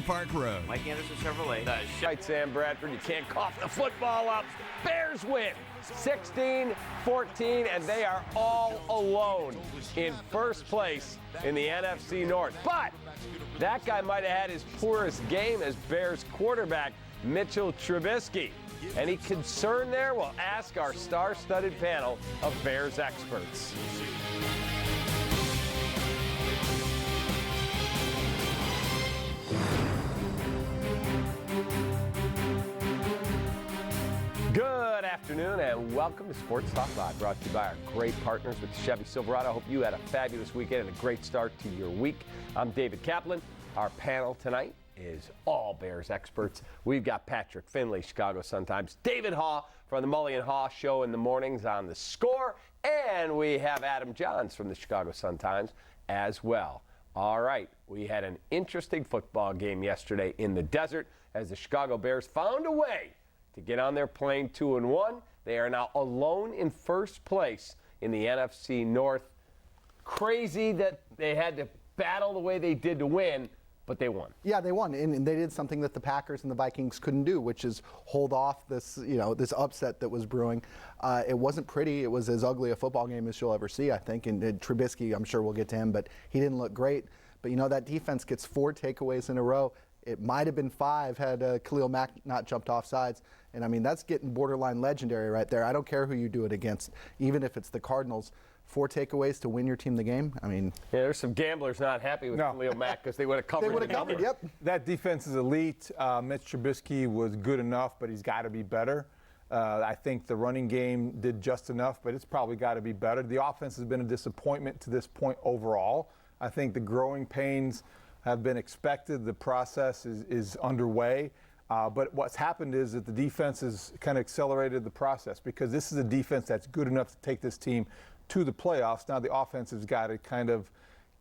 Park Road. Mike Anderson Chevrolet. Right, Sam Bradford, you can't cough the football up. Bears win 16-14, and they are all alone in first place in the NFC North. But that guy might have had his poorest game as Bears quarterback, Mitchell Trubisky. Any concern there? We'll ask our star-studded panel of Bears experts. Good afternoon and welcome to SportsTalk Live, brought to you by our great partners with Chevy Silverado. I hope you had a fabulous weekend and a great start to your week. I'm David Kaplan. Our panel tonight is all Bears experts. We've got Patrick Finley, Chicago Sun-Times, David Haugh from the Mully and Haugh Show in the mornings on The Score, and we have Adam Johns from the Chicago Sun-Times as well. All right, we had an interesting football game yesterday in the desert as the Chicago Bears found a way to get on their plane 2-1. They are now alone in first place in the NFC North. Crazy that they had to battle the way they did to win, but they won. Yeah, they won, and they did something that the Packers and the Vikings couldn't do, which is hold off this, this upset that was brewing. It wasn't pretty. It was as ugly a football game as you'll ever see, I think. And Trubisky, I'm sure we'll get to him, but he didn't look great. But that defense gets 4 takeaways in a row. It might have been 5 had Khalil Mack not jumped off sides. And, I mean, that's getting borderline legendary right there. I don't care who you do it against, even if it's the Cardinals. 4 takeaways to win your team the game. I mean, yeah, there's some gamblers not happy with Khalil Mack because they would have covered. They would have covered. Yep. That defense is elite. Mitch Trubisky was good enough, but he's got to be better. I think the running game did just enough, but it's probably got to be better. The offense has been a disappointment to this point overall. I think the growing pains have been expected. The process is underway. But what's happened is that the defense has kind of accelerated the process because this is a defense that's good enough to take this team to the playoffs. Now the offense has got to kind of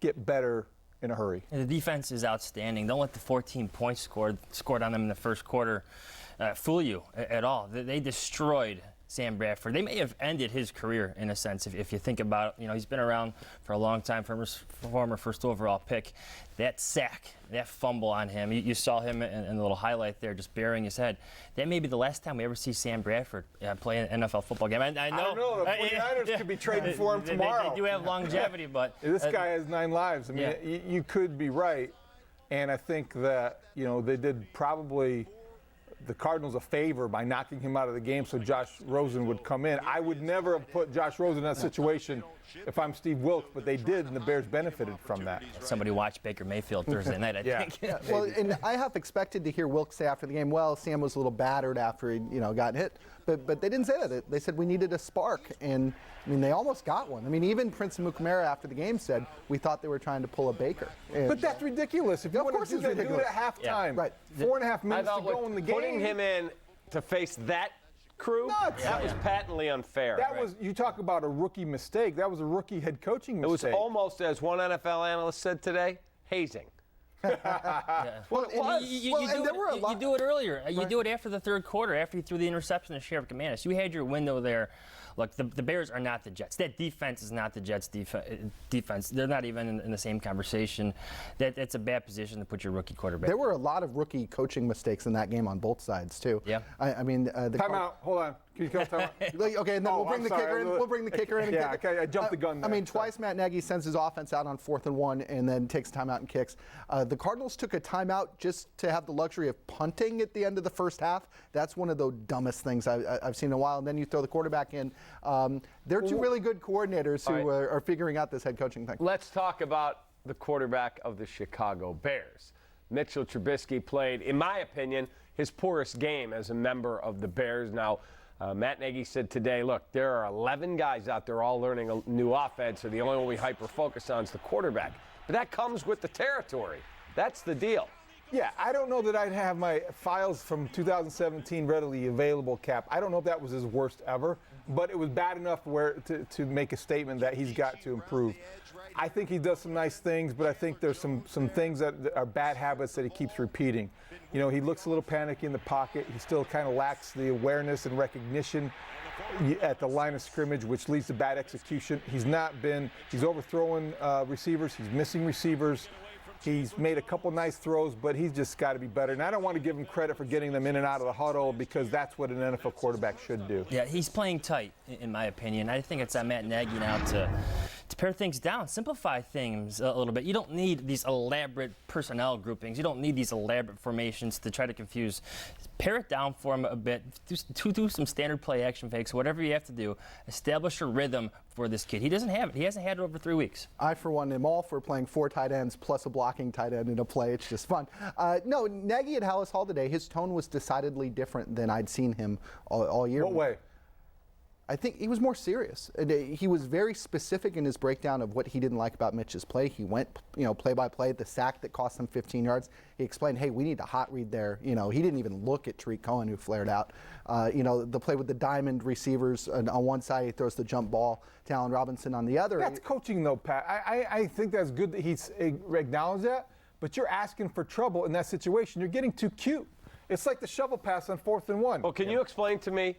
get better in a hurry. And the defense is outstanding. Don't let the 14 points scored on them in the first quarter fool you at all. They destroyed Sam Bradford. They may have ended his career in a sense if you think about it. He's been around for a long time, former first overall pick. That sack, that fumble on him, you saw him in the little highlight there just burying his head. That may be the last time we ever see Sam Bradford play an NFL football game. I know. I don't know. The 49ers could be trading for him tomorrow. They do have longevity, but this guy has 9 lives. I mean, you could be right. And I think that, they did probably the Cardinals a favor by knocking him out of the game so Josh Rosen would come in. I would never have put Josh Rosen in that situation if I'm Steve Wilks, but they did, and the Bears benefited from that. Somebody watched Baker Mayfield Thursday night, I think. Yeah. Well, and I have expected to hear Wilks say after the game, well, Sam was a little battered after he, got hit. But they didn't say that. They said we needed a spark, and I mean, they almost got one. I mean, even Prince Amukamara after the game said we thought they were trying to pull a Baker. And but that's ridiculous. If you want to do that, do it at halftime. Yeah. Right. 4.5 minutes to go in the game. Putting him in to face that crew, that was patently unfair. That was, you talk about a rookie mistake. That was a rookie head coaching mistake. It was almost, as one NFL analyst said today, hazing. Well, you do it earlier. You do it after the third quarter, after you threw the interception to Sheriff McManus. You had your window there. Look, the Bears are not the Jets. That defense is not the Jets' defense. They're not even in the same conversation. That's a bad position to put your rookie quarterback. There were a lot of rookie coaching mistakes in that game on both sides, too. Yeah. I mean, time out. Hold on. Can you call time out? Okay, and then we'll bring the kicker in. We'll bring the kicker in. Yeah, okay, I jumped the gun there. I mean, twice Matt Nagy sends his offense out on 4th and 1 and then takes a timeout and kicks. The Cardinals took a timeout just to have the luxury of punting at the end of the first half. That's one of the dumbest things I've seen in a while. And then you throw the quarterback in. They're two really good coordinators who are figuring out this head coaching thing. Let's talk about the quarterback of the Chicago Bears. Mitchell Trubisky played, in my opinion, his poorest game as a member of the Bears. Now, Matt Nagy said today, look, there are 11 guys out there all learning a new offense, so the only one we hyper-focus on is the quarterback. But that comes with the territory. That's the deal. Yeah, I don't know that I'd have my files from 2017 readily available, Cap. I don't know if that was his worst ever, but it was bad enough to make a statement that he's got to improve. I think he does some nice things, but I think there's some things that are bad habits that he keeps repeating. You know, he looks a little panicky in the pocket. He still kind of lacks the awareness and recognition at the line of scrimmage, which leads to bad execution. He's overthrowing receivers. He's missing receivers. He's made a couple nice throws, but he's just got to be better. And I don't want to give him credit for getting them in and out of the huddle because that's what an NFL quarterback should do. Yeah, he's playing tight, in my opinion. I think it's on Matt Nagy now to pare things down, simplify things a little bit. You don't need these elaborate personnel groupings. You don't need these elaborate formations to try to confuse. Pare it down for him a bit. Do some standard play action fakes, whatever you have to do. Establish a rhythm for this kid. He doesn't have it. He hasn't had it over 3 weeks. I, for one, am all for playing 4 tight ends plus a blocking tight end in a play. It's just fun. No, Nagy at Hallis Hall today, his tone was decidedly different than I'd seen him all year. What way? I think he was more serious. He was very specific in his breakdown of what he didn't like about Mitch's play. He went, play by play. The sack that cost him 15 yards. He explained, hey, we need a hot read there. He didn't even look at Tariq Cohen, who flared out. The play with the diamond receivers on one side, he throws the jump ball to Allen Robinson on the other. That's coaching, though, Pat. I think that's good that he's acknowledged that. But you're asking for trouble in that situation. You're getting too cute. It's like the shovel pass on 4th and 1. Well, can you explain to me?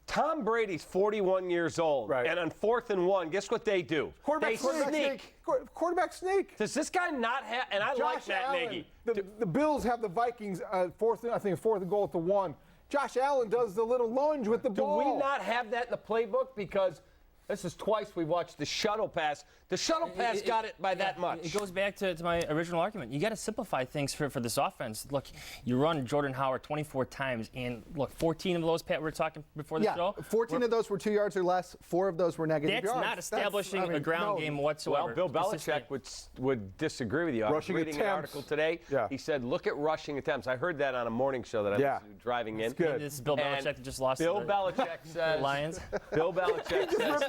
Tom Brady's 41 years old, right. And on 4th and 1, guess what they do? Quarterback sneak. Quarterback sneak. Does this guy not have? And I like Matt Nagy. The Bills have the Vikings fourth and goal at the 1. Josh Allen does the little lunge with the ball. Do we not have that in the playbook? Because this is twice we watched the shuttle pass. The shuttle pass got it by that much. It goes back to my original argument. You got to simplify things for this offense. Look, you run Jordan Howard 24 times, and look, 14 of those, Pat, we were talking before the show. 14 of those were 2 yards or less. 4 of those were negative yards. That's not establishing a ground game whatsoever. Well, Bill Belichick would disagree with you. I was reading an article today. Yeah. He said, look at rushing attempts. I heard that on a morning show that I was driving in. That's good. This is Bill Belichick that just lost Bill Belichick says, Lions. Bill Belichick says,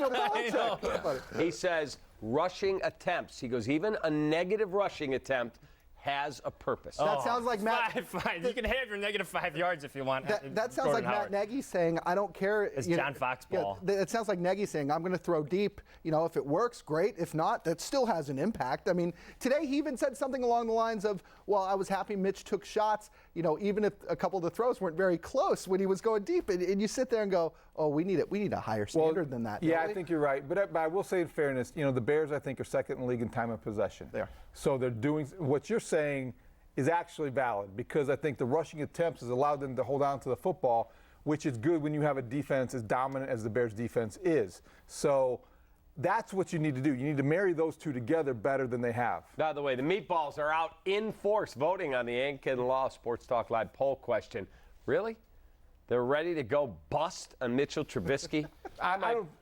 he says, rushing attempts. He goes, even a negative rushing attempt has a purpose. That sounds like Matt. Fine. You can have your negative 5 yards if you want. That sounds like Matt Nagy saying, I don't care. It's John Fox ball. It sounds like Nagy saying, I'm going to throw deep. If it works, great. If not, that still has an impact. I mean, today he even said something along the lines of, well, I was happy Mitch took shots, even if a couple of the throws weren't very close when he was going deep. And you sit there and go, oh, we need a higher standard than that. Yeah, I think you're right. But I will say in fairness, the Bears, I think, are second in the league in time of possession. They are. So they're doing what you're saying is actually valid because I think the rushing attempts has allowed them to hold on to the football, which is good when you have a defense as dominant as the Bears defense is. So that's what you need to do. You need to marry those two together better than they have. By the way, the meatballs are out in force voting on the Ankin Law Sports Talk Live poll question. Really? They're ready to go bust on Mitchell Trubisky?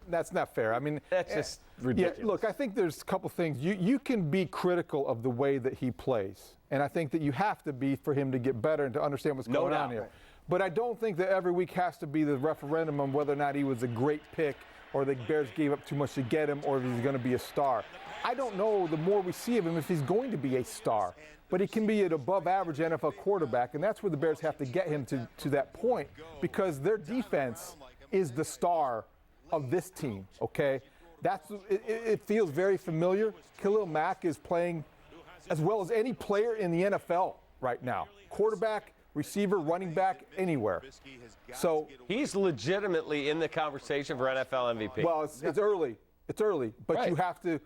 That's not fair. I mean, that's just ridiculous. Yeah, look, I think there's a couple things. You can be critical of the way that he plays, and I think that you have to be for him to get better and to understand what's going on here. But I don't think that every week has to be the referendum on whether or not he was a great pick or the Bears gave up too much to get him or if he's going to be a star. I don't know the more we see of him if he's going to be a star. But he can be an above-average NFL quarterback, and that's where the Bears have to get him to that point because their defense is the star of this team, okay? It feels very familiar. Khalil Mack is playing as well as any player in the NFL right now. Quarterback, receiver, running back, anywhere. So he's legitimately in the conversation for NFL MVP. Well, it's early. It's early, but you have to.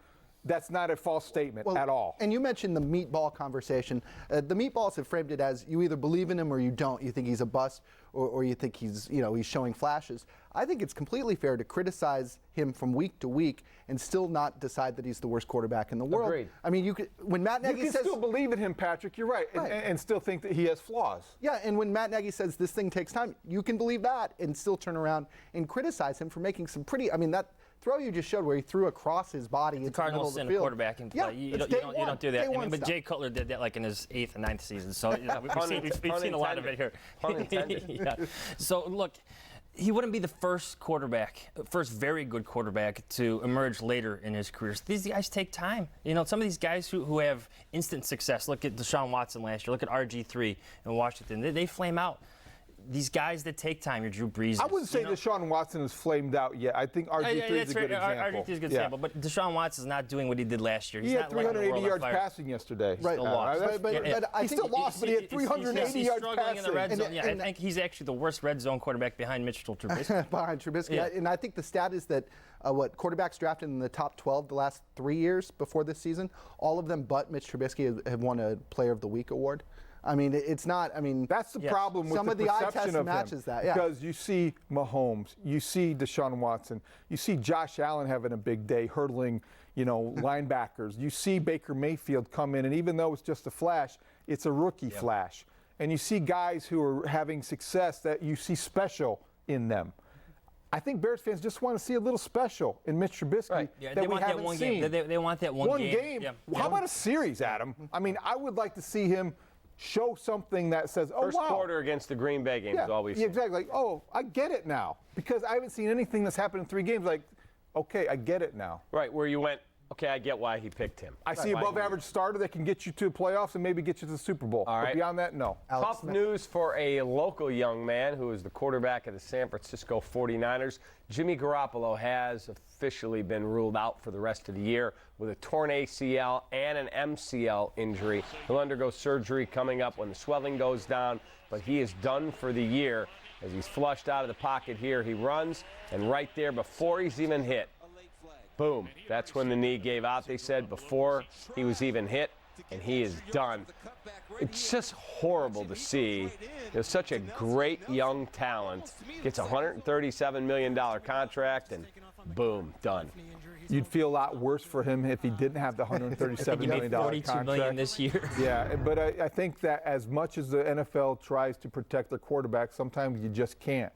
That's not a false statement at all. And you mentioned the meatball conversation. The meatballs have framed it as you either believe in him or you don't. You think he's a bust or you think he's showing flashes. I think it's completely fair to criticize him from week to week and still not decide that he's the worst quarterback in the world. Agreed. I mean, when Matt Nagy says, you can still believe in him, Patrick. You're right, and still think that he has flaws. Yeah, and when Matt Nagy says this thing takes time, you can believe that and still turn around and criticize him for making some pretty. I mean, that throw you just showed where he threw across his body into the middle of the field. Cardinals quarterbacking play. Yeah, you don't do that. But Jay Cutler did that like in his 8th and 9th season. So we've seen a lot of it here. Yeah. So look, he wouldn't be the first very good quarterback to emerge later in his career. So these guys take time. Some of these guys who have instant success. Look at Deshaun Watson last year. Look at RG3 in Washington. They flame out. these guys that take time, your Drew Brees. I wouldn't say Deshaun Watson is flamed out yet. I think RG3 is a good example. RG3 is a good example, but Deshaun Watson's not doing what he did last year. He had 380 yards passing yesterday. Right. Still lost. But I he think still lost, but he had 380 yards passing. In the red zone. I think he's actually the worst red zone quarterback behind Mitchell Trubisky. Behind Trubisky. And I think the stat is that quarterbacks drafted in the top 12 the last 3 years before this season, all of them but Mitch Trubisky have won a Player of the Week award. I mean, it's not. I mean, that's the problem with some of the eye test matches that. Yeah. Because you see Mahomes, you see Deshaun Watson, you see Josh Allen having a big day, hurdling, linebackers. You see Baker Mayfield come in, and even though it's just a flash, it's a rookie flash. And you see guys who are having success that you see special in them. I think Bears fans just want to see a little special in Mitch Trubisky that we haven't seen. They want that one game. Yeah. How about a series, Adam? I mean, I would like to see him show something that says, oh, First wow. quarter against the Green Bay game is always exactly. Like, oh, I get it now. Because I haven't seen anything that's happened in 3 games. Like, okay, I get it now. Right, where you went, okay, I get why he picked him. I see above-average starter that can get you to playoffs and maybe get you to the Super Bowl. All right. But beyond that, no. Tough news for a local young man who is the quarterback of the San Francisco 49ers. Jimmy Garoppolo has officially been ruled out for the rest of the year with a torn ACL and an MCL injury. He'll undergo surgery coming up when the swelling goes down, but he is done for the year. As he's flushed out of the pocket here, he runs, and right there before he's even hit, boom, that's when the knee gave out, they said, before he was even hit, and he is done. It's just horrible to see. Such a great young talent gets a $137 million contract, and boom, done. You'd feel a lot worse for him if he didn't have the $137 million contract. $42 million this year. Yeah, but I think that as much as the NFL tries to protect their quarterback, sometimes you just can't.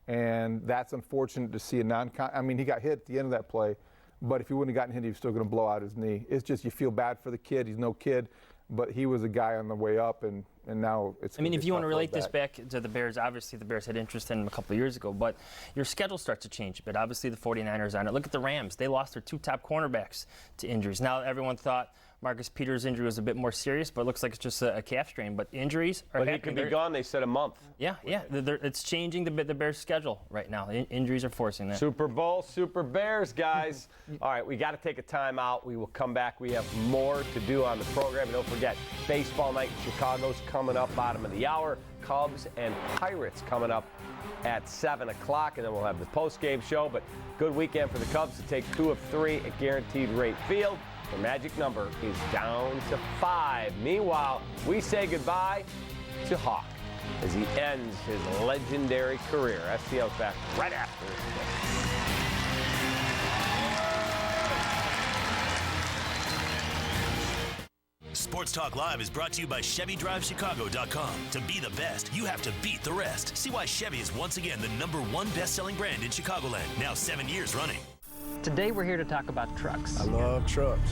And that's unfortunate to see I mean, he got hit at the end of that play. But if he wouldn't have gotten hit, he was still going to blow out his knee. It's just you feel bad for the kid. He's no kid, but he was a guy on the way up, and now it's. I mean, if you want to relate this back to the Bears, obviously the Bears had interest in him a couple of years ago, but your schedule starts to change a bit. Obviously, the 49ers on it. Look at the Rams. They lost their 2 top cornerbacks to injuries. Now everyone thought Marcus Peters' injury was a bit more serious, but it looks like it's just a calf strain. But injuries are happening. But he could be gone, they said, a month. Yeah. It's changing the Bears' schedule right now. Injuries are forcing that. Super Bowl, Super Bears, guys. All right, we got to take a timeout. We will come back. We have more to do on the program. And don't forget, baseball night in Chicago's coming up, bottom of the hour. Cubs and Pirates coming up at 7 o'clock, and then we'll have the post-game show. But good weekend for the Cubs to take 2 of 3 at Guaranteed Rate Field. The magic number is down to 5. Meanwhile, we say goodbye to Hawk as he ends his legendary career. STL's back right after this. Sports Talk Live is brought to you by ChevyDriveChicago.com. To be the best, you have to beat the rest. See why Chevy is once again the #1 best-selling brand in Chicagoland, now 7 years running. Today we're here to talk about trucks. I love trucks.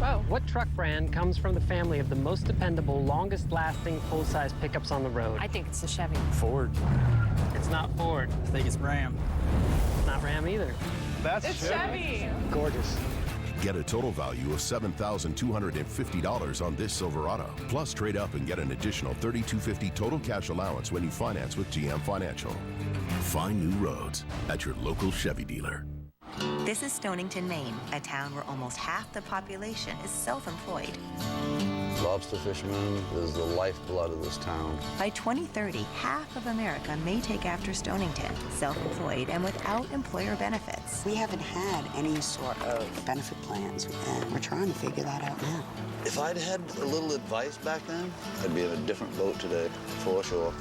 Well, what truck brand comes from the family of the most dependable, longest-lasting full-size pickups on the road? I think it's the Chevy. Ford. It's not Ford. I think it's Ram. It's not Ram either. It's Chevy. Gorgeous. Get a total value of $7,250 on this Silverado. Plus, trade up and get an additional $3,250 total cash allowance when you finance with GM Financial. Find new roads at your local Chevy dealer. This is Stonington, Maine, a town where almost half the population is self-employed. Lobster fishermen is the lifeblood of this town. By 2030, half of America may take after Stonington, self-employed and without employer benefits. We haven't had any sort of benefit plans, and we're trying to figure that out now. If I'd had a little advice back then, I'd be in a different boat today, for sure.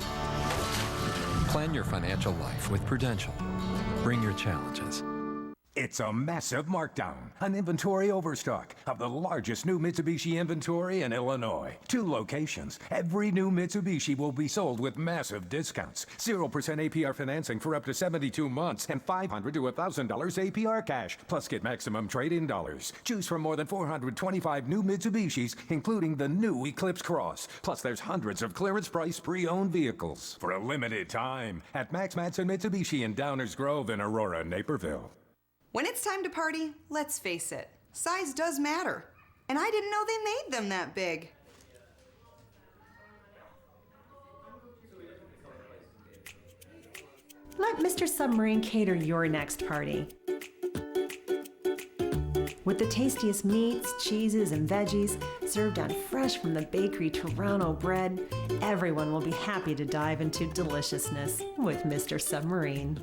Plan your financial life with Prudential. Bring your challenges. It's a massive markdown, an inventory overstock of the largest new Mitsubishi inventory in Illinois. 2 locations. Every new Mitsubishi will be sold with massive discounts. 0% APR financing for up to 72 months and $500 to $1,000 APR cash. Plus get maximum trade-in dollars. Choose from more than 425 new Mitsubishis, including the new Eclipse Cross. Plus there's hundreds of clearance price pre-owned vehicles for a limited time at Max Matson Mitsubishi in Downers Grove and Aurora, Naperville. When it's time to party, let's face it, size does matter. And I didn't know they made them that big. let Mr. Submarine cater your next party. With the tastiest meats, cheeses, and veggies served on fresh from the bakery Toronto bread, everyone will be happy to dive into deliciousness with Mr. Submarine.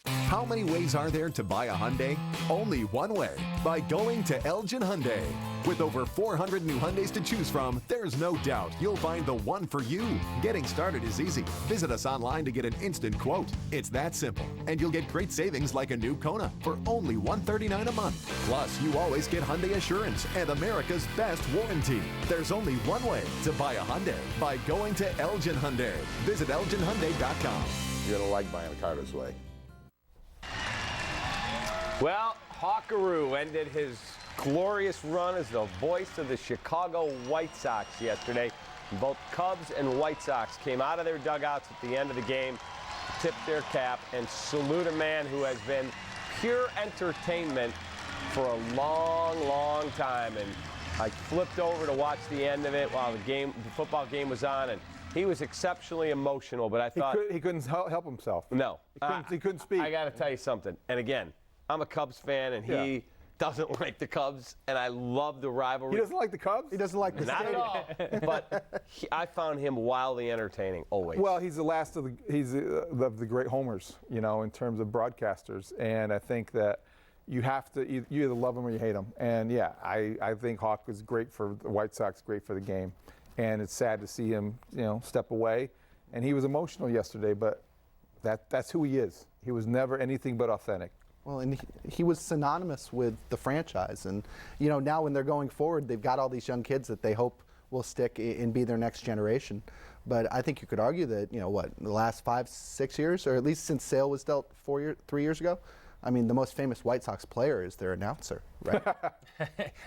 How many ways are there to buy a Hyundai? Only one way, by going to Elgin Hyundai. With over 400 new Hyundais to choose from, there's no doubt you'll find the one for you. Getting started is easy. Visit us online to get an instant quote. It's that simple. And you'll get great savings like a new Kona for only $139 a month. Plus, you always get Hyundai Assurance and America's best warranty. There's only one way to buy a Hyundai, by going to Elgin Hyundai. Visit ElginHyundai.com. You're going to like buying a car this way. Well, Hawkaroo ended his glorious run as the voice of the Chicago White Sox yesterday. Both Cubs and White Sox came out of their dugouts at the end of the game, tipped their cap, and salute a man who has been pure entertainment for a long, long time. And I flipped over to watch the end of it while the football game was on, and he was exceptionally emotional, but I thought he couldn't help himself. No. He couldn't speak. I got to tell you something. And again, I'm a Cubs fan, and he doesn't like the Cubs, and I love the rivalry. He doesn't like the Cubs? He doesn't like the Not at all. But I found him wildly entertaining, always. Well, he's the last of the great homers, in terms of broadcasters. And I think that you have to you either love him or you hate him. And, yeah, I think Hawk was great for the White Sox, great for the game. And it's sad to see him, step away. And he was emotional yesterday, but that's who he is. He was never anything but authentic. Well, and he was synonymous with the franchise. And, now when they're going forward, they've got all these young kids that they hope will stick and be their next generation. But I think you could argue that, the last 5-6 years, or at least since Sale was dealt 3 years ago, I mean, the most famous White Sox player is their announcer, right?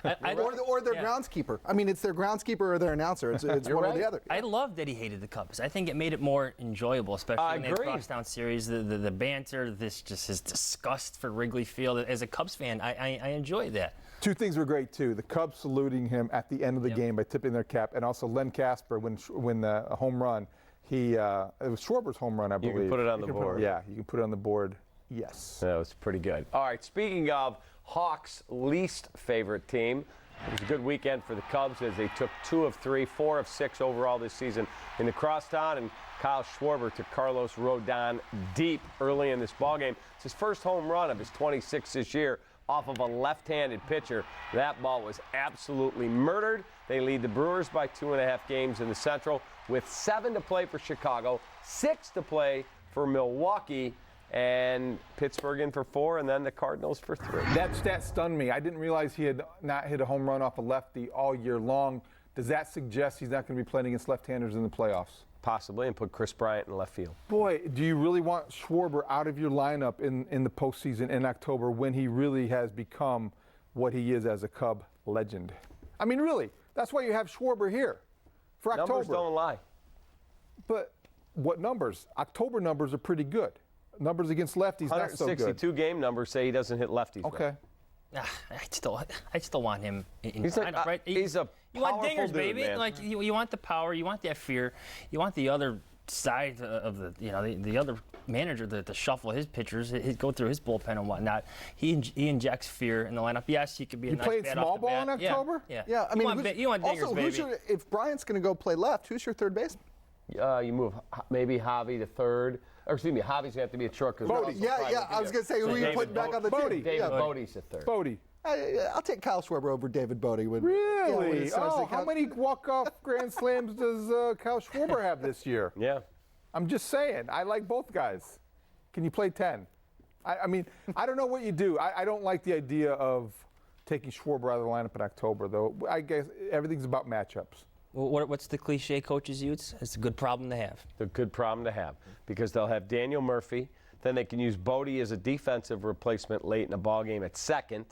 or their groundskeeper. I mean, it's their groundskeeper or their announcer. It's one or the other. I love that he hated the Cubs. I think it made it more enjoyable, especially in the crosstown series. The banter, his disgust for Wrigley Field. As a Cubs fan, I enjoy that. Two things were great, too. The Cubs saluting him at the end of the game by tipping their cap, and also Len Casper when the home run. It was Schwarber's home run, I believe. You can put it on the board. Yeah, you can put it on the board. Yes. That was pretty good. All right, speaking of Hawks' least favorite team, it was a good weekend for the Cubs as they took 2 of 3, 4 of 6 overall this season in the crosstown, and Kyle Schwarber took Carlos Rodon deep early in this ballgame. It's his first home run of his 26th this year off of a left-handed pitcher. That ball was absolutely murdered. They lead the Brewers by 2.5 games in the Central with 7 to play for Chicago, 6 to play for Milwaukee, and Pittsburgh in for 4, and then the Cardinals for 3. That stat stunned me. I didn't realize he had not hit a home run off a lefty all year long. Does that suggest he's not going to be playing against left-handers in the playoffs? Possibly, and put Chris Bryant in left field. Boy, do you really want Schwarber out of your lineup in the postseason in October when he really has become what he is as a Cub legend? I mean, really, that's why you have Schwarber here for October. Numbers don't lie. But what numbers? October numbers are pretty good. Numbers against lefties, not so good. 162 game numbers say he doesn't hit lefties. Okay. I still want him in he's lineup, right? He's a you want powerful dingers, dude, baby. man. Like you want the power, you want that fear, you want the other side of the other manager to shuffle his pitchers, go through his bullpen and whatnot. He injects fear in the lineup. Yes, he could be. You played small ball in October. Yeah. I mean, you want dingers, also, baby. If Bryant's going to go play left, who's your third baseman? You move maybe Javi to third. Or excuse me, Javi's going to have to be a short. Bodie. Yeah. I was going to say, who are you putting back on the team? David Bodie's a third. Bodie. I'll take Kyle Schwarber over David Bodie. Really? How many walk-off grand slams does Kyle Schwarber have this year? Yeah. I'm just saying. I like both guys. Can you play 10? I mean, I don't know what you do. I don't like the idea of taking Schwarber out of the lineup in October, though. I guess everything's about matchups. Well, what's the cliche coaches use? It's a good problem to have. It's a good problem to have because they'll have Daniel Murphy. Then they can use Bodie as a defensive replacement late in the ballgame at second.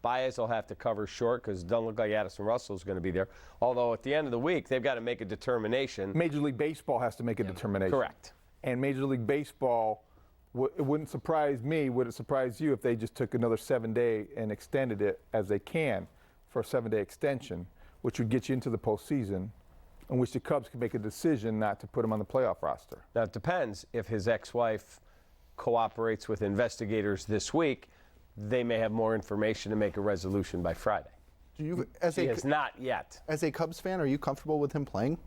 Baez will have to cover short because it doesn't look like Addison Russell is going to be there. Although at the end of the week, they've got to make a determination. Major League Baseball has to make a determination. Correct. And Major League Baseball, it wouldn't surprise me, would it surprise you if they just took another 7-day and extended it as they can for a 7-day extension, which would get you into the postseason in which the Cubs could make a decision not to put him on the playoff roster. Now, it depends. If his ex-wife cooperates with investigators this week, they may have more information to make a resolution by Friday. She has not yet. As a Cubs fan, are you comfortable with him playing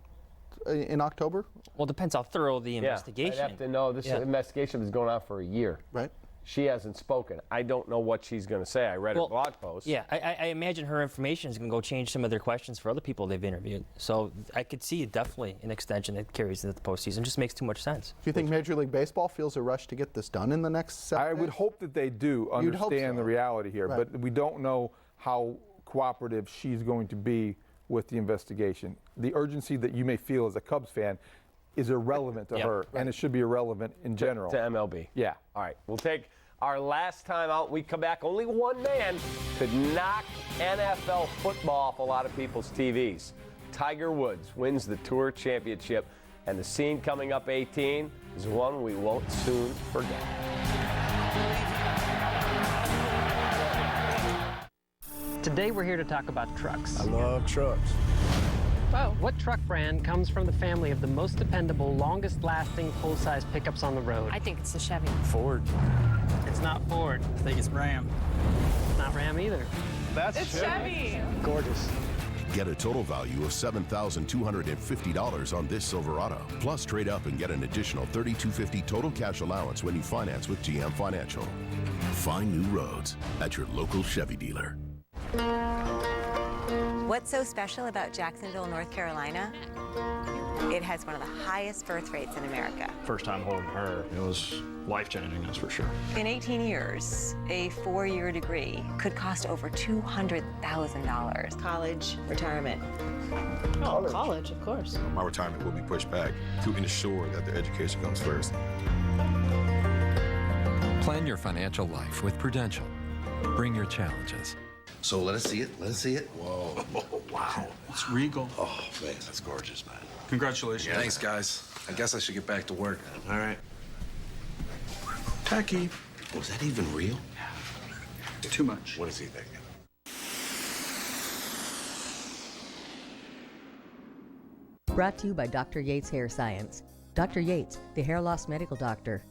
in October? Well, it depends how thorough the investigation. I'd have to know. This investigation is going on for a year. Right. She hasn't spoken. I don't know what she's going to say. I read her blog post. Yeah, I imagine her information is going to go change some of their questions for other people they've interviewed. So I could see definitely an extension that carries into the postseason. It just makes too much sense. Do you think Major League Baseball feels a rush to get this done in the next 7 days? I would hope that they do understand the reality here, but we don't know how cooperative she's going to be with the investigation. The urgency that you may feel as a Cubs fan is irrelevant to her, and it should be irrelevant in general. To MLB. Yeah. All right, we'll take our last time out. We come back. Only one man could knock NFL football off a lot of people's TVs. Tiger Woods wins the Tour Championship, and the scene coming up 18 is one we won't soon forget. Today we're here to talk about trucks. I love trucks. Wow. What truck brand comes from the family of the most dependable, longest-lasting full-size pickups on the road? I think it's a Chevy. Ford. It's not Ford. I think it's Ram. Not Ram either. It's Chevy. Gorgeous. Get a total value of $7,250 on this Silverado. Plus, trade up and get an additional $3,250 total cash allowance when you finance with GM Financial. Find new roads at your local Chevy dealer. What's so special about Jacksonville, North Carolina? It has one of the highest birth rates in America. First time holding her, it was life-changing, that's for sure. In 18 years, a 4-year degree could cost over $200,000. College, retirement. Oh, college, of course. My retirement will be pushed back to ensure that their education comes first. Plan your financial life with Prudential. Bring your challenges. So let us see it. Let us see it. Whoa. Oh, wow. It's regal. Oh, man, that's gorgeous, man. Congratulations. Yeah, thanks, guys. I guess I should get back to work. All right. Tacky. Was that even real? Too much. What is he thinking? Brought to you by Dr. Yates Hair Science. Dr. Yates, the hair loss medical doctor.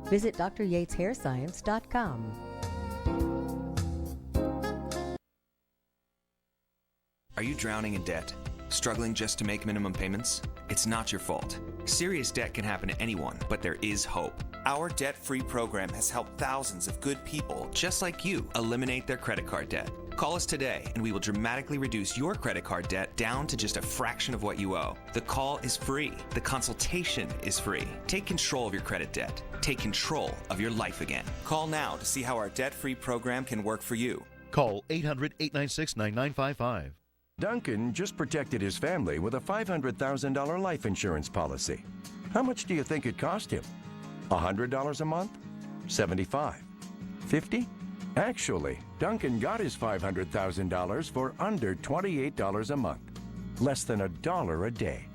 Visit DrYatesHairScience.com. Are you drowning in debt? Struggling just to make minimum payments? It's not your fault. Serious debt can happen to anyone, but there is hope. Our debt-free program has helped thousands of good people just like you eliminate their credit card debt. Call us today and we will dramatically reduce your credit card debt down to just a fraction of what you owe. The call is free. The consultation is free. Take control of your credit debt. Take control of your life again. Call now to see how our debt-free program can work for you. Call 800-896-9955. Duncan just protected his family with a $500,000 life insurance policy. How much do you think it cost him? $100 a month? $75? $50? Actually, Duncan got his $500,000 for under $28 a month. Less than $1 a day.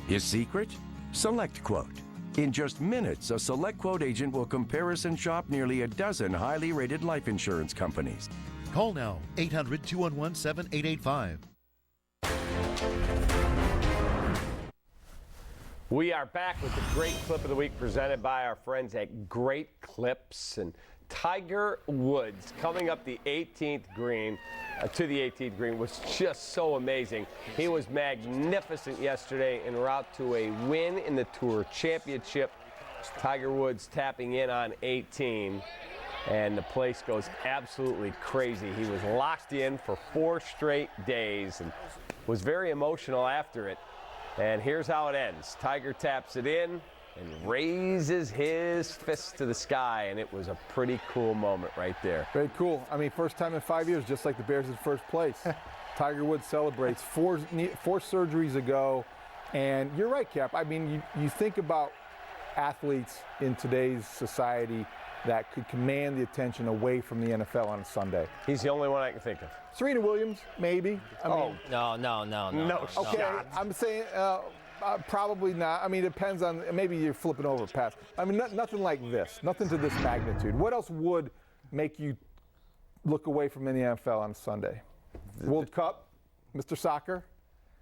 His secret? SelectQuote. In just minutes, a SelectQuote agent will comparison shop nearly a dozen highly rated life insurance companies. Call now, 800-211-7885. We are back with the great clip of the week presented by our friends at Great Clips. And Tiger Woods coming up the 18th green, to the 18th green was just so amazing. He was magnificent yesterday en route to a win in the Tour Championship. Tiger Woods tapping in on 18, and the place goes absolutely crazy. He was locked in for 4 straight days and was very emotional after it. And here's how it ends. Tiger taps it in and raises his fist to the sky, and it was a pretty cool moment right there. Very cool. I mean, first time in 5 years, just like the Bears in first place. Tiger Woods celebrates four surgeries ago, and you're right, Cap. I mean, you think about athletes in today's society that could command the attention away from the NFL on a Sunday. He's the only one I can think of. Serena Williams, maybe. I mean, No. Okay, I'm saying probably not. I mean, it depends on, maybe you're flipping over past. I mean, nothing like this, nothing to this magnitude. What else would make you look away from the NFL on Sunday? World Cup, Mr. Soccer.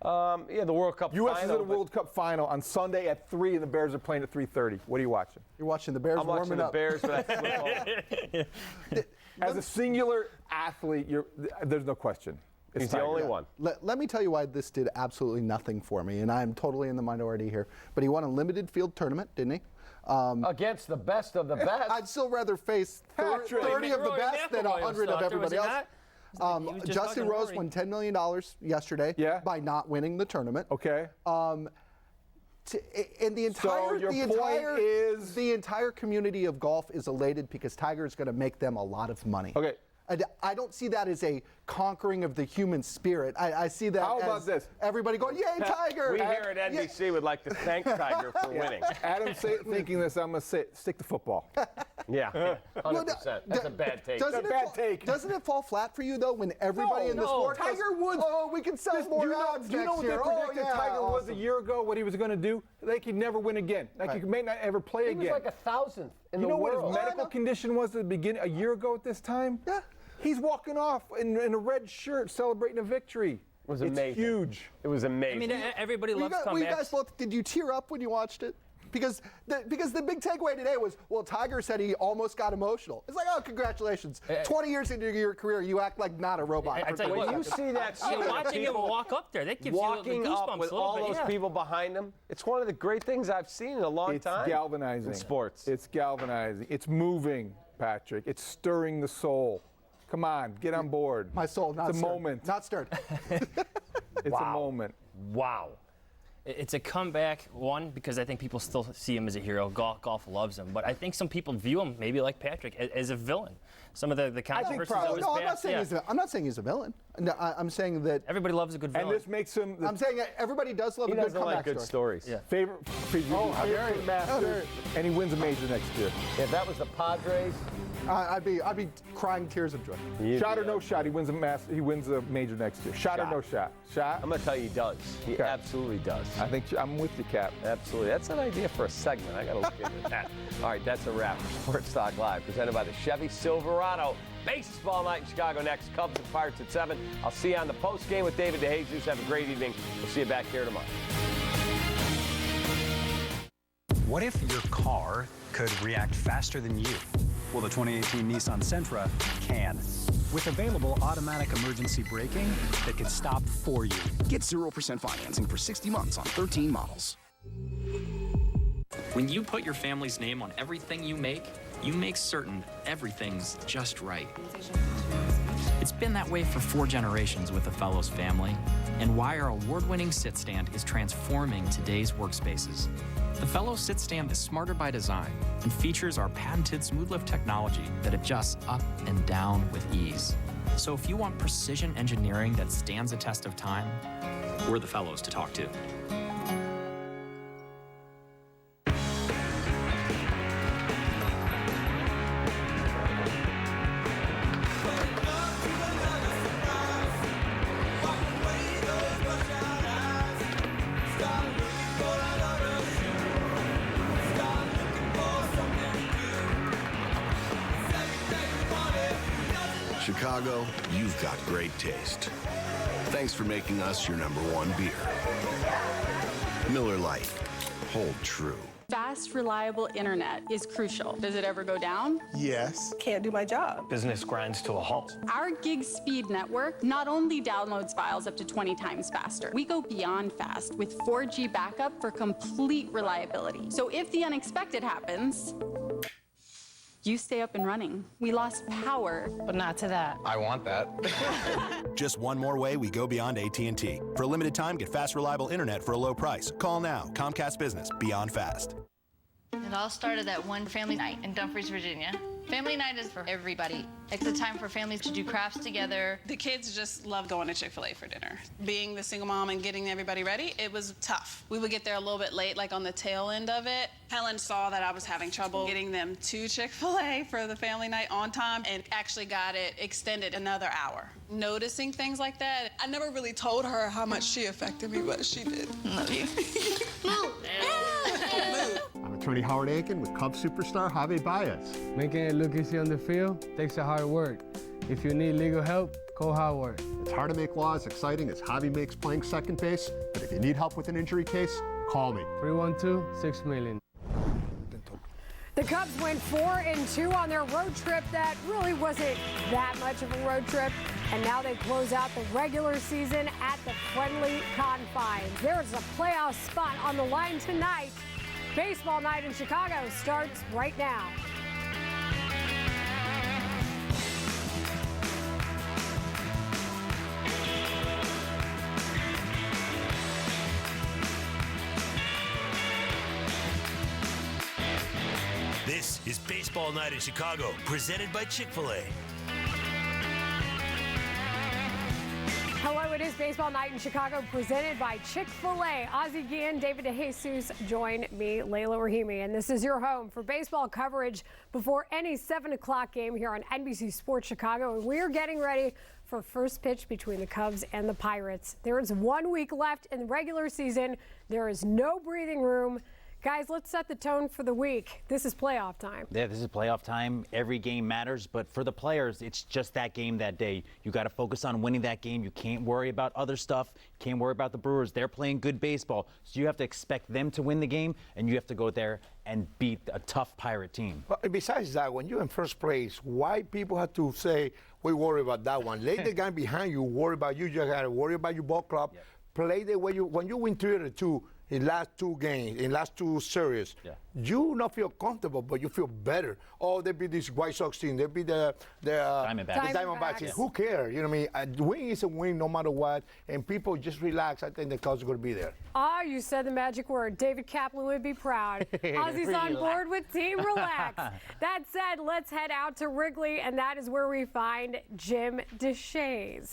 Yeah, the World Cup U.S. final. is in the World Cup final on Sunday at 3, and the Bears are playing at 3:30. What are you watching? You're watching the Bears warming up. I'm watching the Bears, but As a singular athlete, there's no question. He's the only one. Let me tell you why this did absolutely nothing for me, and I'm totally in the minority here. But he won a limited field tournament, didn't he? Against the best of the best. I'd still rather face 30 of the best than 100 of everybody else. Justin Rose won $10 million yesterday by not winning the tournament. Okay. And the entire community of golf is elated because Tiger is going to make them a lot of money. Okay. I don't see that as a conquering of the human spirit. I see that about this? Everybody going, yay, Tiger! We here at NBC would like to thank Tiger for winning. Adam's thinking this, I'm going to say it, stick to football. Yeah, 100%. That's a bad take. Doesn't it fall flat for you, though, when everybody in the sport goes, Tiger Woods, we can sell more odds do you know next year. what they predicted Tiger was a year ago, what he was going to do? Like he'd never win again. Like he may not ever play again. He was like 1,000th in the world. You know what his medical condition was at the beginning, a year ago at this time? Yeah. He's walking off in a red shirt celebrating a victory. It was amazing. It's huge. It was amazing. I mean, everybody loves comebacks. Well, you guys both, did you tear up when you watched it? Because the big takeaway today was, well, Tiger said he almost got emotional. It's like, oh, congratulations. 20 years into your career, you act like not a robot. I tell you what, you see that scene watching him walk up there, that gives you the walking goosebumps up with a little all bit, those people behind him, it's one of the great things I've seen in a long time. It's galvanizing. In sports. It's galvanizing. It's moving, Patrick. It's stirring the soul. Come on, get on board. My soul, not it's a stirred. moment. Not stirred. It's a moment. Wow. It's a comeback, one, because I think people still see him as a hero. Golf loves him. But I think some people view him, maybe like Patrick, as a villain. Some of the controversies of his past. I'm not saying he's a villain. No, I'm saying that everybody loves a good villain. And this makes him. I'm saying everybody does love a good comeback good story. stories. Yeah. Favorite Masters, and he wins a major next year. If that was the Padres, I'd be crying tears of joy. Shot or no shot, he wins a major next year. Shot or no shot? Shot? I'm going to tell you he does. He absolutely does. I think I'm with you, Cap. Absolutely. That's an idea for a segment. I got to look into that. All right, that's a wrap for Sports Talk Live, presented by the Chevy Silverado. Baseball night in Chicago next. Cubs and Pirates at 7. I'll see you on the post game with David DeJesus. Have a great evening. We'll see you back here tomorrow. What if your car could react faster than you? Well, the 2018 Nissan Sentra can. With available automatic emergency braking that can stop for you. Get 0% financing for 60 months on 13 models. When you put your family's name on everything you make certain everything's just right. It's been that way for 4 generations with the Fellows family, and why our award-winning sit stand is transforming today's workspaces. The Fellows sit stand is smarter by design and features our patented smooth lift technology that adjusts up and down with ease. So if you want precision engineering that stands the test of time, we're the Fellows to talk to. Chicago, you've got great taste. Thanks for making us your #1 beer. Miller Lite. Hold true. Fast, reliable internet is crucial. Does it ever go down? Yes. Can't do my job. Business grinds to a halt. Our gig speed network not only downloads files up to 20 times faster, we go beyond fast with 4G backup for complete reliability. So if the unexpected happens, you stay up and running. We lost power, but not to that. I want that. Just one more way we go beyond AT&T. For a limited time, get fast, reliable internet for a low price. Call now. Comcast Business. Beyond fast. It all started at one family night in Dumfries, Virginia. Family night is for everybody. It's a time for families to do crafts together. The kids just love going to Chick-fil-A for dinner. Being the single mom and getting everybody ready, it was tough. We would get there a little bit late, like on the tail end of it. Helen saw that I was having trouble getting them to Chick-fil-A for the family night on time and actually got it extended another hour. Noticing things like that, I never really told her how much she affected me, but she did. Love you. I'm attorney Howard Aiken with Cubs superstar Javi Baez. Making it look easy on the field takes a hard work. If you need legal help, Cole Howard. It's hard to make laws exciting as Javi makes playing second base, but if you need help with an injury case, call me. 312-6 million. The Cubs went 4-2 on their road trip that really wasn't that much of a road trip. And now they close out the regular season at the friendly confines. There's a playoff spot on the line tonight. Baseball night in Chicago starts right now. This is Baseball Night in Chicago, presented by Chick-fil-A. Hello, it is Baseball Night in Chicago, presented by Chick-fil-A. Ozzie Guillen, David DeJesus join me, Layla Rahimi, and this is your home for baseball coverage before any 7 o'clock game here on NBC Sports Chicago. And we're getting ready for first pitch between the Cubs and the Pirates. There is 1 week left in the regular season. There is no breathing room. Guys, let's set the tone for the week. This is playoff time. Yeah, this is playoff time. Every game matters, but for the players, it's just that game that day. You got to focus on winning that game. You can't worry about other stuff. Can't worry about the Brewers. They're playing good baseball, so you have to expect them to win the game, and you have to go there and beat a tough Pirate team. Well, besides that, when you're in first place, why people have to say, we worry about that one? Let the guy behind you worry about you. You got to worry about your ball club. Yep. Play the way you, when you win 3-2, in last two games, in last two series, you not feel comfortable, but you feel better. Oh, they beat this White Sox team. They beat the Diamondbacks. Yeah. Who cares? You know what I mean? A win is a win no matter what, and people just relax. I think the Cubs are going to be there. Ah, you said the magic word. David Kaplan would be proud. Ozzie's on board with Team Relax. That said, let's head out to Wrigley, and that is where we find Jim DeShays.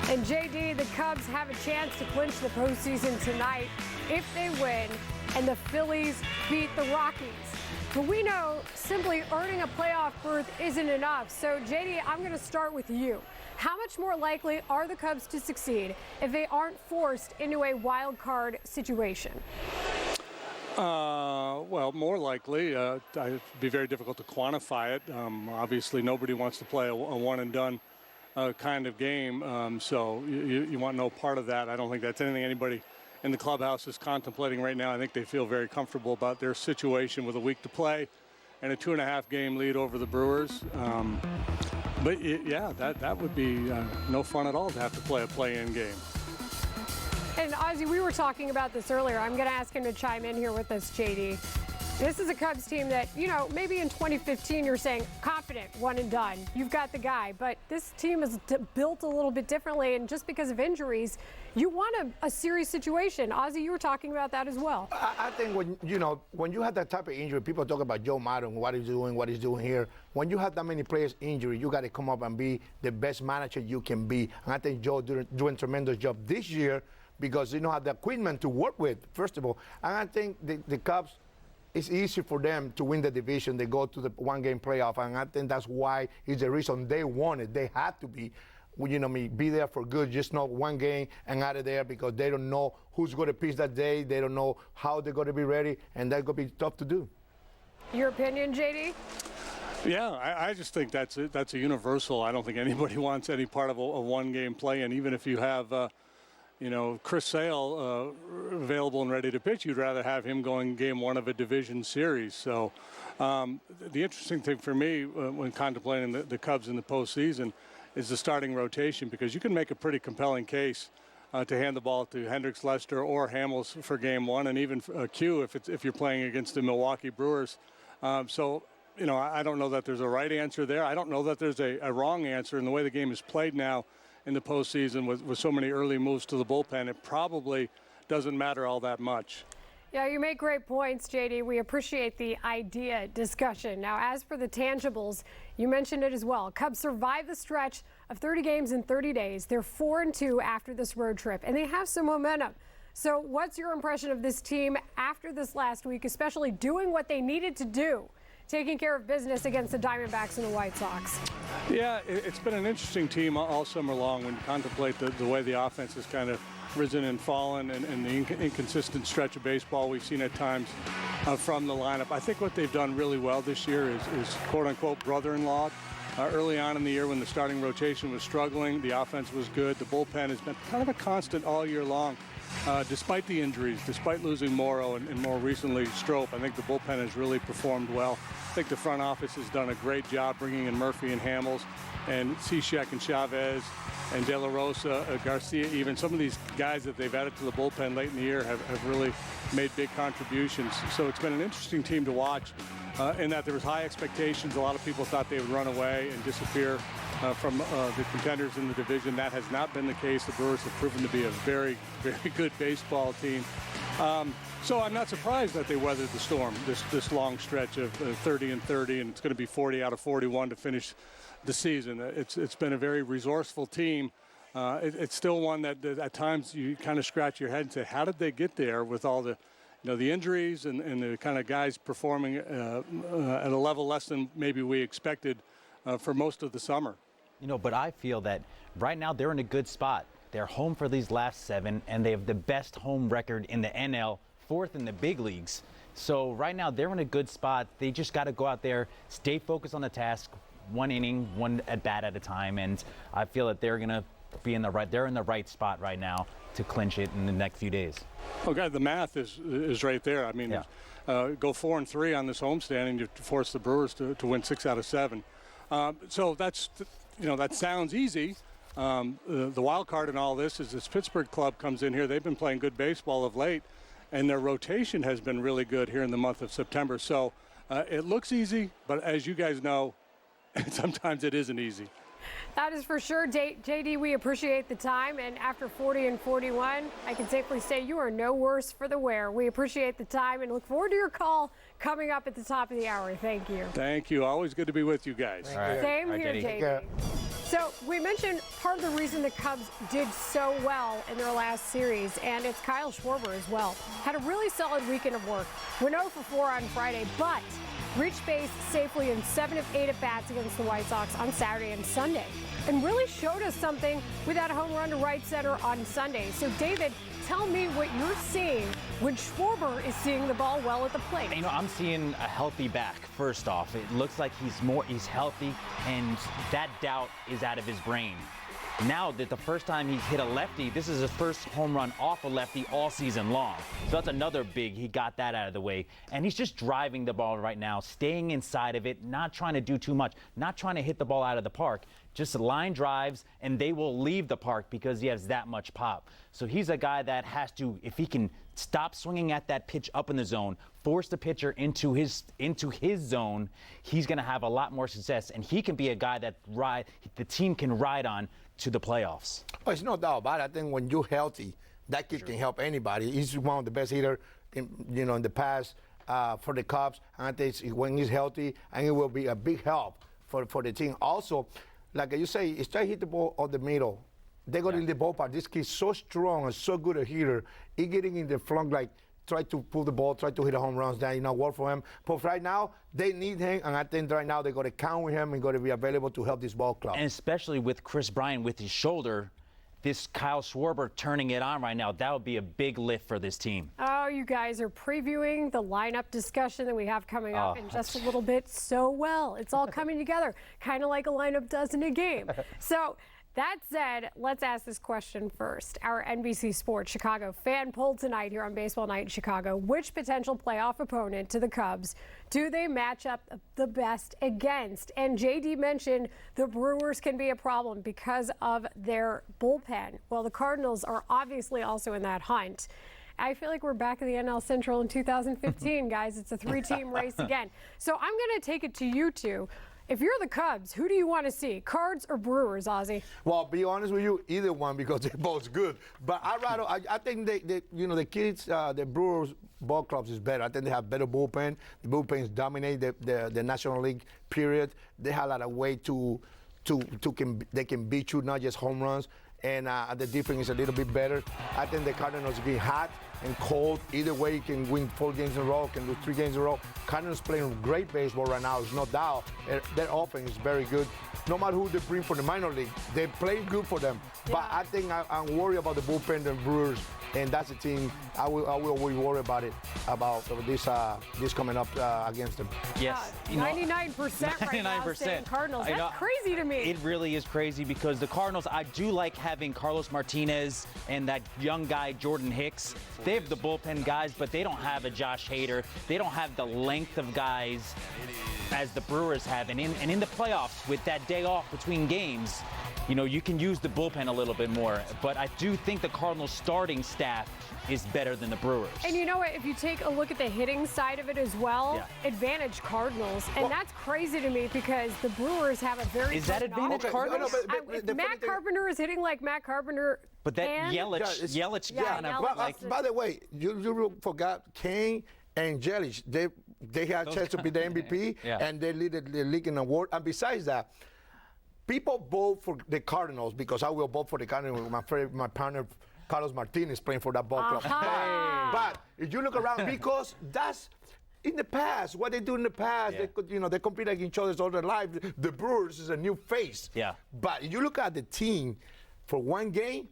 And JD, the Cubs have a chance to clinch the postseason tonight if they win and the Phillies beat the Rockies. But we know simply earning a playoff berth isn't enough. So JD, I'm going to start with you. How much more likely are the Cubs to succeed if they aren't forced into a wild card situation? Well, more likely. It'd be very difficult to quantify it. Obviously, nobody wants to play a one-and-done kind of game, so you want no part of that. I don't think that's anything anybody in the clubhouse is contemplating right now. I think they feel very comfortable about their situation with a week to play and a 2.5 game lead over the Brewers. But yeah, that would be no fun at all to have to play a play-in game. And Ozzie, we were talking about this earlier. I'm going to ask him to chime in here with us, JD. This is a Cubs team that, you know, maybe in 2015 you're saying confident, one and done. You've got the guy. But this team is built a little bit differently, and just because of injuries, you want a serious situation. Ozzie, you were talking about that as well. I think when you have that type of injury, people talk about Joe Maddon, what he's doing here. When you have that many players injured, you got to come up and be the best manager you can be. And I think Joe doing a tremendous job this year because you don't have the equipment to work with, first of all. And I think the Cubs, it's easy for them to win the division. They go to the one-game playoff, and I think that's why it's the reason they won it. They have to be, be there for good, just not one game and out of there because they don't know who's going to pitch that day. They don't know how they're going to be ready, and that's going to be tough to do. Your opinion, JD? Yeah, I just think that's a universal. I don't think anybody wants any part of a one-game play, and even if you have Chris Sale available and ready to pitch, you'd rather have him going game one of a division series. So the interesting thing for me when contemplating the Cubs in the postseason is the starting rotation, because you can make a pretty compelling case to hand the ball to Hendricks, Lester, or Hamels for game one, and even Q if you're playing against the Milwaukee Brewers. I don't know that there's a right answer there. I don't know that there's a wrong answer. In the way the game is played now in the postseason with so many early moves to the bullpen, it probably doesn't matter all that much. Yeah, you make great points, JD. We appreciate the idea discussion. Now, as for the tangibles, you mentioned it as well. Cubs survived the stretch of 30 games in 30 days. They're 4-2 after this road trip, and they have some momentum. So what's your impression of this team after this last week, especially doing what they needed to do, taking care of business against the Diamondbacks and the White Sox? Yeah, it's been an interesting team all summer long when you contemplate the way the offense has kind of risen and fallen and the inconsistent stretch of baseball we've seen at times from the lineup. I think what they've done really well this year is quote-unquote brother-in-law early on in the year when the starting rotation was struggling. The offense was good. The bullpen has been kind of a constant all year long. Despite the injuries, despite losing Morrow and more recently Strope, I think the bullpen has really performed well. I think the front office has done a great job bringing in Murphy and Hamels and Cishek and Chavez and De La Rosa, Garcia, even some of these guys that they've added to the bullpen late in the year have really made big contributions. So it's been an interesting team to watch in that there was high expectations. A lot of people thought they would run away and disappear from the contenders in the division. That has not been the case. The Brewers have proven to be a very, very good baseball team. So I'm not surprised that they weathered the storm, this long stretch of 30-30, and it's going to be 40 out of 41 to finish the season. It's been a very resourceful team. It's still one that at times you kind of scratch your head and say, how did they get there with all the the injuries and the kind of guys performing at a level less than maybe we expected for most of the summer. But I feel that right now they're in a good spot. They're home for these last 7, and they have the best home record in the NL, 4th in the big leagues. So right now they're in a good spot. They just got to go out there, stay focused on the task, 1 inning, 1 at bat at a time, and I feel that they're going to be in the right spot right now to clinch it in the next few days. Okay, the math is right there. I mean, go 4-3 on this homestand and you force the Brewers to win 6 out of 7. So that's, that sounds easy. The wild card in all this is this Pittsburgh club comes in here. They've been playing good baseball of late, and their rotation has been really good here in the month of September. So it looks easy, but as you guys know, sometimes it isn't easy. That is for sure. JD, we appreciate the time. And after 40 and 41, I can safely say you are no worse for the wear. We appreciate the time and look forward to your call coming up at the top of the hour. Thank you. Thank you. Always good to be with you guys. Same here, JD. So we mentioned part of the reason the Cubs did so well in their last series, and it's Kyle Schwarber as well. Had a really solid weekend of work. Went 0 for 4 on Friday, but reached base safely in 7 of 8 at-bats against the White Sox on Saturday and Sunday, and really showed us something with that home run to right center on Sunday. So, David, tell me what you're seeing when Schwarber is seeing the ball well at the plate. I'm seeing a healthy back, first off. It looks like he's healthy, and that doubt is out of his brain. Now that the first time he's hit a lefty, this is his first home run off a lefty all season long. So that's another big, he got that out of the way. And he's just driving the ball right now, staying inside of it, not trying to do too much, not trying to hit the ball out of the park. Just line drives, and they will leave the park because he has that much pop. So he's a guy that has to, if he can stop swinging at that pitch up in the zone, force the pitcher into his zone, he's going to have a lot more success. And he can be a guy that the team can ride on to the playoffs. Oh, it's no doubt about it. I think when you're healthy, that kid can help anybody. He's one of the best hitters in the past for the Cubs. And I think when he's healthy, and it will be a big help for the team. Also, like you say, he started hit the ball on the middle. They got in the ballpark. This kid's so strong and so good a hitter. He getting in the front, like try to pull the ball, try to hit the home runs. That work for him. But right now, they need him, and I think right now they got to count with him and got to be available to help this ball club. And especially with Chris Bryant with his shoulder, this Kyle Schwarber turning it on right now, that would be a big lift for this team. Oh, you guys are previewing the lineup discussion that we have coming up in just a little bit so well. It's all coming together, kind of like a lineup does in a game. So that said, let's ask this question first. Our NBC Sports Chicago fan poll tonight here on Baseball Night in Chicago. Which potential playoff opponent to the Cubs do they match up the best against? And JD mentioned the Brewers can be a problem because of their bullpen. Well, the Cardinals are obviously also in that hunt. I feel like we're back in the NL Central in 2015, guys. It's a 3-team race again. So I'm going to take it to you two. If you're the Cubs, who do you want to see, Cards or Brewers, Ozzy? Well, be honest with you, either one because they're both good. But I think the kids, the Brewers ball clubs is better. I think they have better bullpen. The bullpens dominate the National League period. They have a lot of way they can beat you, not just home runs. And the defense is a little bit better. I think the Cardinals get hot. and cold. Either way, you can win 4 games in a row, can lose 3 games in a row. Cardinals playing great baseball right now, there's no doubt. Their offense is very good. No matter who they bring from the minor league, they play good for them. Yeah. But I think I'm worried about the bullpen and Brewers, and that's the team I will worry about it, about this coming up against them. Yes. 99% right now saying Cardinals. That's crazy to me. It really is crazy because the Cardinals, I do like having Carlos Martinez and that young guy, Jordan Hicks. They have the bullpen guys, but they don't have a Josh Hader. They don't have the length of guys as the Brewers have. And in the playoffs, with that day off between games, you know, you can use the bullpen a little bit more. But I do think the Cardinals starting staff is better than the Brewers. And you know what? If you take a look at the hitting side of it as well, advantage Cardinals. And that's crazy to me because the Brewers have a very Is that advantage Cardinals? Matt Carpenter is hitting like Matt Carpenter. But that Yelich by the way, you forgot Kane and Yelich. They had a chance to be the MVP, and they lead the league in award. And besides that, people vote for the Cardinals because I will vote for the Cardinals with my partner Carlos Martinez playing for that ball club. But if you look around, because that's in the past, what they do in the past, they compete against each other all their life. The Brewers is a new face. Yeah. But if you look at the team for one game,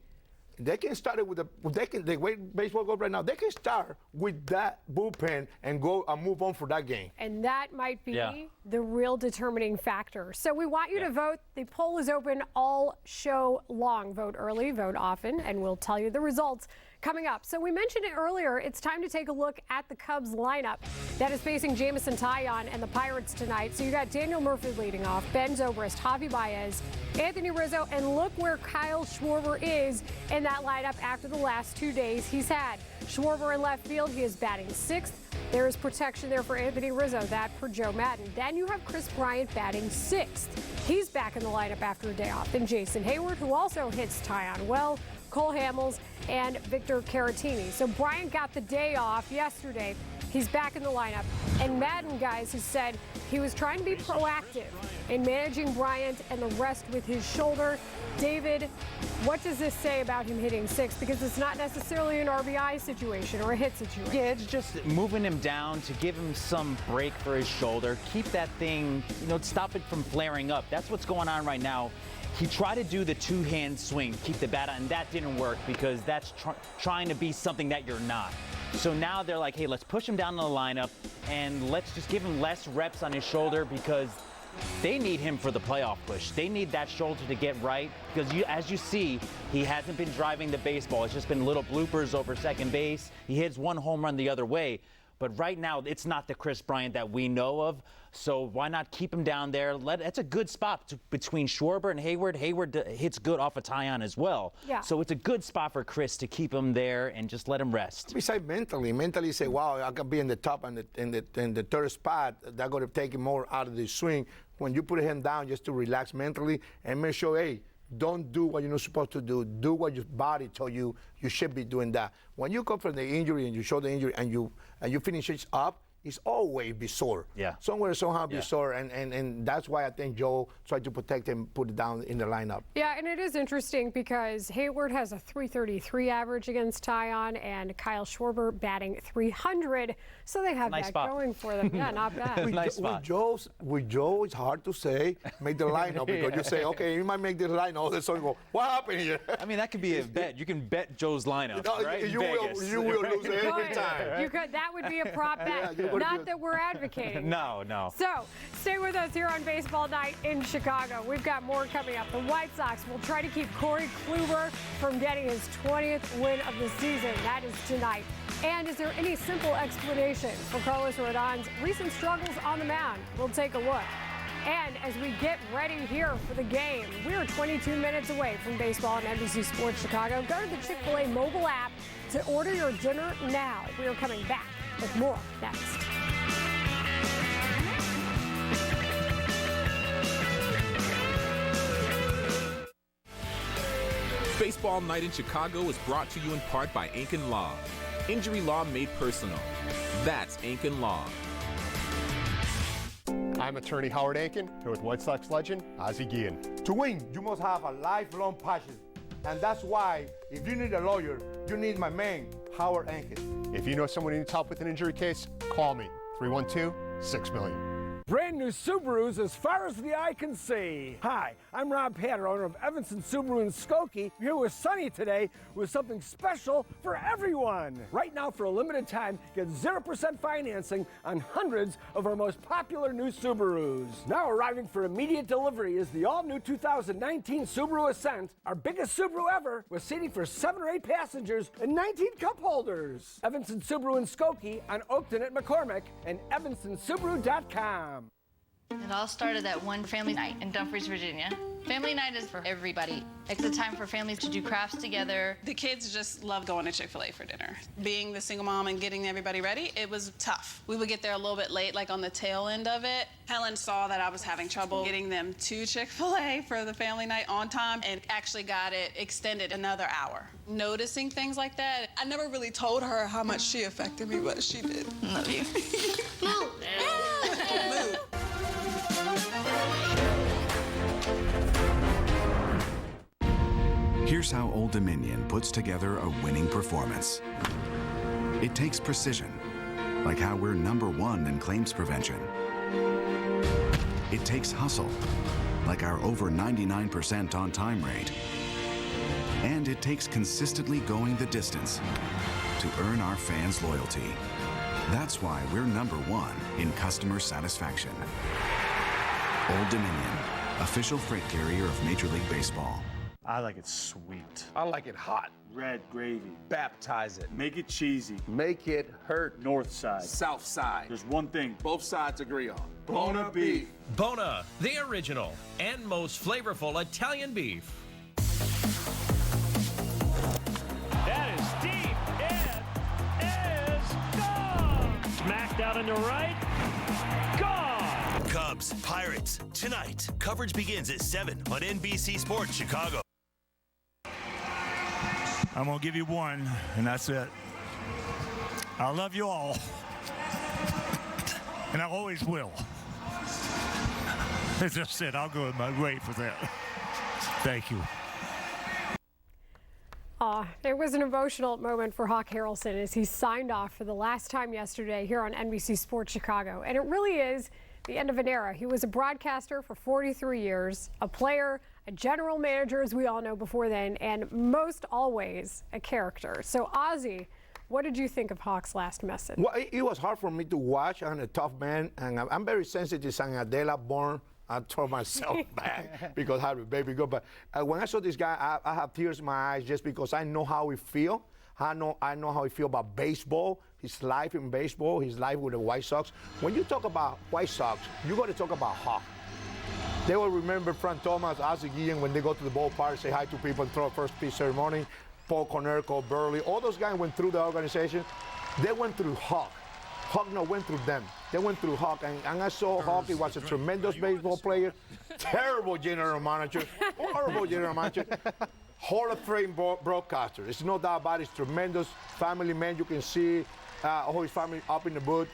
they can start it with the way baseball goes right now. They can start with that bullpen and go and move on for that game. And that might be the real determining factor. So we want you to vote. The poll is open all show long. Vote early, vote often, and we'll tell you the results coming up. So we mentioned it earlier. It's time to take a look at the Cubs lineup that is facing Jamison Taillon and the Pirates tonight. So you got Daniel Murphy leading off, Ben Zobrist, Javi Baez, Anthony Rizzo, and look where Kyle Schwarber is in that lineup after the last 2 days he's had. Schwarber in left field, he is batting 6th. There is protection there for Anthony Rizzo, that for Joe Madden. Then you have Chris Bryant batting 6th. He's back in the lineup after a day off. Then Jason Hayward, who also hits Taillon well, Cole Hamels, and Victor Caratini. So Bryant got the day off yesterday. He's back in the lineup. And Madden, guys, has said he was trying to be proactive in managing Bryant and the rest with his shoulder. David, what does this say about him hitting 6? Because it's not necessarily an RBI situation or a hit situation. Yeah, it's just moving him down to give him some break for his shoulder. Keep that thing, stop it from flaring up. That's what's going on right now. He tried to do the two-hand swing, keep the bat on, and that didn't work because that's trying to be something that you're not. So now they're like, hey, let's push him down in the lineup and let's just give him less reps on his shoulder because they need him for the playoff push. They need that shoulder to get right because as you see, he hasn't been driving the baseball. It's just been little bloopers over second base. He hits one home run the other way. But right now, it's not the Chris Bryant that we know of. So why not keep him down there? That's a good spot between Schwarber and Hayward. Hayward hits good off of Taillon as well. Yeah. So it's a good spot for Chris to keep him there and just let him rest. Besides mentally say, wow, I can be in the top and in the third spot. That's going to take him more out of the swing. When you put him down just to relax mentally and make sure, hey, don't do what you're not supposed to do. Do what your body told you should be doing that. When you come from the injury and you show the injury and you finish it up, it's always be sore. Yeah. Somewhere, somehow be sore. And that's why I think Joe tried to protect him, put it down in the lineup. Yeah, and it is interesting because Hayward has a .333 average against Taillon and Kyle Schwarber batting .300. So they have that going for them. Yeah, not bad. With Joe, it's hard to say make the lineup because you say, okay, you might make the lineup. All of a sudden go, what happened here? I mean, that could be a bet. You can bet Joe's lineup, right? You will lose every time. You could. That would be a prop bet. Not that we're advocating. No. So stay with us here on Baseball Night in Chicago. We've got more coming up. The White Sox will try to keep Corey Kluber from getting his 20th win of the season. That is tonight. And is there any simple explanation for Carlos Rodon's recent struggles on the mound? We'll take a look. And as we get ready here for the game, we're 22 minutes away from baseball on NBC Sports Chicago. Go to the Chick-fil-A mobile app to order your dinner now. We are coming back with more next. Baseball Night in Chicago is brought to you in part by Aiken Law. Injury law made personal. That's Aiken Law. I'm attorney Howard Aiken, here with White Sox legend Ozzie Guillen. To win, you must have a lifelong passion. And that's why, if you need a lawyer, you need my man, power anchored. If you know someone who needs help with an injury case, call me, 312-6million. Brand new Subarus as far as the eye can see. Hi, I'm Rob Hatter, owner of Evanston Subaru in Skokie. Here with Sunny today with something special for everyone. Right now, for a limited time, get 0% financing on hundreds of our most popular new Subarus. Now arriving for immediate delivery is the all-new 2019 Subaru Ascent, our biggest Subaru ever, with seating for 7 or 8 passengers and 19 cup holders. Evanston Subaru in Skokie on Oakton at McCormick and evanstonsubaru.com. It all started that one family night in Dumfries, Virginia. Family night is for everybody. It's a time for families to do crafts together. The kids just love going to Chick-fil-A for dinner. Being the single mom and getting everybody ready, it was tough. We would get there a little bit late, like on the tail end of it. Helen saw that I was having trouble getting them to Chick-fil-A for the family night on time and actually got it extended another hour. Noticing things like that, I never really told her how much she affected me, but she did. Love you. Move. Move. Here's how Old Dominion puts together a winning performance. It takes precision, like how we're #1 in claims prevention. It takes hustle, like our over 99% on-time rate. And it takes consistently going the distance to earn our fans' loyalty. That's why we're #1 in customer satisfaction. Old Dominion, official freight carrier of Major League Baseball. I like it sweet. I like it hot. Red gravy. Baptize it. Make it cheesy. Make it hurt. North side. South side. There's one thing both sides agree on. Bona beef. Bona, the original and most flavorful Italian beef. That is deep. It is gone. Smacked out into right. Gone. Cubs, Pirates, tonight. Coverage begins at 7 on NBC Sports Chicago. I'm going to give you one, and that's it. I love you all. And I always will. As I said, I'll go in my grave for that. Thank you. It was an emotional moment for Hawk Harrelson as he signed off for the last time yesterday here on NBC Sports Chicago. And it really is the end of an era. He was a broadcaster for 43 years, a player, a general manager, as we all know before then, and most always a character. So, Ozzy, what did you think of Hawk's last message? Well, it was hard for me to watch. I'm a tough man, and I'm very sensitive. I'm Adela born. I throw myself back because I have a baby girl. But when I saw this guy, I have tears in my eyes just because I know how he feels. I know how he feels about baseball, his life in baseball, his life with the White Sox. When you talk about White Sox, you got to talk about Hawk. They will remember Frank Thomas, Ozzie Guillen when they go to the ballpark, say hi to people, throw a first pitch ceremony. Paul Konerko, Burley, all those guys went through the organization. They went through Hawk. Hawk went through them. They went through Hawk, and I saw Hawk. He was a tremendous baseball player, terrible general manager, horrible general manager, Hall of Fame broadcaster. It's no doubt about it. He's tremendous family man. You can see all his family up in the booth,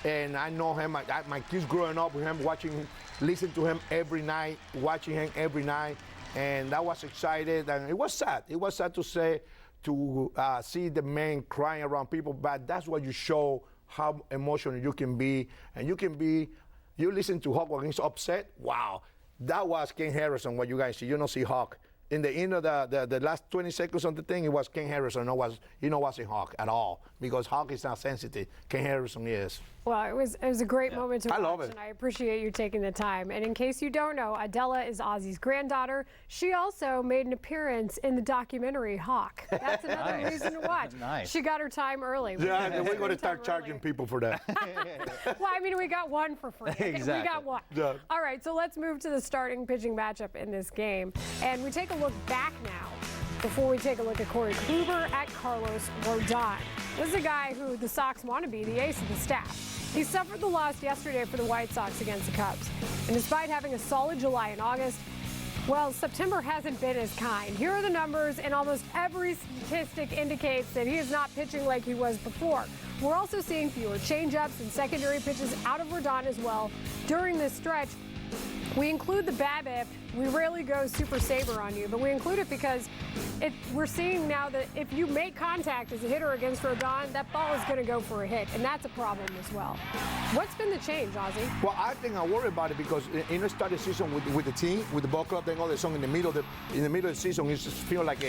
and I know him. My kids growing up with him, watching him, listening to him every night, watching him every night, and I was excited, and it was sad. It was sad to see the man crying around people, but that's what you show how emotional you can be, and you listen to Hawk when he's upset. Wow, that was Ken Harrison. What you guys see, you don't see Hawk. In the end of the last 20 seconds of the thing, it was Ken Harrison. It wasn't Hawk at all, because Hawk is not sensitive. Ken Harrison is. Well, it was a great moment to watch, love it. and I appreciate you taking the time. And in case you don't know, Adela is Ozzy's granddaughter. She also made an appearance in the documentary Hawk. That's another reason to watch. Nice. She got her time early. Yeah, we're going to start charging people for that. Well, I mean, we got one for free. Exactly. We got one. Yeah. All right, so let's move to the starting pitching matchup in this game. And we take a look back now before we take a look at Corey Kluber at Carlos Rodon. This is a guy who the Sox want to be the ace of the staff. He suffered the loss yesterday for the White Sox against the Cubs. And despite having a solid July and August, well, September hasn't been as kind. Here are the numbers, and almost every statistic indicates that he is not pitching like he was before. We're also seeing fewer changeups and secondary pitches out of Rodon as well during this stretch. We include the BABIP We rarely go Super Saber on you, but we include it because we're seeing now that if you make contact as a hitter against Rodon, that ball is going to go for a hit, and that's a problem as well. What's been the change, Ozzie? Well, I think I worry about it because in the start of the season with the team, with the ball club, then all the song in the middle of the season, it just feels like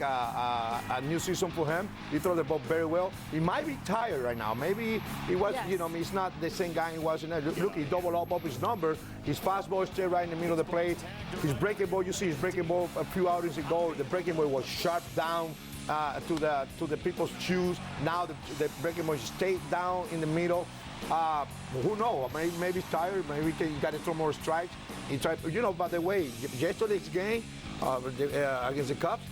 a new season for him. He throws the ball very well. He might be tired right now. Maybe he was, Yes. you know, he's not the same guy he was. Look, he doubled up his number. His fastball is still right in the middle of the plate. His breaking ball, you see his breaking ball a few outings ago. The breaking ball was sharp down to the people's shoes. Now the breaking ball stayed down in the middle. Who knows? Maybe he's tired. Maybe he got to throw more strikes. He tried, you know. By the way, yesterday's game against the Cubs,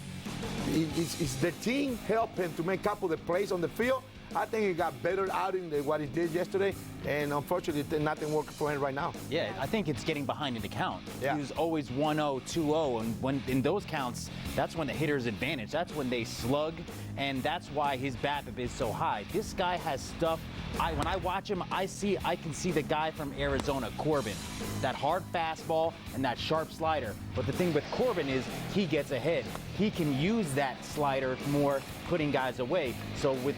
it's the team helped him to make a couple of the plays on the field. I think he got better outing than what he did yesterday, and unfortunately, nothing worked for him right now. Yeah, I think it's getting behind in the count. Yeah. He was always 1-0, 2-0, and when in those counts, that's when the hitter's advantage. That's when they slug, and that's why his BABIP is so high. This guy has stuff. When I watch him, I can see the guy from Arizona, Corbin, that hard fastball and that sharp slider. But the thing with Corbin is he gets ahead. He can use that slider more, putting guys away. So with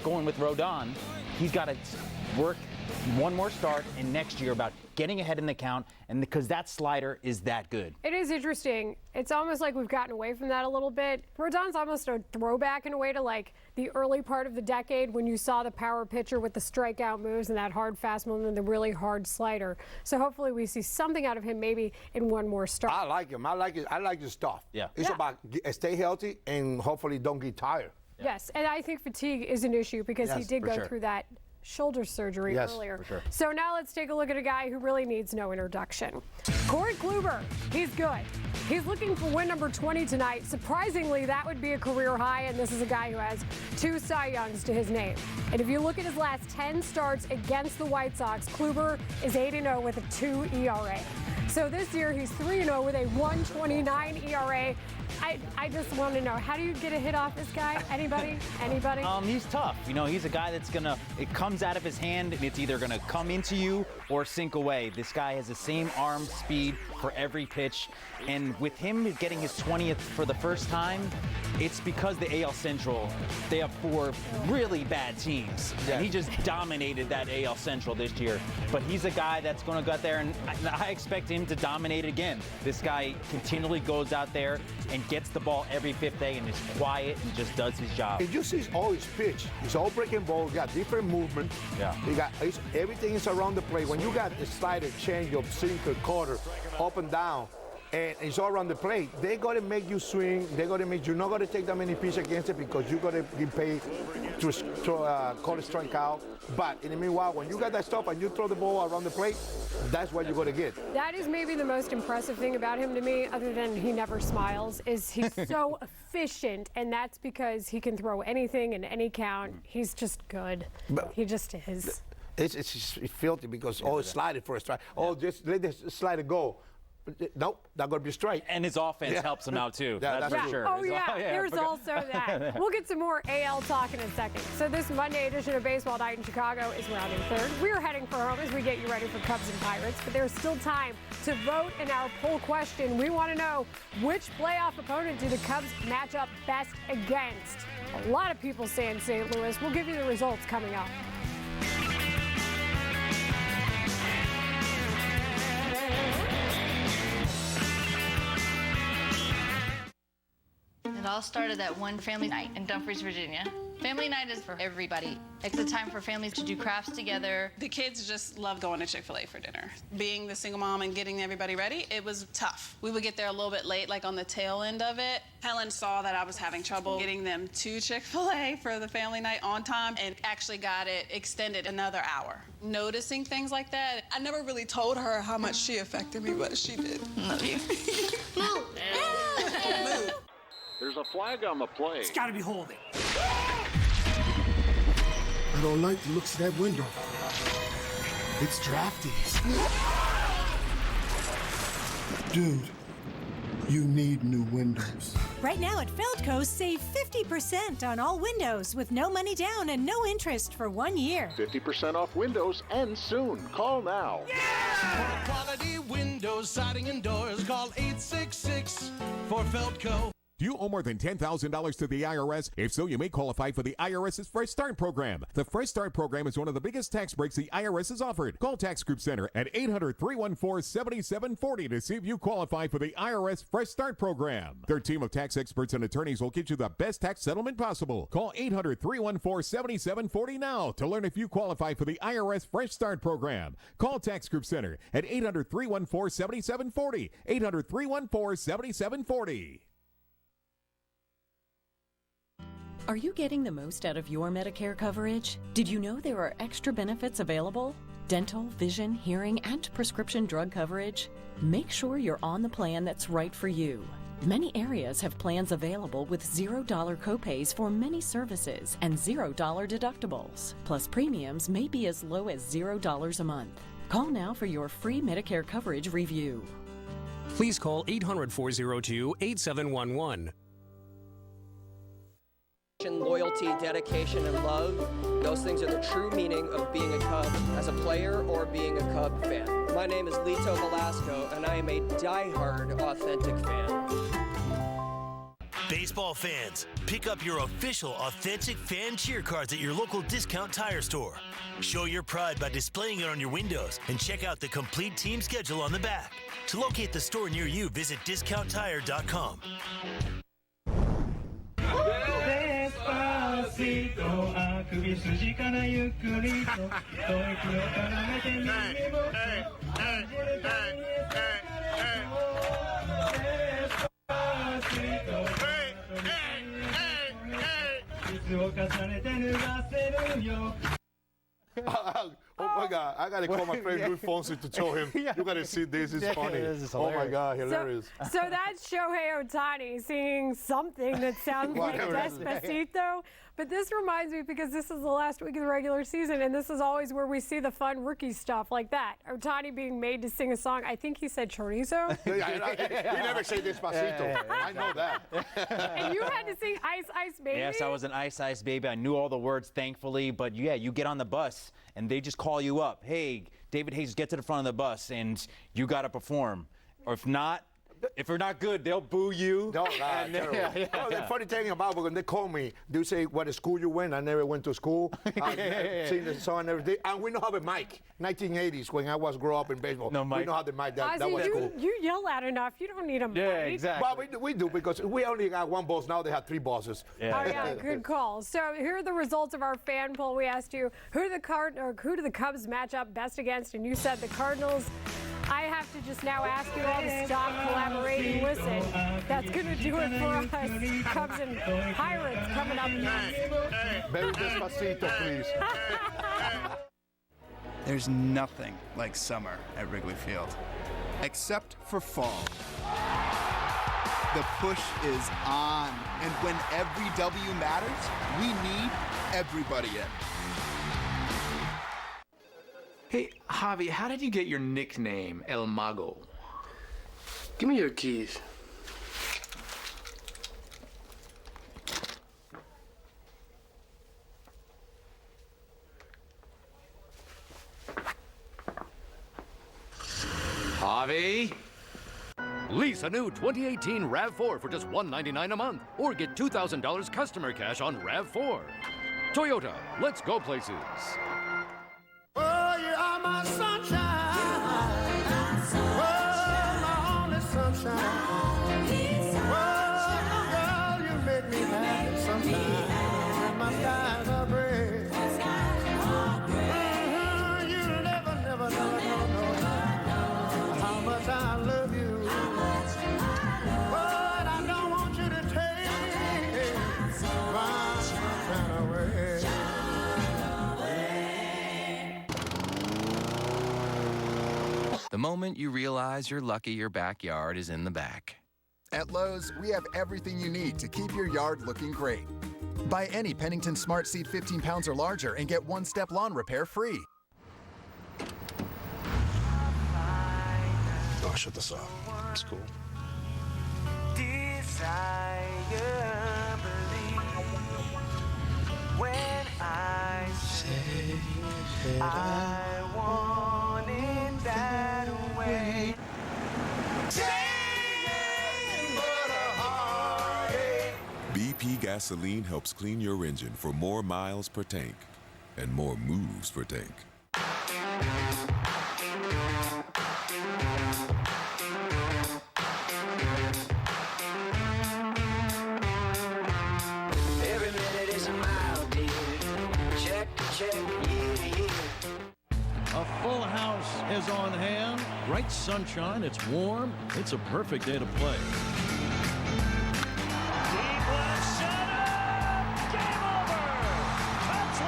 going with Rodon, he's got to work one more start and next year about getting ahead in the count, and because that slider is that good. It is interesting. It's almost like we've gotten away from that a little bit. Rodon's almost a throwback in a way to like the early part of the decade when you saw the power pitcher with the strikeout moves and that hard fastball and then the really hard slider. So hopefully we see something out of him maybe in one more start. I like him. I like his stuff. Yeah. It's about stay healthy and hopefully don't get tired. Yes, and I think fatigue is an issue because he Yes, did for go sure. through that shoulder surgery earlier. For sure. So now let's take a look at a guy who really needs no introduction. Corey Kluber, he's good. He's looking for win number 20 tonight. Surprisingly, that would be a career high, and this is a guy who has 2 Cy Youngs to his name. And if you look at his last 10 starts against the White Sox, Kluber is 8-0 with a 2 ERA. So this year he's 3-0 with a 1.29 ERA. I just want to know, how do you get a hit off this guy? Anybody? Anybody? He's tough. You know, he's a guy that's it comes out of his hand and it's either gonna come into you or sink away. This guy has the same arm speed for every pitch. And with him getting his 20th for the first time, it's because the AL Central, they have 4 really bad teams. Yeah. And he just dominated that AL Central this year. But he's a guy that's gonna go out there, and I expect him to dominate again. This guy continually goes out there and gets the ball every 5th day and is quiet and just does his job. If you see all his pitch, it's all breaking ball, got different movement. Yeah. Everything is around the plate. When you got the slider, changeup, sinker, quarter, up and down, and it's all around the plate, they got to make you swing. They got to make you not going to take that many pitches against it because you got to get paid to call a strikeout. But in the meanwhile, when you got that stuff and you throw the ball around the plate, that's what you got to get. That is maybe the most impressive thing about him to me, other than he never smiles, is he's so efficient, and that's because he can throw anything in any count. He's just good. He just is. It's filthy because slide it for a strike. Just let the slider go. Nope, not going to be straight. And his offense helps him out too. That's for sure. Oh, yeah, there's also that. We'll get some more AL talk in a second. So this Monday edition of Baseball Night in Chicago is rounding third. We're heading for home as we get you ready for Cubs and Pirates, but there's still time to vote in our poll question. We want to know, which playoff opponent do the Cubs match up best against? A lot of people saying St. Louis. We'll give you the results coming up. It all started at one family night in Dumfries, Virginia. Family night is for everybody. It's a time for families to do crafts together. The kids just love going to Chick-fil-A for dinner. Being the single mom and getting everybody ready, it was tough. We would get there a little bit late, like on the tail end of it. Helen saw that I was having trouble getting them to Chick-fil-A for the family night on time and actually got it extended another hour. Noticing things like that, I never really told her how much she affected me, but she did. Love you. Move. Move. There's a flag on the play. It's got to be holding. I don't like the looks of that window. It's drafty. Dude, you need new windows. Right now at Feldco, save 50% on all windows with no money down and no interest for 1 year. 50% off windows ends soon. Call now. For quality windows, siding, and doors, call 866 for Feldco. Do you owe more than $10,000 to the IRS? If so, you may qualify for the IRS's Fresh Start program. The Fresh Start program is one of the biggest tax breaks the IRS has offered. Call Tax Group Center at 800-314-7740 to see if you qualify for the IRS Fresh Start program. Their team of tax experts and attorneys will get you the best tax settlement possible. Call 800-314-7740 now to learn if you qualify for the IRS Fresh Start program. Call Tax Group Center at 800-314-7740. 800-314-7740. Are you getting the most out of your Medicare coverage? Did you know there are extra benefits available? Dental, vision, hearing, and prescription drug coverage? Make sure you're on the plan that's right for you. Many areas have plans available with $0 copays for many services and $0 deductibles. Plus, premiums may be as low as $0 a month. Call now for your free Medicare coverage review. Please call 800-402-8711. Loyalty, dedication, and love. Those things are the true meaning of being a Cub as a player or being a Cub fan. My name is Lito Velasco, and I am a diehard authentic fan. Baseball fans, pick up your official authentic fan cheer cards at your local discount tire store. Show your pride by displaying it on your windows and check out the complete team schedule on the back. To locate the store near you, visit discounttire.com. Despacito, a kubi suji kana yukurito, toiki o kanamete ni Despacito, kitsu o kasanete nugaseru yo. Oh my God! I gotta call my friend Luis Fonsi to show him. You gotta see this. It's funny. This is Oh my God, hilarious! So that's Shohei Ohtani singing something that sounds like Despacito. But this reminds me, because this is the last week of the regular season, and this is always where we see the fun rookie stuff like that. Ohtani being made to sing a song. I think he said chorizo. He never said Despacito. I know that. And you had to sing Ice Ice Baby? Yes, I was an Ice Ice Baby. I knew all the words, thankfully. But yeah, you get on the bus, and they just call you up. Hey, David Hayes, get to the front of the bus, and you got to perform. Or if not, if you're not good, they'll boo you. No, the funny thing about when they call me, they say what school you went. I never went to school. I sing the song and everything. And we don't have a mic. 1980s, when I was growing up in baseball, we don't have the mic. That was cool. You yell out enough. You don't need a mic. Yeah, exactly. Well, we do, because we only got one boss. Now they have three bosses. Yeah. Oh, yeah, good call. So here are the results of our fan poll. We asked you, who do the Cubs match up best against? And you said the Cardinals. I have to just now ask you all to stop collaborating. Listen, that's going to do it for us. Cubs and Pirates coming up next. Very Despacito, please. There's nothing like summer at Wrigley Field, except for fall. The push is on, and when every W matters, we need everybody in. Hey, Javi, how did you get your nickname, El Mago? Give me your keys. Javi? Lease a new 2018 RAV4 for just $199 a month, or get $2,000 customer cash on RAV4. Toyota, let's go places. Oh, you are my sunshine. Oh, my only sunshine. Oh, girl, you make me happy sometimes. And my skies are gray. You never know how much I love you. But I don't want you to take my sunshine away. The moment you realize you're lucky your backyard is in the back. At Lowe's, we have everything you need to keep your yard looking great. Buy any Pennington Smart Seed 15 pounds or larger and get one-step lawn repair free. Oh, shut this off. It's cool. Decide. When I say I want it that way. BP gasoline helps clean your engine for more miles per tank and more moves per tank. Every minute is a mile, dear. Check to check, year to year. A full house is on hand. Bright sunshine. It's warm. It's a perfect day to play. Deep left center. Game over. Cubs win.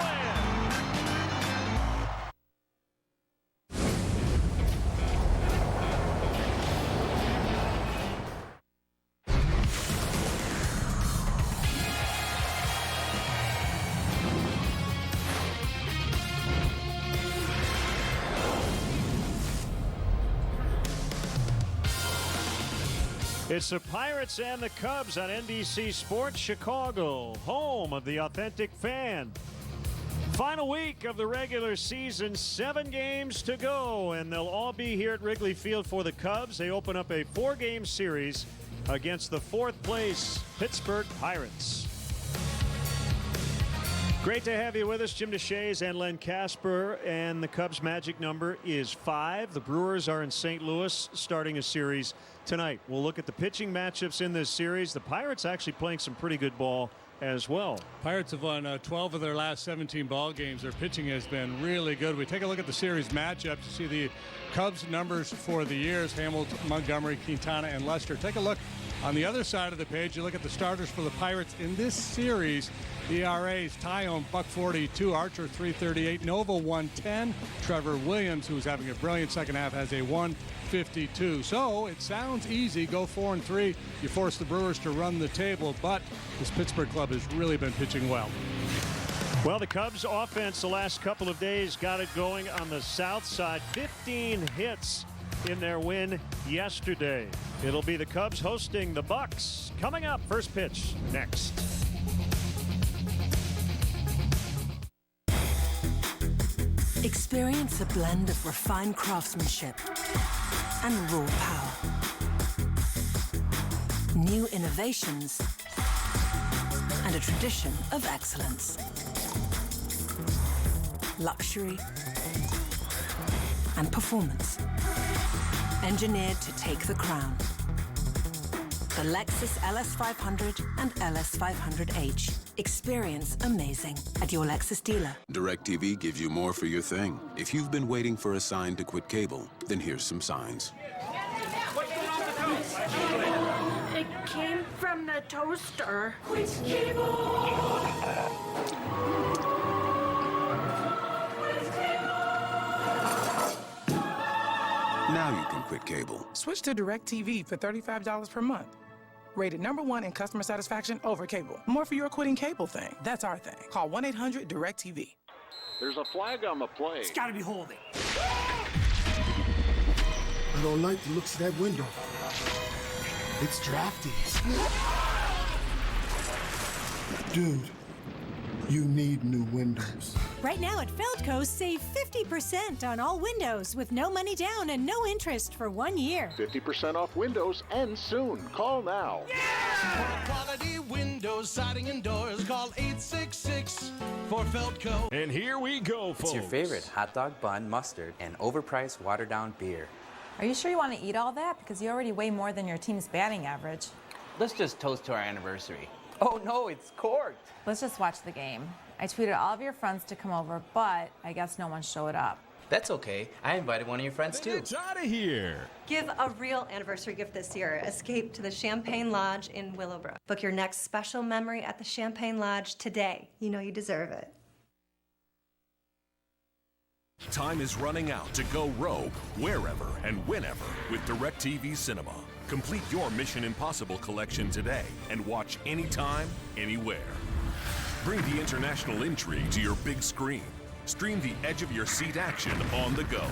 It's the Pirates and the Cubs on NBC Sports Chicago, home of the authentic fan. Final week of the regular season, 7 games to go, and they'll all be here at Wrigley Field for the Cubs. They open up a 4-game series against the 4th place Pittsburgh Pirates. Great to have you with us, Jim DeShays and Len Casper, and the Cubs' magic number is 5. The Brewers are in St. Louis starting a series tonight. We'll look at the pitching matchups in this series. The Pirates actually playing some pretty good ball as well. Pirates have won 12 of their last 17 ball games. Their pitching has been really good. We take a look at the series matchups to see the Cubs numbers for the years: Hamels, Montgomery, Quintana, and Lester. Take a look on the other side of the page. You look at the starters for the Pirates in this series. ERAs: Tyone, .42, Archer, .338, Nova, 110. Trevor Williams, who's having a brilliant second half, has a 152. So it sounds easy. Go 4-3. You force the Brewers to run the table, but this Pittsburgh club has really been pitching well. Well, the Cubs offense the last couple of days got it going on the south side. 15 hits in their win yesterday. It'll be the Cubs hosting the Bucks. Coming up, first pitch next. Experience a blend of refined craftsmanship and raw power. New innovations and a tradition of excellence. Luxury and performance. Engineered to take the crown. The Lexus LS500 and LS500H. Experience amazing at your Lexus dealer. DirecTV gives you more for your thing. If you've been waiting for a sign to quit cable, then here's some signs. It came from the toaster. Quit cable. Now you can quit cable. Switch to DirecTV for $35 per month. Rated #1 in customer satisfaction over cable. More for your quitting cable thing. That's our thing. Call 1-800-DIRECTV. There's a flag on the play. It's got to be holding. I don't like the looks of that window. It's drafty. Dude, you need new windows. Right now at Feldco, save 50% on all windows with no money down and no interest for 1 year. 50% off windows ends soon. Call now. For quality windows, siding, and doors, call 866 for Feldco. And here we go, folks. It's your favorite hot dog bun, mustard, and overpriced watered-down beer. Are you sure you want to eat all that? Because you already weigh more than your team's batting average. Let's just toast to our anniversary. Oh no, it's corked. Let's just watch the game. I tweeted all of your friends to come over, but I guess no one showed up. That's okay. I invited one of your friends too. It's out of here. Give a real anniversary gift this year. Escape to the Champagne Lodge in Willowbrook. Book your next special memory at the Champagne Lodge today. You know you deserve it. Time is running out to go rogue wherever and whenever with DirecTV Cinema. Complete your Mission Impossible collection today and watch anytime, anywhere. Bring the international intrigue to your big screen. Stream the edge of your seat action on the go.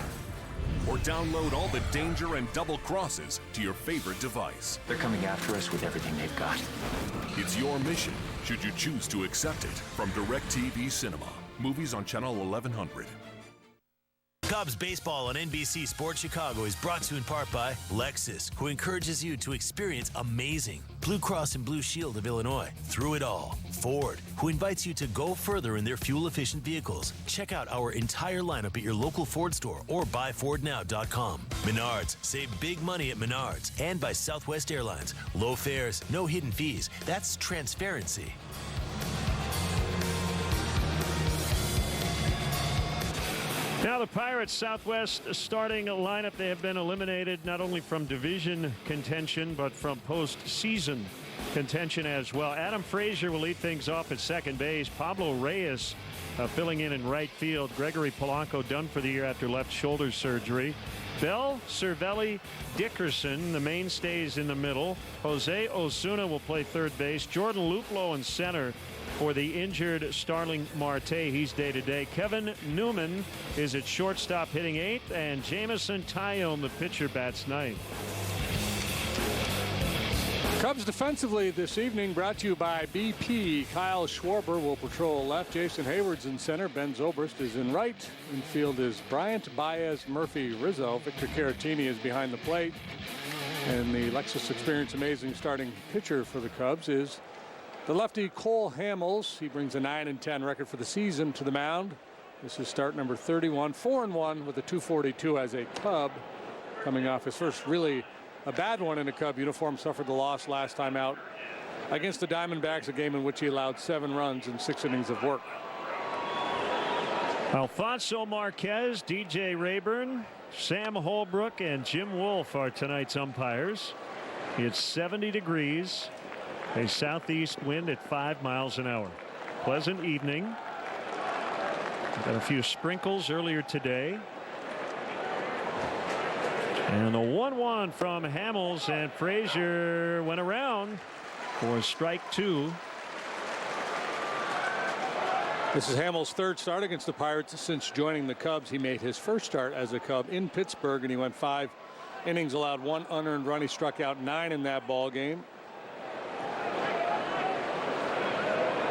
Or download all the danger and double crosses to your favorite device. They're coming after us with everything they've got. It's your mission should you choose to accept it from DirecTV Cinema. Movies on Channel 1100. Cubs baseball on NBC Sports Chicago is brought to you in part by Lexus, who encourages you to experience amazing. Blue Cross and Blue Shield of Illinois, Through It All. Ford, who invites you to go further in their fuel-efficient vehicles. Check out our entire lineup at your local Ford store or buyfordnow.com. Menards, save big money at Menards. And by Southwest Airlines, low fares, no hidden fees. That's transparency. Now the Pirates Southwest starting lineup, they have been eliminated not only from division contention but from postseason contention as well. Adam Frazier will lead things off at second base. Pablo Reyes filling in right field. Gregory Polanco done for the year after left shoulder surgery. Bell, Cervelli, Dickerson, the mainstays in the middle. Jose Osuna will play third base. Jordan Luplow in center for the injured Starling Marte. He's day-to-day. Kevin Newman is at shortstop hitting eighth, and Jamison Tyone, the pitcher, bats ninth. Cubs defensively this evening brought to you by BP. Kyle Schwarber will patrol left. Jason Hayward's in center. Ben Zobrist is in right. Infield is Bryant, Baez, Murphy, Rizzo. Victor Caratini is behind the plate. And the Lexus Experience Amazing starting pitcher for the Cubs is the lefty Cole Hamels. He brings a 9-10 record for the season to the mound. This is start number 31, 4-1 with a 242 as a Cub, coming off his first really a bad one in a Cub uniform. Suffered the loss last time out against the Diamondbacks, a game in which he allowed 7 runs in 6 innings of work. Alfonso Marquez, DJ Rayburn, Sam Holbrook, and Jim Wolf are tonight's umpires. It's 70 degrees, a southeast wind at 5 miles an hour. Pleasant evening. Got a few sprinkles earlier today. And the 1-1 from Hamels, and Frazier went around for strike 2. This is Hamels' third start against the Pirates since joining the Cubs. He made his first start as a Cub in Pittsburgh, and he went 5 innings, allowed 1 unearned run. He struck out 9 in that ball game.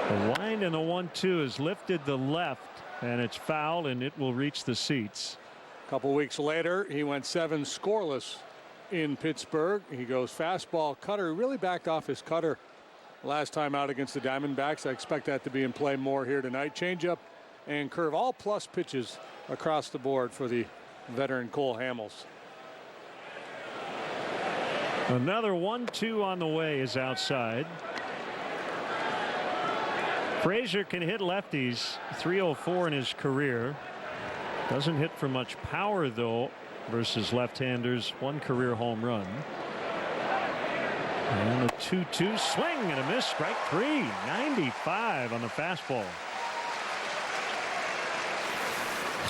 The wind and the 1-2 has lifted the left, and it's fouled, and it will reach the seats. A couple weeks later, he went 7 scoreless in Pittsburgh. He goes fastball, cutter. He really backed off his cutter last time out against the Diamondbacks. I expect that to be in play more here tonight. Changeup and curve, all plus pitches across the board for the veteran Cole Hamels. Another 1-2 on the way is outside. Frazier can hit lefties, 304 in his career. Doesn't hit for much power though versus left-handers. 1 career home run. And a 2-2 swing and a miss. Strike 3. 95 on the fastball.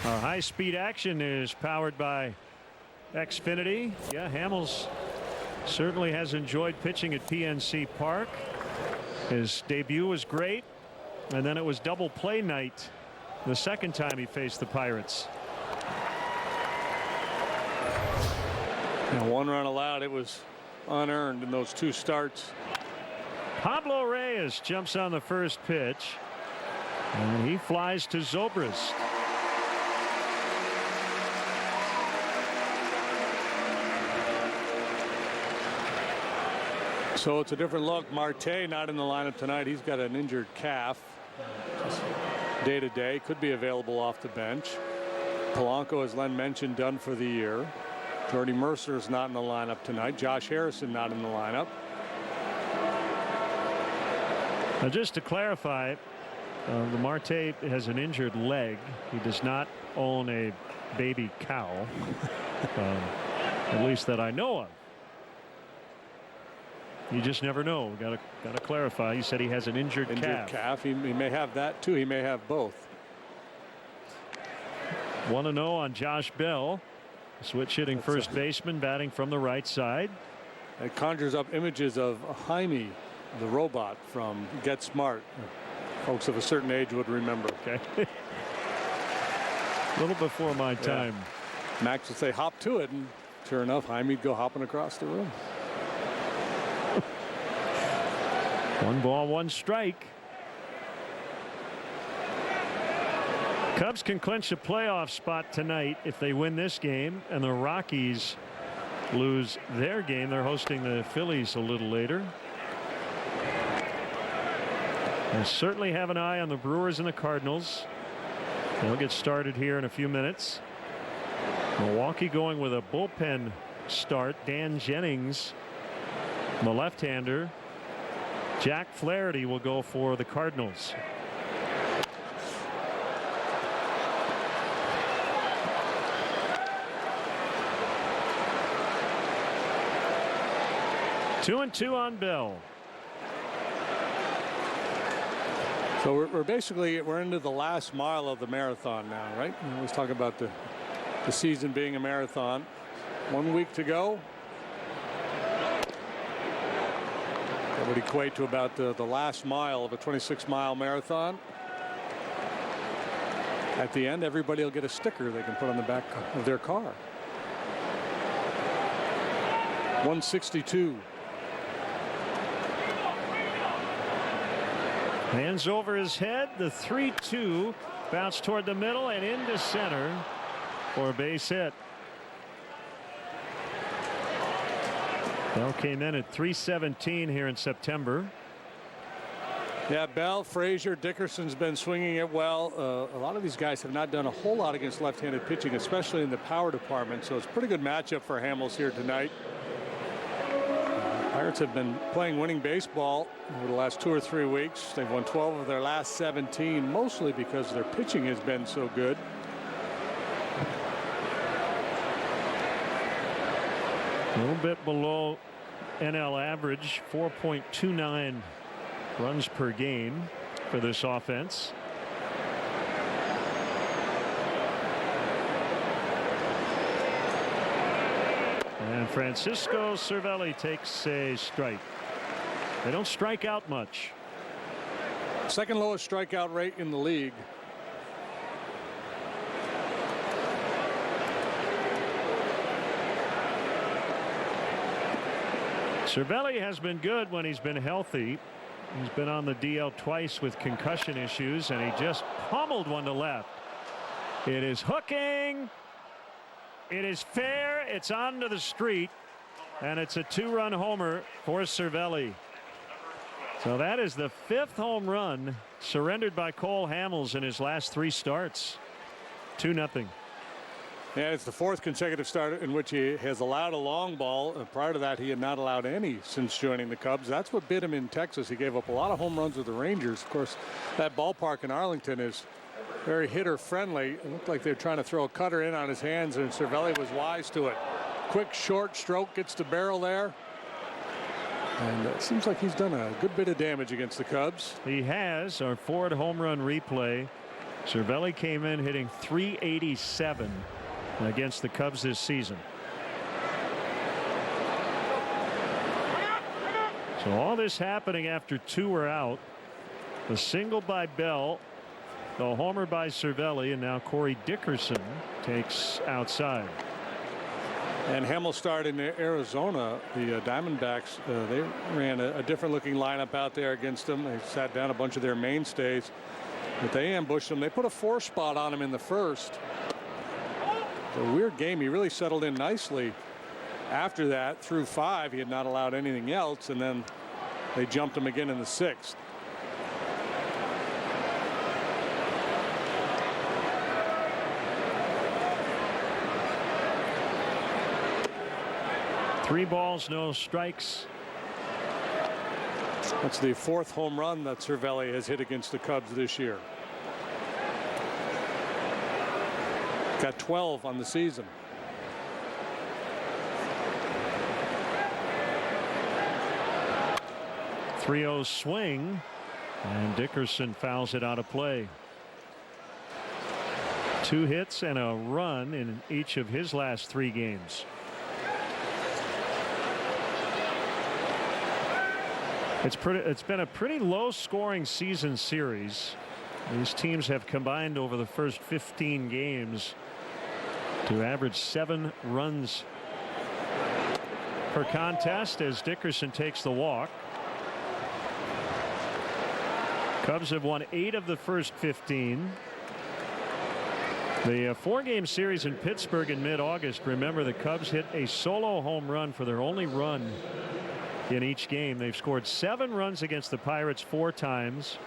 Our high-speed action is powered by Xfinity. Yeah, Hamels certainly has enjoyed pitching at PNC Park. His debut was great, and then it was double play night the second time he faced the Pirates. Now 1 run allowed. It was unearned in those 2 starts. Pablo Reyes jumps on the first pitch, and he flies to Zobrist. So it's a different look. Marte not in the lineup tonight. He's got an injured calf. Day to day, could be available off the bench. Polanco, as Len mentioned, done for the year. Jordy Mercer is not in the lineup tonight. Josh Harrison not in the lineup. Now, just to clarify, the Marte has an injured leg. He does not own a baby cow, at least that I know of. You just never know. Got to clarify. You said he has an injured calf. He may have that too. He may have both. 1-0 on Josh Bell. Switch hitting first baseman, batting from the right side. It conjures up images of Jaime, the robot from Get Smart. Folks of a certain age would remember. Okay. A little before my time. Max would say hop to it, and sure enough, Jaime'd go hopping across the room. 1 ball, 1 strike. Cubs can clinch a playoff spot tonight if they win this game, and the Rockies lose their game. They're hosting the Phillies a little later. And certainly have an eye on the Brewers and the Cardinals. They'll get started here in a few minutes. Milwaukee going with a bullpen start. Dan Jennings, the left-hander. Jack Flaherty will go for the Cardinals. Two and two on Bell. So we're into the last mile of the marathon now, right? We always talk about the season being a marathon. 1 week to go. That would equate to about the last mile of a 26-mile marathon. At the end, everybody will get a sticker they can put on the back of their car. 162. Hands over his head. The 3-2 bounce toward the middle and into center for a base hit. Bell came in at 317 here in September. Yeah, Bell, Frazier, Dickerson's been swinging it well. A lot of these guys have not done a whole lot against left-handed pitching, especially in the power department. So it's a pretty good matchup for Hamels here tonight. Pirates have been playing winning baseball over the last 2 or 3 weeks. They've won 12 of their last 17, mostly because their pitching has been so good. A little bit below NL average, 4.29 runs per game for this offense. And Francisco Cervelli takes a strike. They don't strike out much. Second lowest strikeout rate in the league. Cervelli has been good when he's been healthy. He's been on the DL twice with concussion issues, and he just pummeled one to left. It is hooking. It is fair. It's onto the street, and it's a 2-run homer for Cervelli. So that is the 5th home run surrendered by Cole Hamels in his last 3 starts. 2-0. Yeah, it's the 4th consecutive start in which he has allowed a long ball. Prior to that, he had not allowed any since joining the Cubs. That's what bit him in Texas. He gave up a lot of home runs with the Rangers. Of course, that ballpark in Arlington is very hitter friendly. It looked like they were trying to throw a cutter in on his hands, and Cervelli was wise to it. Quick short stroke, gets the barrel there. And it seems like he's done a good bit of damage against the Cubs. He has. Our Ford home run replay. Cervelli came in hitting .387 against the Cubs this season. So all this happening after 2 were out. The single by Bell, the homer by Cervelli, and now Corey Dickerson takes outside. And Hamels started in Arizona. The Diamondbacks, they ran a different looking lineup out there against them. They sat down a bunch of their mainstays, but they ambushed them. They put a 4 spot on him in the first. A weird game. He really settled in nicely. After that, through 5, he had not allowed anything else, and then they jumped him again in the 6th. Three balls, no strikes. That's the 4th home run that Cervelli has hit against the Cubs this year. Got 12 on the season. .30 swing, and Dickerson fouls it out of play. 2 hits and a run in each of his last 3 games. It's been a pretty low scoring season series. These teams have combined over the first 15 games to average 7 runs per contest as Dickerson takes the walk. Cubs have won 8 of the first 15. The 4-game series in Pittsburgh in mid-August. Remember, the Cubs hit a solo home run for their only run in each game. They've scored 7 runs against the Pirates 4 times,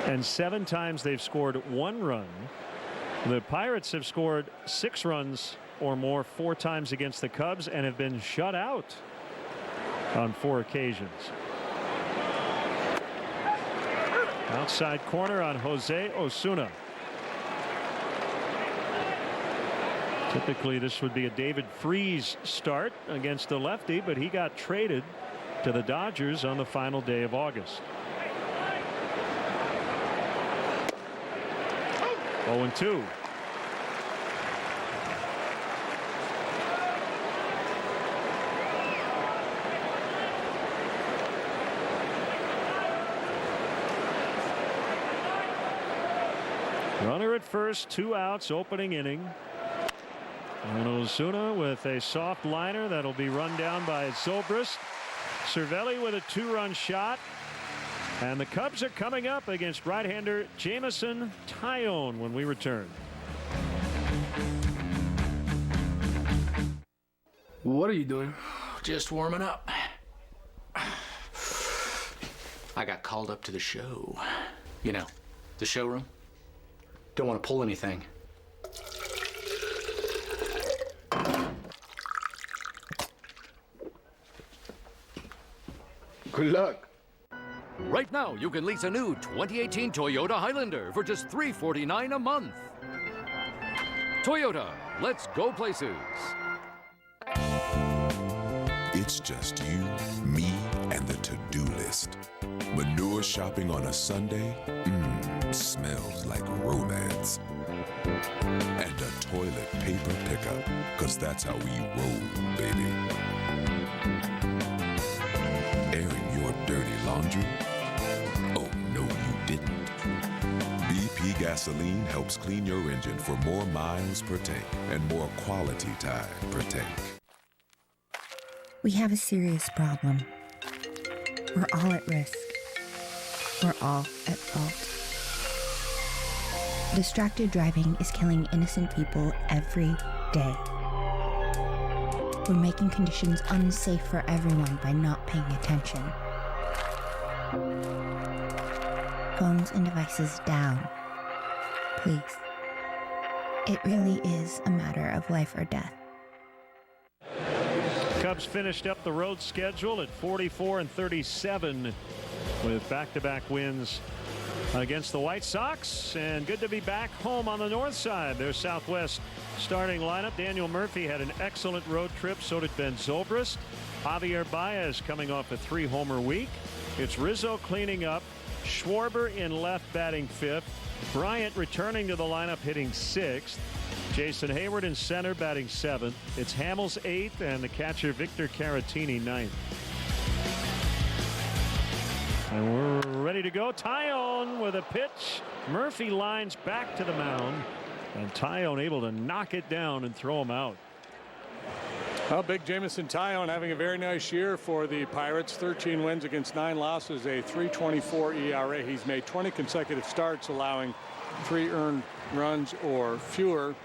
and 7 times they've scored 1 run. The Pirates have scored 6 runs or more 4 times against the Cubs and have been shut out on 4 occasions. Outside corner on Jose Osuna. Typically this would be a David Freese start against the lefty, but he got traded to the Dodgers on the final day of August. 0-2. Runner at first, 2 outs, opening inning. And Osuna with a soft liner that'll be run down by Zobrist. Cervelli with a 2-run shot. And the Cubs are coming up against right-hander Jameson Taillon when we return. What are you doing? Just warming up. I got called up to the show. You know, the showroom. Don't want to pull anything. Good luck. Right now, you can lease a new 2018 Toyota Highlander for just $349 a month. Toyota, let's go places. It's just you, me, and the to-do list. Manure shopping on a Sunday? Smells like romance. And a toilet paper pickup, 'cause that's how we roll, baby. Airing your dirty laundry? Oh, no, you didn't. BP gasoline helps clean your engine for more miles per tank and more quality time per tank. We have a serious problem. We're all at risk. We're all at fault. Distracted driving is killing innocent people every day. We're making conditions unsafe for everyone by not paying attention. Phones and devices down. Please. It really is a matter of life or death. Cubs finished up the road schedule at 44-37 with back-to-back wins against the White Sox, and good to be back home on the north side. Their Southwest starting lineup. Daniel Murphy had an excellent road trip. So did Ben Zobrist. Javier Baez coming off a 3-homer week. It's Rizzo cleaning up. Schwarber in left batting 5th. Bryant returning to the lineup hitting 6th. Jason Hayward in center batting 7th. It's Hamels 8th and the catcher Victor Caratini 9th. And we're ready to go. Taillon with a pitch. Murphy lines back to the mound, and Taillon able to knock it down and throw him out. Well, big Jameson Taillon having a very nice year for the Pirates. 13 wins against 9 losses, a 3.24 ERA. He's made 20 consecutive starts, allowing 3 earned runs or fewer.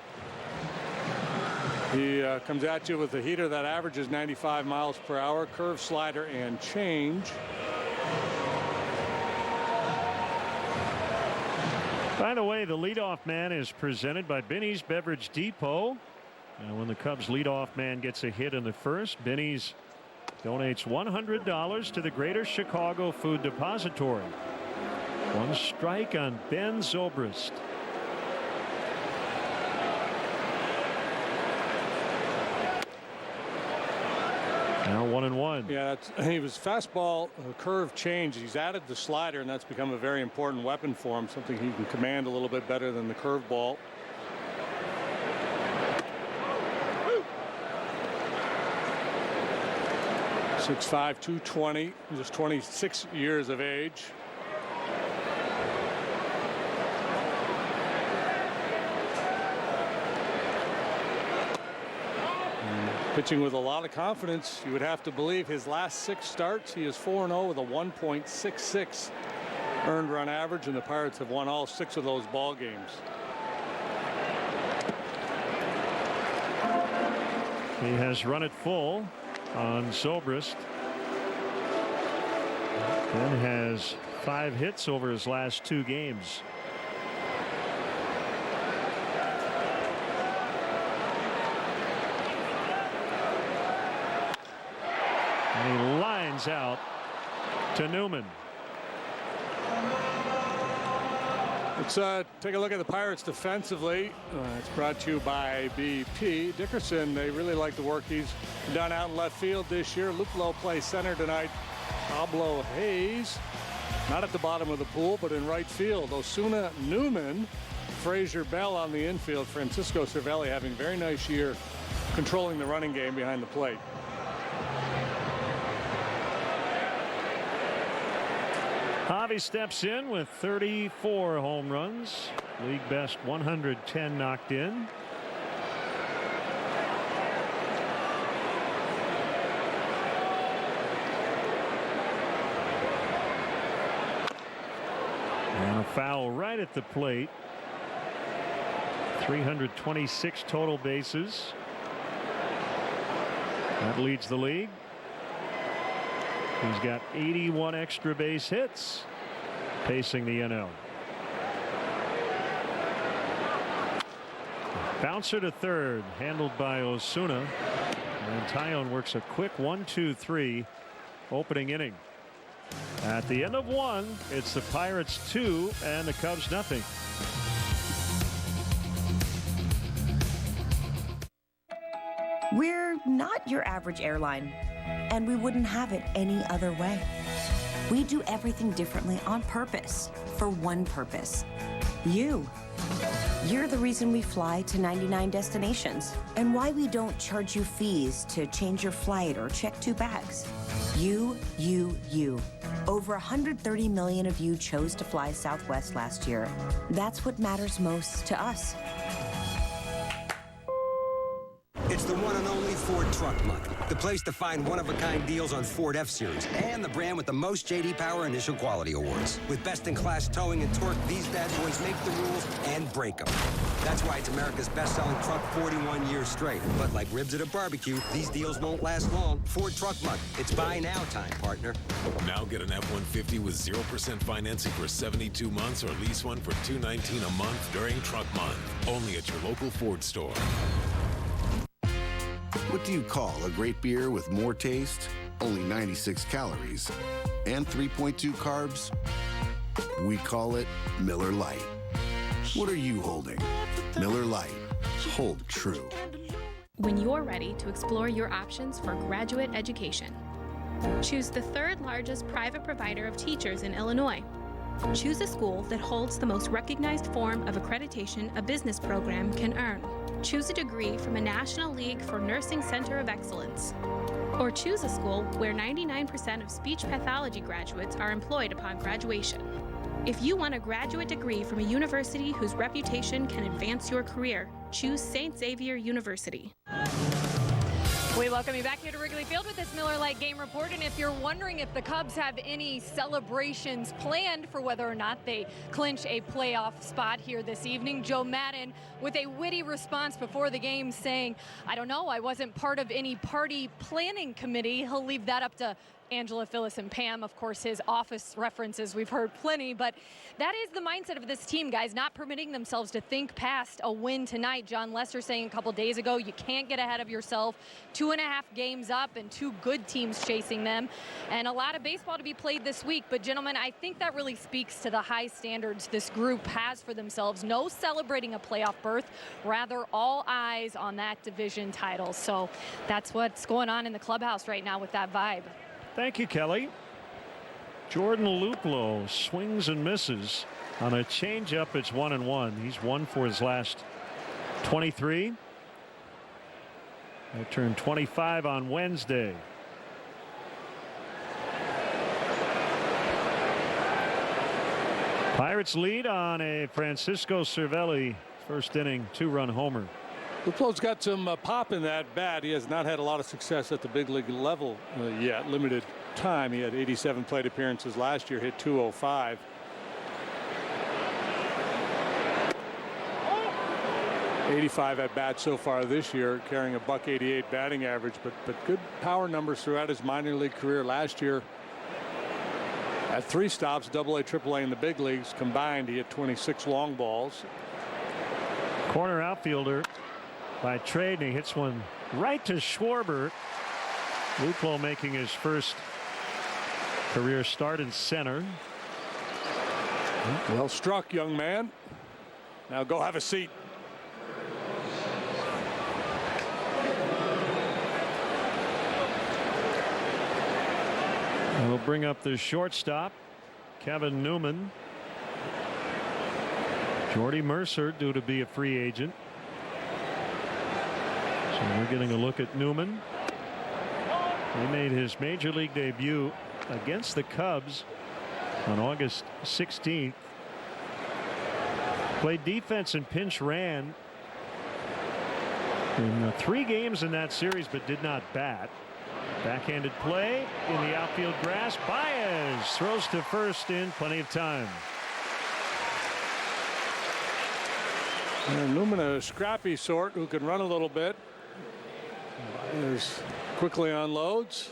He comes at you with a heater that averages 95 miles per hour, curve, slider, and change. By the way, the leadoff man is presented by Binny's Beverage Depot. And when the Cubs leadoff man gets a hit in the first, Binny's donates $100 to the Greater Chicago Food Depository. 1 strike on Ben Zobrist. Now 1-1. Yeah, he was fastball curve change. He's added the slider, and that's become a very important weapon for him, something he can command a little bit better than the curveball. .65, 220, just 26 years of age. Pitching with a lot of confidence. You would have to believe his last 6 starts. He is 4-0 with a 1.66 earned run average, and the Pirates have won all 6 of those ball games. He has run it full on Zobrist and has 5 hits over his last 2 games. And he lines out to Newman. Let's take a look at the Pirates defensively. It's brought to you by BP. Dickerson, they really like the work he's done out in left field this year. Luplow plays center tonight. Pablo Hayes, not at the bottom of the pool, but in right field. Osuna, Newman, Frazier Bell on the infield. Francisco Cervelli having a very nice year controlling the running game behind the plate. Javi steps in with 34 home runs, league best 110 knocked in. And a foul right at the plate. 326 total bases. That leads the league. He's got 81 extra base hits, pacing the NL. Bouncer to third, handled by Osuna. And Taillon works a quick 1-2-3 opening inning. At the end of 1, it's the Pirates 2 and the Cubs nothing. We're not your average airline, and we wouldn't have it any other way. We do everything differently on purpose, for one purpose. You. You're the reason we fly to 99 destinations, and why we don't charge you fees to change your flight or check 2 bags. You. Over 130 million of you chose to fly Southwest last year. That's what matters most to us. It's the one and only Ford Truck Month. The place to find one-of-a-kind deals on Ford F-Series and the brand with the most J.D. Power Initial Quality Awards. With best-in-class towing and torque, these bad boys make the rules and break them. That's why it's America's best-selling truck 41 years straight. But like ribs at a barbecue, these deals won't last long. Ford Truck Month. It's buy now time, partner. Now get an F-150 with 0% financing for 72 months or lease one for $219 a month during Truck Month. Only at your local Ford store. What do you call a great beer with more taste, only 96 calories, and 3.2 carbs? We call it Miller Lite. What are you holding? Miller Lite. Hold true. When you're ready to explore your options for graduate education, choose the 3rd largest private provider of teachers in Illinois. Choose a school that holds the most recognized form of accreditation a business program can earn. Choose a degree from a National League for Nursing Center of Excellence. Or choose a school where 99% of speech pathology graduates are employed upon graduation. If you want a graduate degree from a university whose reputation can advance your career, choose St. Xavier University. We welcome you back here to Wrigley Field with this Miller Lite game report. And if you're wondering if the Cubs have any celebrations planned for whether or not they clinch a playoff spot here this evening, Joe Maddon with a witty response before the game saying, I don't know, I wasn't part of any party planning committee. He'll leave that up to Angela, Phyllis, and Pam. Of course, his office references, we've heard plenty, but that is the mindset of this team, guys, not permitting themselves to think past a win tonight. John Lester saying a couple days ago, you can't get ahead of yourself. 2.5 games up and 2 good teams chasing them, and a lot of baseball to be played this week. But gentlemen, I think that really speaks to the high standards this group has for themselves. No celebrating a playoff berth, rather all eyes on that division title. So that's what's going on in the clubhouse right now with that vibe. Thank you, Kelly. Jordan Luplow swings and misses on a changeup. It's 1-1. He's 1 for his last 23. He'll turn 25 on Wednesday. Pirates lead on a Francisco Cervelli first inning 2-run homer. Luplow's got some pop in that bat. He has not had a lot of success at the big league level yet. Limited time. He had 87 plate appearances last year, hit .205. 85 at bats so far this year, carrying a .188 batting average, but good power numbers throughout his minor league career. Last year, at 3 stops, AA, AAA in the big leagues combined, he hit 26 long balls. Corner outfielder by trade, and he hits one right to Schwarber. Luplo making his first career start in center. Well struck, young man. Now go have a seat. We'll bring up the shortstop, Kevin Newman. Jordy Mercer due to be a free agent. So we're getting a look at Newman. He made his major league debut against the Cubs on August 16th. Played defense and pinch ran in 3 games in that series, but did not bat. Backhanded play in the outfield grass. Baez throws to first in plenty of time. And Newman, a scrappy sort who can run a little bit. Baez quickly unloads.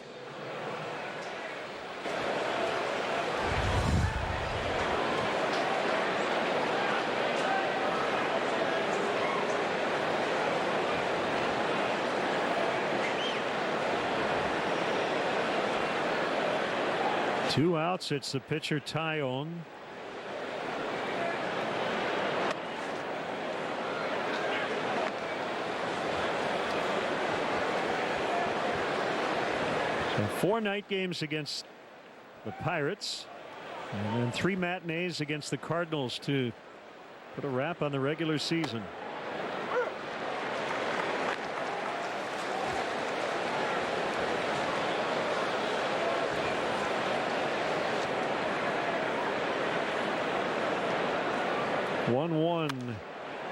Two outs. It's the pitcher Tyone. So 4 night games against the Pirates, and then 3 matinees against the Cardinals to put a wrap on the regular season.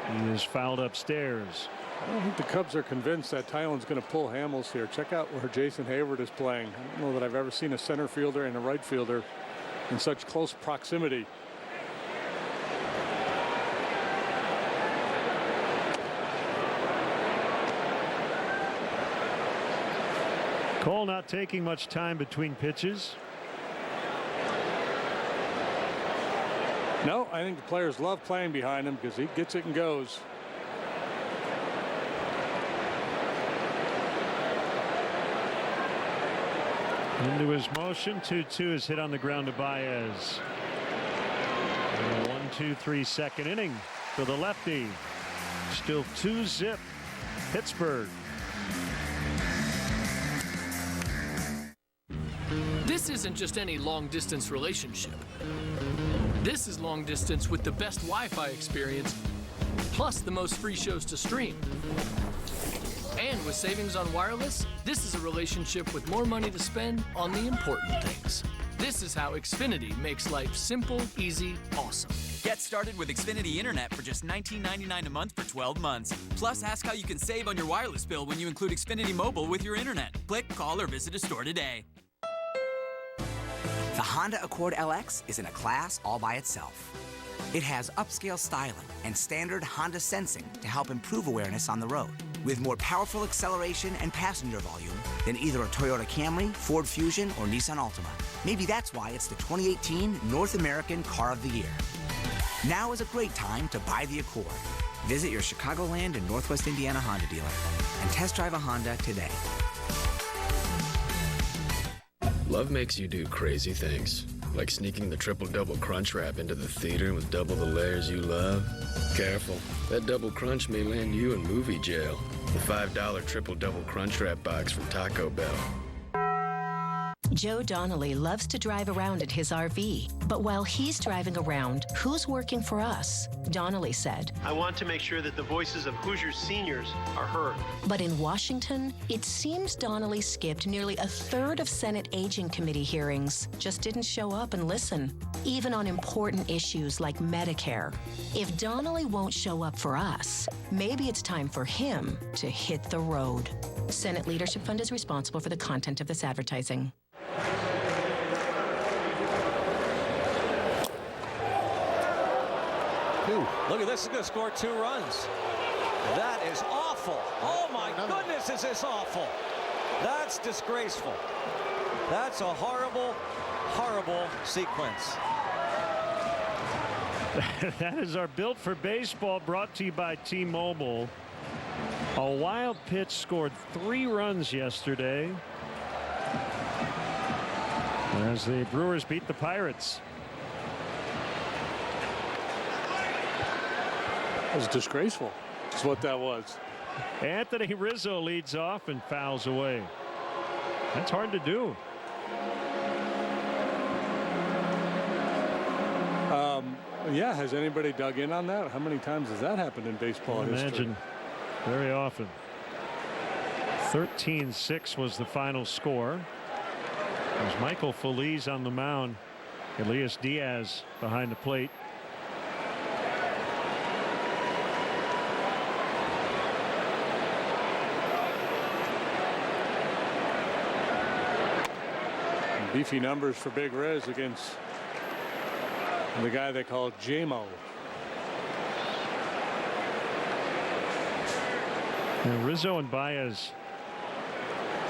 He is fouled upstairs. I don't think the Cubs are convinced that Tyone's going to pull Hamels here. Check out where Jason Hayward is playing. I don't know that I've ever seen a center fielder and a right fielder in such close proximity. Cole not taking much time between pitches. No, I think the players love playing behind him because he gets it and goes. Into his motion. 2-2 is hit on the ground to Baez. 1-2-3 second inning for the lefty. Still 2-zip Pittsburgh. This isn't just any long distance relationship. This is long distance with the best Wi-Fi experience, plus the most free shows to stream. And with savings on wireless, this is a relationship with more money to spend on the important things. This is how Xfinity makes life simple, easy, awesome. Get started with Xfinity Internet for just $19.99 a month for 12 months. Plus, ask how you can save on your wireless bill when you include Xfinity Mobile with your internet. Click, call, or visit a store today. The Honda Accord LX is in a class all by itself. It has upscale styling and standard Honda sensing to help improve awareness on the road, with more powerful acceleration and passenger volume than either a Toyota Camry, Ford Fusion, or Nissan Altima. Maybe that's why it's the 2018 North American Car of the Year. Now is a great time to buy the Accord. Visit your Chicagoland and Northwest Indiana Honda dealer and test drive a Honda today. Love makes you do crazy things, like sneaking the triple-double crunch wrap into the theater with double the layers you love. Careful, that double crunch may land you in movie jail. The $5 triple-double crunch wrap box from Taco Bell. Joe Donnelly loves to drive around in his RV, but while he's driving around, who's working for us? Donnelly said, I want to make sure that the voices of Hoosiers seniors are heard. But in Washington, it seems Donnelly skipped nearly a third of Senate Aging Committee hearings, just didn't show up and listen, even on important issues like Medicare. If Donnelly won't show up for us, maybe it's time for him to hit the road. Senate Leadership Fund is responsible for the content of this advertising. Look at this, is going to score 2 runs. That is awful. Oh my goodness, is this awful. That's disgraceful. That's a horrible, horrible sequence. That is our Built for Baseball, brought to you by T-Mobile. A wild pitch scored 3 runs yesterday as the Brewers beat the Pirates. That was disgraceful. That's what that was. Anthony Rizzo leads off and fouls away. That's hard to do. Yeah, has anybody dug in on that? How many times has that happened in baseball history? Imagine, very often. 13-6 was the final score. There's Michael Feliz on the mound. Elias Diaz behind the plate. Beefy numbers for Big Riz against the guy they call J-Mo. And Rizzo and Baez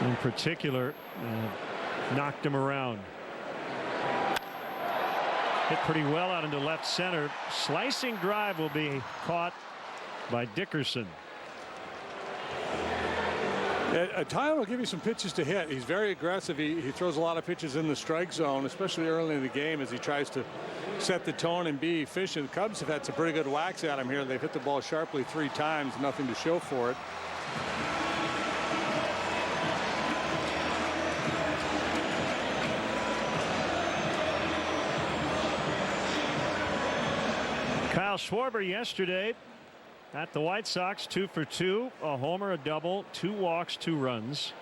in particular knocked him around. Hit pretty well out into left center. Slicing drive will be caught by Dickerson. Tyler will give you some pitches to hit. He's very aggressive. He throws a lot of pitches in the strike zone, especially early in the game as he tries to set the tone and be efficient. The Cubs have had some pretty good whacks at him here. They've hit the ball sharply 3 times, nothing to show for it. Kyle Schwarber yesterday at the White Sox, 2 for 2, a homer, a double, 2 walks, 2 runs.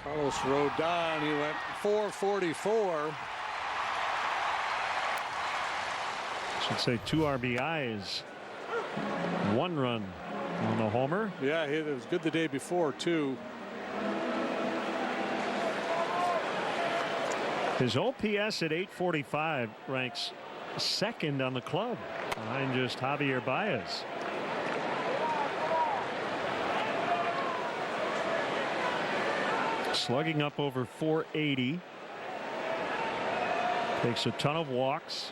Carlos Rodon, he went 444. Should say 2 RBIs, 1 run on the homer. Yeah, it was good the day before too. His OPS at 845 ranks 2nd on the club, behind just Javier Baez. Slugging up over 480. Takes a ton of walks.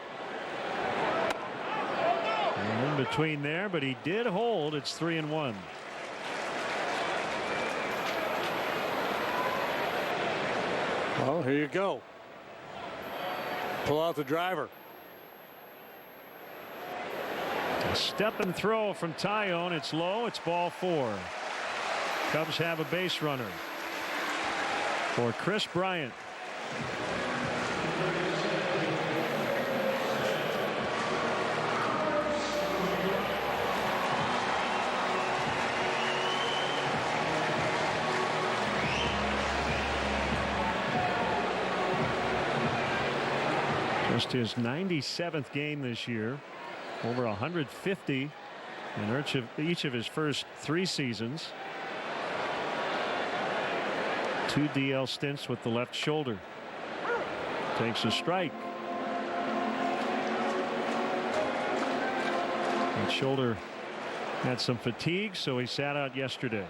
And in between there, but he did hold. It's 3-1. Well, here you go. Pull out the driver. A step and throw from Tyone. It's low. It's ball 4. Cubs have a base runner for Chris Bryant. Just his 97th game this year. Over 150 in each of his first 3 seasons. 2 DL stints with the left shoulder. Takes a strike. That shoulder had some fatigue, so he sat out yesterday.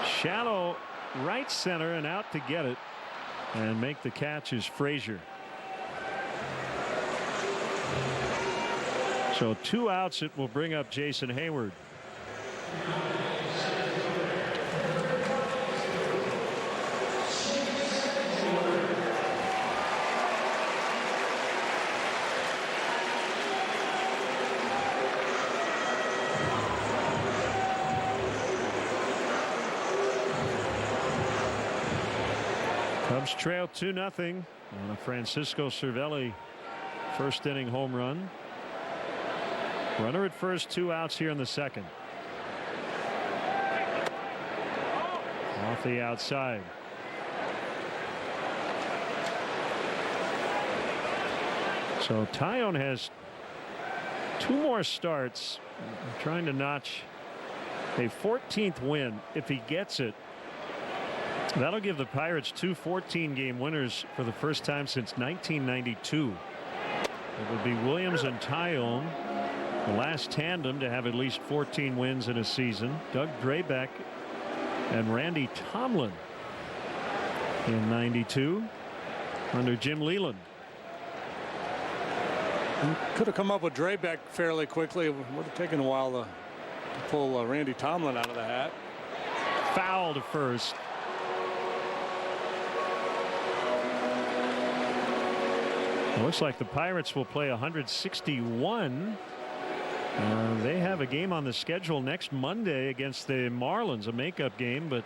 Shallow right center, and out to get it and make the catch is Frazier. So 2 outs. It will bring up Jason Hayward. Cubs trail 2-0 on a Francisco Cervelli first inning home run. Runner at first, 2 outs here in the second. Off the outside. So Tyone has 2 more starts. I'm trying to notch a 14th win. If he gets it, that'll give the Pirates 2 14-game winners for the first time since 1992. It would be Williams and Tyone, the last tandem to have at least 14 wins in a season. Doug Drabek and Randy Tomlin in 92 under Jim Leland. Could have come up with Drabek fairly quickly. It would have taken a while to pull Randy Tomlin out of the hat. Foul to first. It looks like the Pirates will play 161. They have a game on the schedule next Monday against the Marlins, a makeup game, but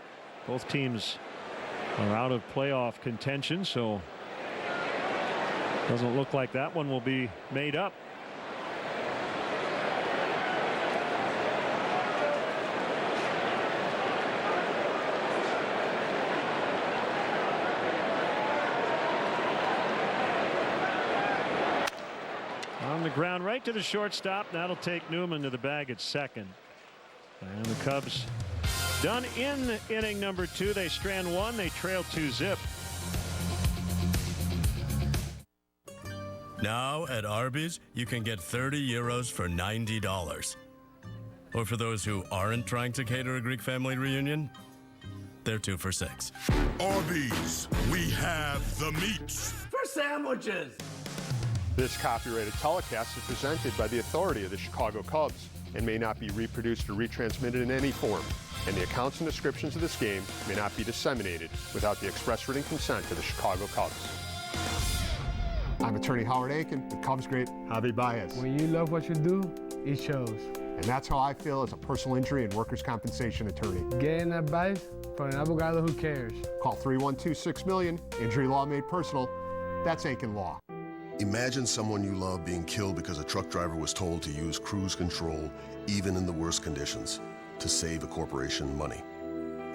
both teams are out of playoff contention, so doesn't look like that one will be made up. On the ground right to the shortstop. That'll take Newman to the bag at second. And the Cubs done in inning number 2. They strand 1. They trail 2-zip. Now at Arby's, you can get 30 euros for $90. Or for those who aren't trying to cater a Greek family reunion, they're 2 for $6. Arby's, we have the meats. For sandwiches. This copyrighted telecast is presented by the authority of the Chicago Cubs and may not be reproduced or retransmitted in any form. And the accounts and descriptions of this game may not be disseminated without the express written consent of the Chicago Cubs. I'm attorney Howard Aiken with Cubs great Javi Baez. When you love what you do, it shows. And that's how I feel as a personal injury and workers' compensation attorney. Getting advice from an abogado who cares. Call 312-6-million. Injury law made personal. That's Aiken Law. Imagine someone you love being killed because a truck driver was told to use cruise control, even in the worst conditions, to save a corporation money.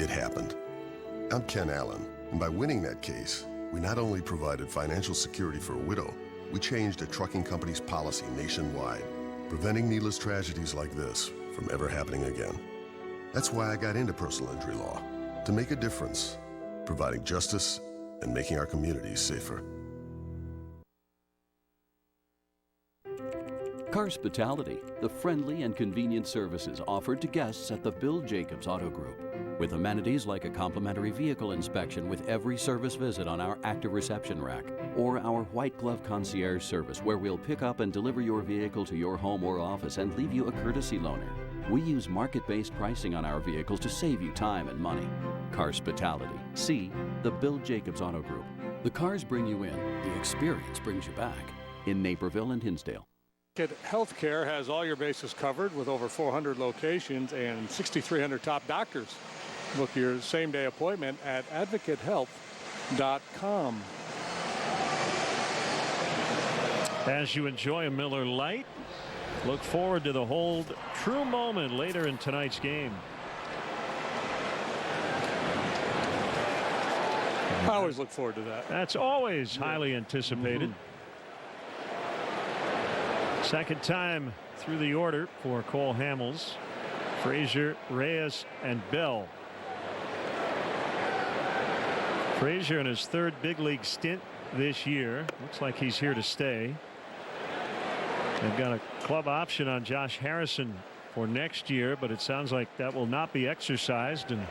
It happened. I'm Ken Allen, and by winning that case, we not only provided financial security for a widow, we changed a trucking company's policy nationwide, preventing needless tragedies like this from ever happening again. That's why I got into personal injury law, to make a difference, providing justice and making our communities safer. Carspitality, the friendly and convenient services offered to guests at the Bill Jacobs Auto Group. With amenities like a complimentary vehicle inspection with every service visit on our active reception rack, or our white glove concierge service where we'll pick up and deliver your vehicle to your home or office and leave you a courtesy loaner. We use market-based pricing on our vehicles to save you time and money. Carspitality. See the Bill Jacobs Auto Group. The cars bring you in, the experience brings you back. In Naperville and Hinsdale. Healthcare has all your bases covered with over 400 locations and 6,300 top doctors. Book your same-day appointment at advocatehealth.com. As you enjoy a Miller Lite, look forward to the Hold True moment later in tonight's game. I always look forward to that. That's always highly anticipated. Second time through the order for Cole Hamels, Frazier, Reyes, and Bell. Frazier in his 3rd big league stint this year. Looks like he's here to stay. They've got a club option on Josh Harrelson for next year, but it sounds like that will not be exercised, and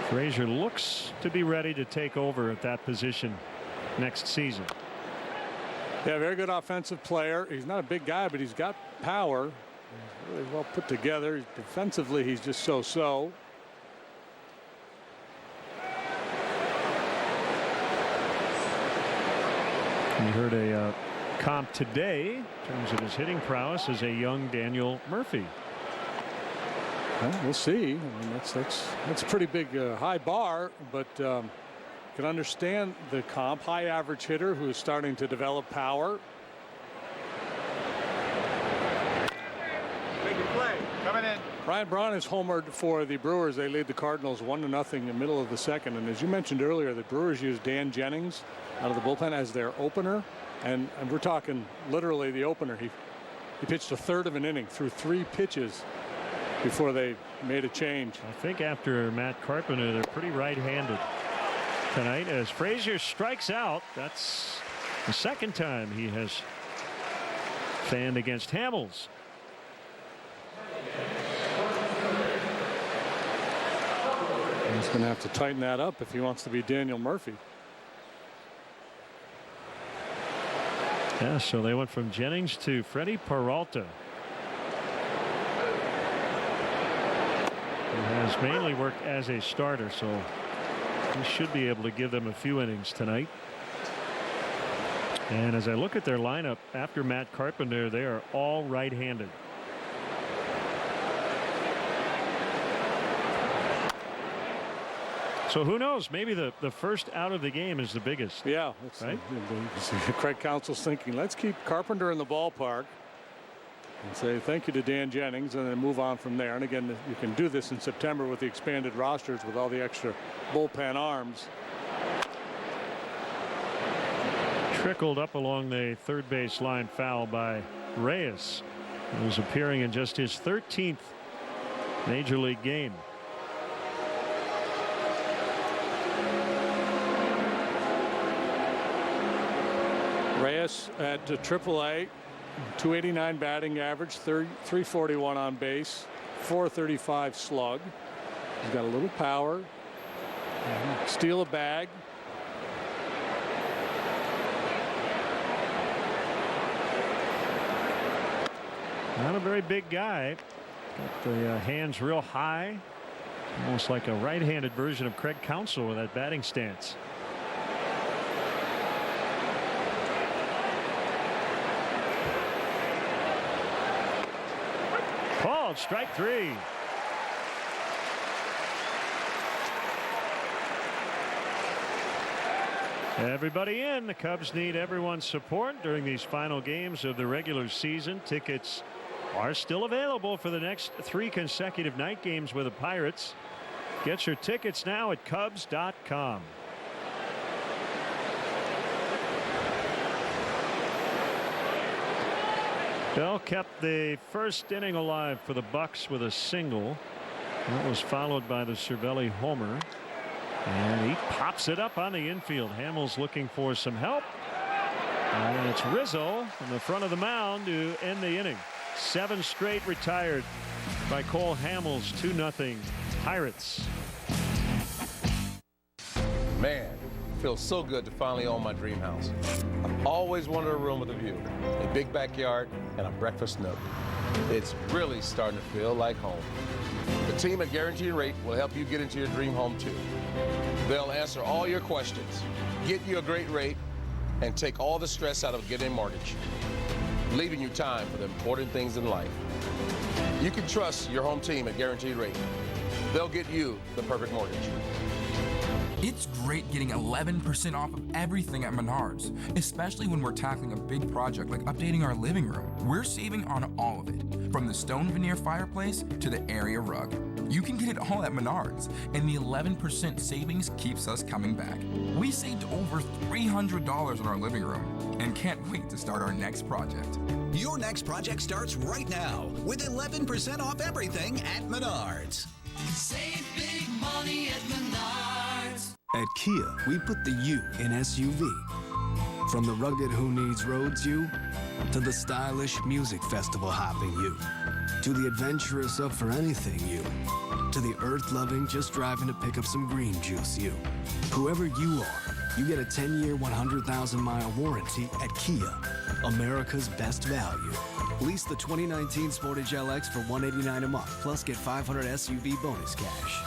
Frazier looks to be ready to take over at that position next season. Yeah, very good offensive player. He's not a big guy, but he's got power. He's really well put together. Defensively, he's just so-so. We heard a comp today in terms of his hitting prowess as a young Daniel Murphy. Well, we'll see. I mean, that's a pretty big high bar, but can understand the comp. High average hitter who's starting to develop power. Make a play. Coming in. Ryan Braun is homered for the Brewers. They lead the Cardinals 1-0 in the middle of the second. And as you mentioned earlier, the Brewers used Dan Jennings out of the bullpen as their opener. And we're talking literally the opener. He He pitched a third of an inning through 3 pitches before they made a change. I think after Matt Carpenter, they're pretty right-handed tonight as Frazier strikes out. That's the second time he has fanned against Hamels. He's going to have to tighten that up if he wants to be Daniel Murphy. Yeah, so they went from Jennings to Freddie Peralta. He has mainly worked as a starter, so he should be able to give them a few innings tonight. And as I look at their lineup after Matt Carpenter, they are all right-handed. So who knows? Maybe the first out of the game is the biggest. Yeah, right. Craig Counsell's thinking, let's keep Carpenter in the ballpark and say thank you to Dan Jennings and then move on from there. And again, you can do this in September with the expanded rosters with all the extra bullpen arms. Trickled up along the third base line, foul by Reyes, who's appearing in just his 13th major league game. Reyes at AAA, 289 batting average, 341 on base, 435 slug. He's got a little power. Steal a bag. Not a very big guy. Got the hands real high. Almost like a right-handed version of Craig Counsell with that batting stance. Called strike 3. Everybody in. The Cubs need everyone's support during these final games of the regular season. Tickets are still available for the next 3 consecutive night games with the Pirates. Get your tickets now at Cubs.com. Bell kept the first inning alive for the Bucks with a single. That was followed by the Cervelli homer. And he pops it up on the infield. Hamels looking for some help. And it's Rizzo in the front of the mound to end the inning. 7 straight retired by Cole Hamels. 2-0 Pirates. Man, it feels so good to finally own my dream house. I've always wanted a room with a view, a big backyard, and a breakfast nook. It's really starting to feel like home. The team at Guaranteed Rate will help you get into your dream home too. They'll answer all your questions, get you a great rate, and take all the stress out of getting a mortgage, leaving you time for the important things in life. You can trust your home team at Guaranteed Rate. They'll get you the perfect mortgage. It's great getting 11% off of everything at Menards, especially when we're tackling a big project like updating our living room. We're saving on all of it, from the stone veneer fireplace to the area rug. You can get it all at Menards, and the 11% savings keeps us coming back. We saved over $300 on our living room and can't wait to start our next project. Your next project starts right now with 11% off everything at Menards. Save big money at Menards. At Kia, we put the U in SUV. From the rugged who needs roads you, to the stylish music festival hopping you, to the adventurous up for anything you, to the earth-loving just driving to pick up some green juice you. Whoever you are, you get a 10-year, 100,000-mile warranty at Kia, America's best value. Lease the 2019 Sportage LX for $189 a month, plus get $500 SUV bonus cash.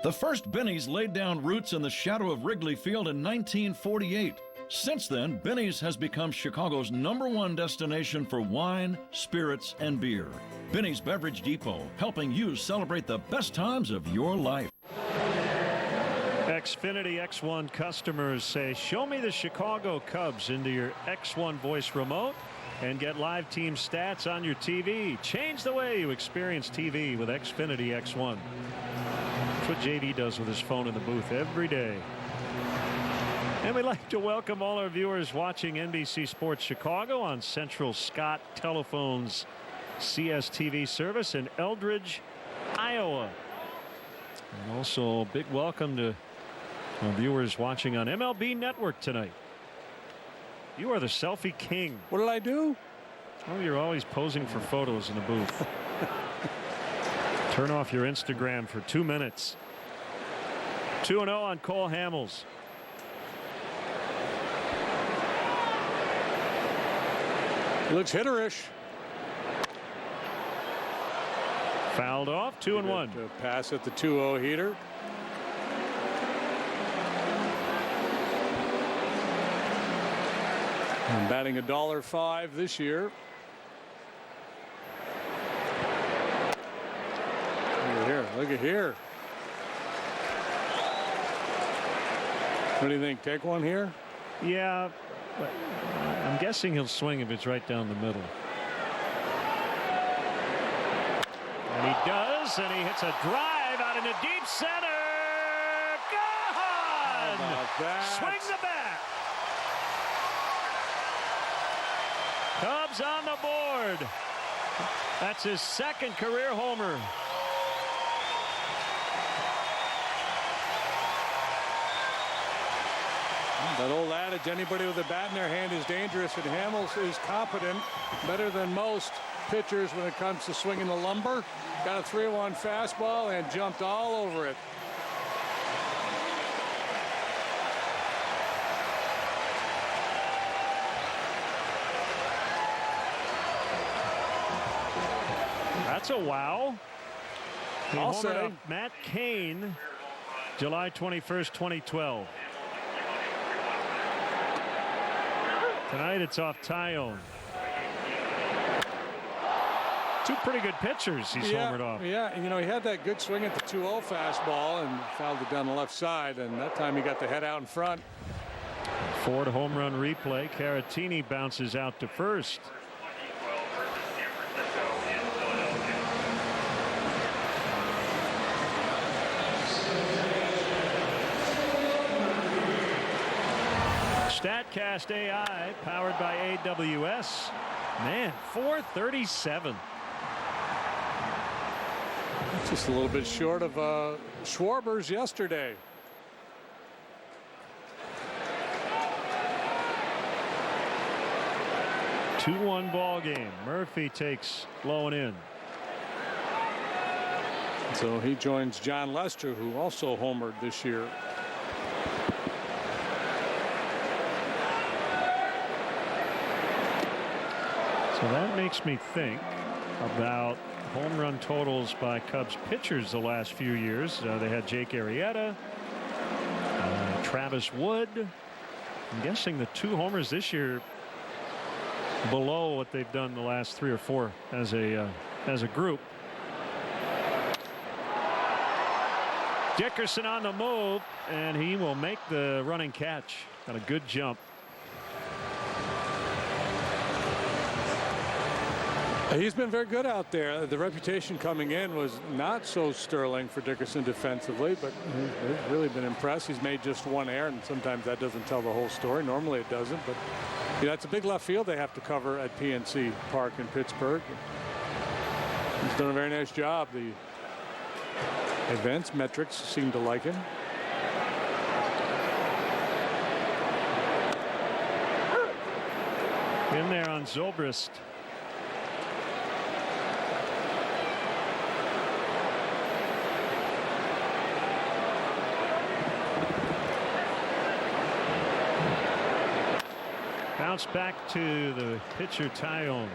The first Benny's laid down roots in the shadow of Wrigley Field in 1948. Since then, Benny's has become Chicago's #1 destination for wine, spirits, and beer. Benny's Beverage Depot, helping you celebrate the best times of your life. Xfinity X1 customers say, show me the Chicago Cubs into your X1 voice remote and get live team stats on your TV. Change the way you experience TV with Xfinity X1. That's what JD does with his phone in the booth every day. And we'd like to welcome all our viewers watching NBC Sports Chicago on Central Scott Telephone's CSTV service in Eldridge, Iowa. And also a big welcome to our viewers watching on MLB Network tonight. You are the selfie king. What did I do? Oh, you're always posing for photos in the booth. Turn off your Instagram for 2 minutes. 2-0 on Cole Hamels. He looks hitterish. Fouled off, 2-1. Pass at the 2-0 heater. And batting $1.05 this year. Look at here. Look at here. What do you think? Take one here? Yeah, but I'm guessing he'll swing if it's right down the middle. And he does, and he hits a drive out into deep center. Gone! How about that? Swings the bat. Cubs on the board. That's his second career homer. That old adage, anybody with a bat in their hand is dangerous, and Hamels is competent, better than most pitchers when it comes to swinging the lumber. Got a 3-1 fastball and jumped all over it. That's a wow. He I'll homered say. off Matt Cain, July 21st, 2012. Tonight it's off Tyone. Two pretty good pitchers he's homered off. Yeah, and you know, he had that good swing at the 2-0 fastball and fouled it down the left side, and that time he got the head out in front. Ford home run replay. Caratini bounces out to first. StatCast AI powered by AWS. Man, 437. Just a little bit short of Schwarber's yesterday. Two-one ball game. Murphy takes low and in. So he joins John Lester, who also homered this year. So that makes me think about home run totals by Cubs pitchers the last few years. They had Jake Arrieta, Travis Wood. I'm guessing the 2 homers this year below what they've done the last 3 or 4 as a group. Dickerson on the move, and he will make the running catch. Got a good jump. He's been very good out there. The reputation coming in was not so sterling for Dickerson defensively, but he's really been impressed. He's made just 1 error, and sometimes that doesn't tell the whole story. Normally it doesn't, but you know, it's a big left field they have to cover at PNC Park in Pittsburgh. He's done a very nice job. The advanced metrics seem to like him. In there on Zobrist. Bounce back to the pitcher Tyone.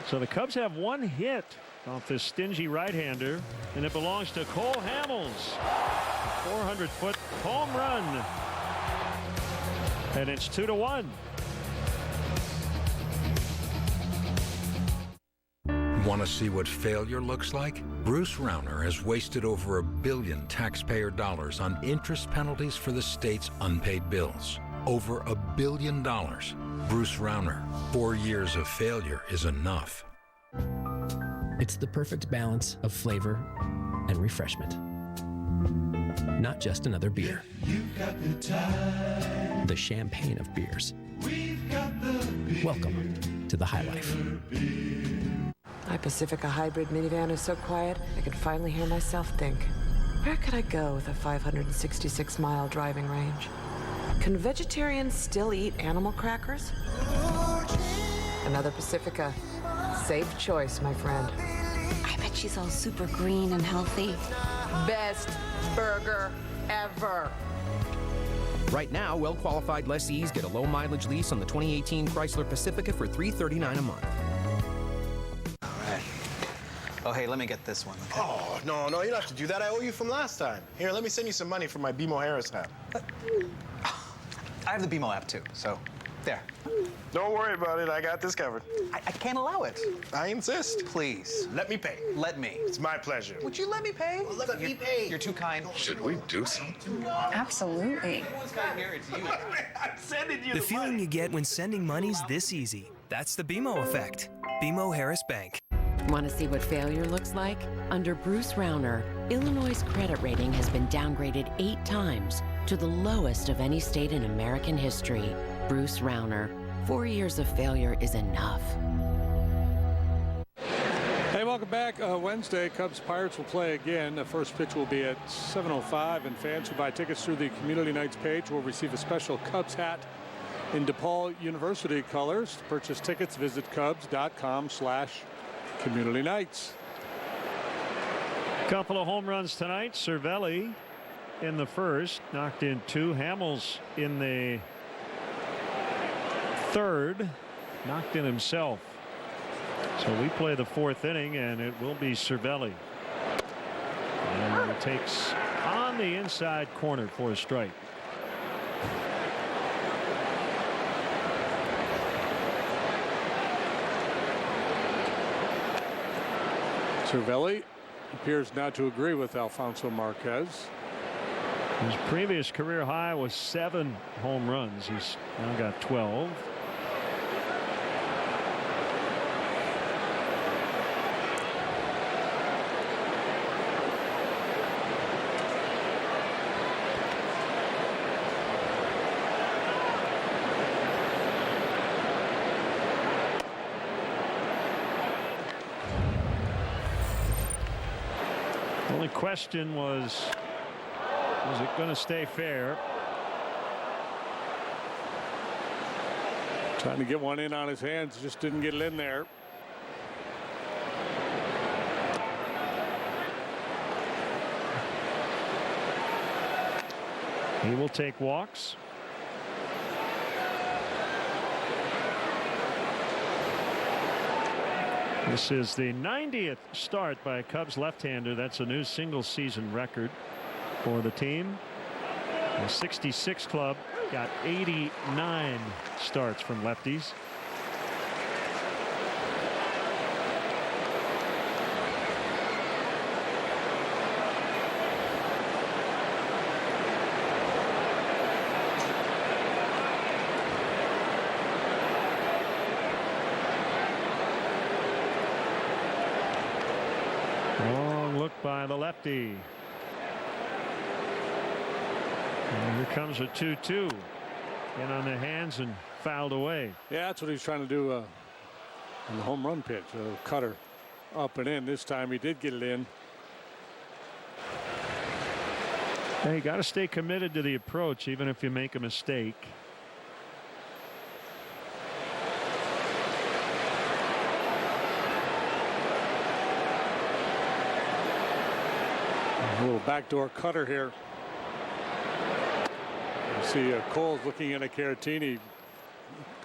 So the Cubs have 1 hit off this stingy right-hander, and it belongs to Cole Hamels. 400-foot home run. And it's 2-1. Want to see what failure looks like? Bruce Rauner has wasted over $1 billion taxpayer dollars on interest penalties for the state's unpaid bills. Over $1 billion. Bruce Rauner, 4 years of failure is enough. It's the perfect balance of flavor and refreshment. Not just another beer. You've got the time. The champagne of beers. We've got the beer. Welcome to the High Life. My Pacifica hybrid minivan is so quiet, I could finally hear myself think. Where could I go with a 566-mile driving range? Can vegetarians still eat animal crackers? Another Pacifica. Safe choice, my friend. I bet she's all super green and healthy. Best burger ever. Right now, well-qualified lessees get a low-mileage lease on the 2018 Chrysler Pacifica for $339 a month. All right. Oh, hey, let me get this one. Okay? Oh, no, you don't have to do that. I owe you from last time. Here, let me send you some money for my BMO Harris app. I have the BMO app, too, so there. Don't worry about it. I got this covered. I can't allow it. I insist. Please. Let me pay. Let me. It's my pleasure. Would you let me pay? Well, let me pay. You're too kind. Should we do something? Absolutely. Everyone's got to hear it's you. I'm sending you the feeling you get when sending money's this easy. That's the BMO effect. BMO Harris Bank. Want to see what failure looks like? Under Bruce Rauner, Illinois' credit rating has been downgraded 8 times to the lowest of any state in American history. Bruce Rauner. 4 years of failure is enough. Hey, welcome back. Wednesday, Cubs-Pirates will play again. The first pitch will be at 7:05, and fans who buy tickets through the Community Nights page will receive a special Cubs hat in DePaul University colors. To purchase tickets, visit Cubs.com/Community Nights. Couple of home runs tonight. Cervelli in the first, knocked in 2. Hamels in the third, knocked in himself. So we play the 4th inning, and it will be Cervelli. And he takes on the inside corner for a strike. Cervelli appears not to agree with Alfonso Marquez. His previous career high was 7 home runs. He's now got 12. The only question was it going to stay fair? Trying to get one in on his hands, just didn't get it in there. He will take walks. This is the 90th start by a Cubs left-hander. That's a new single-season record for the team. The 66 club got 89 starts from lefties. Long look by the lefty. And here comes a 2-2. In on the hands and fouled away. Yeah, that's what he's trying to do on the home run pitch. Cutter up and in. This time he did get it in. Now you got to stay committed to the approach even if you make a mistake. A little backdoor cutter here. You see Cole's looking at a Caratini,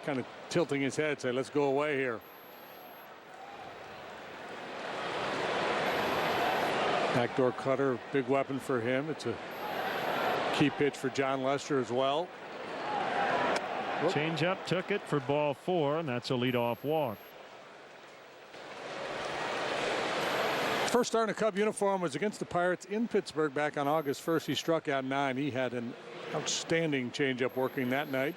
kind of tilting his head, say, let's go away here. Backdoor cutter, big weapon for him. It's a key pitch for John Lester as well. Change up, took it for ball 4, and that's a leadoff walk. First start in a Cub uniform was against the Pirates in Pittsburgh back on August 1st. He struck out 9. He had an outstanding changeup working that night.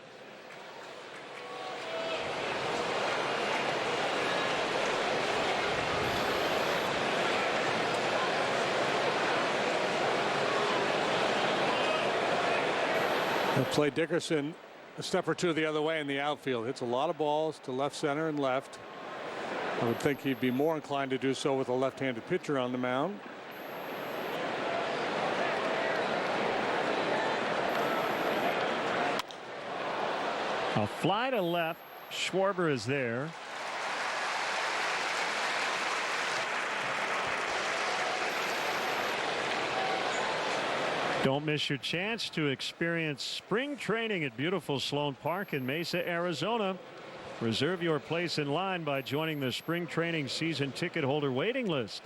He'll play Dickerson a step or two the other way in the outfield. Hits a lot of balls to left, center, and left. I would think he'd be more inclined to do so with a left-handed pitcher on the mound. A fly to left. Schwarber is there. Don't miss your chance to experience spring training at beautiful Sloan Park in Mesa, Arizona. Reserve your place in line by joining the spring training season ticket holder waiting list.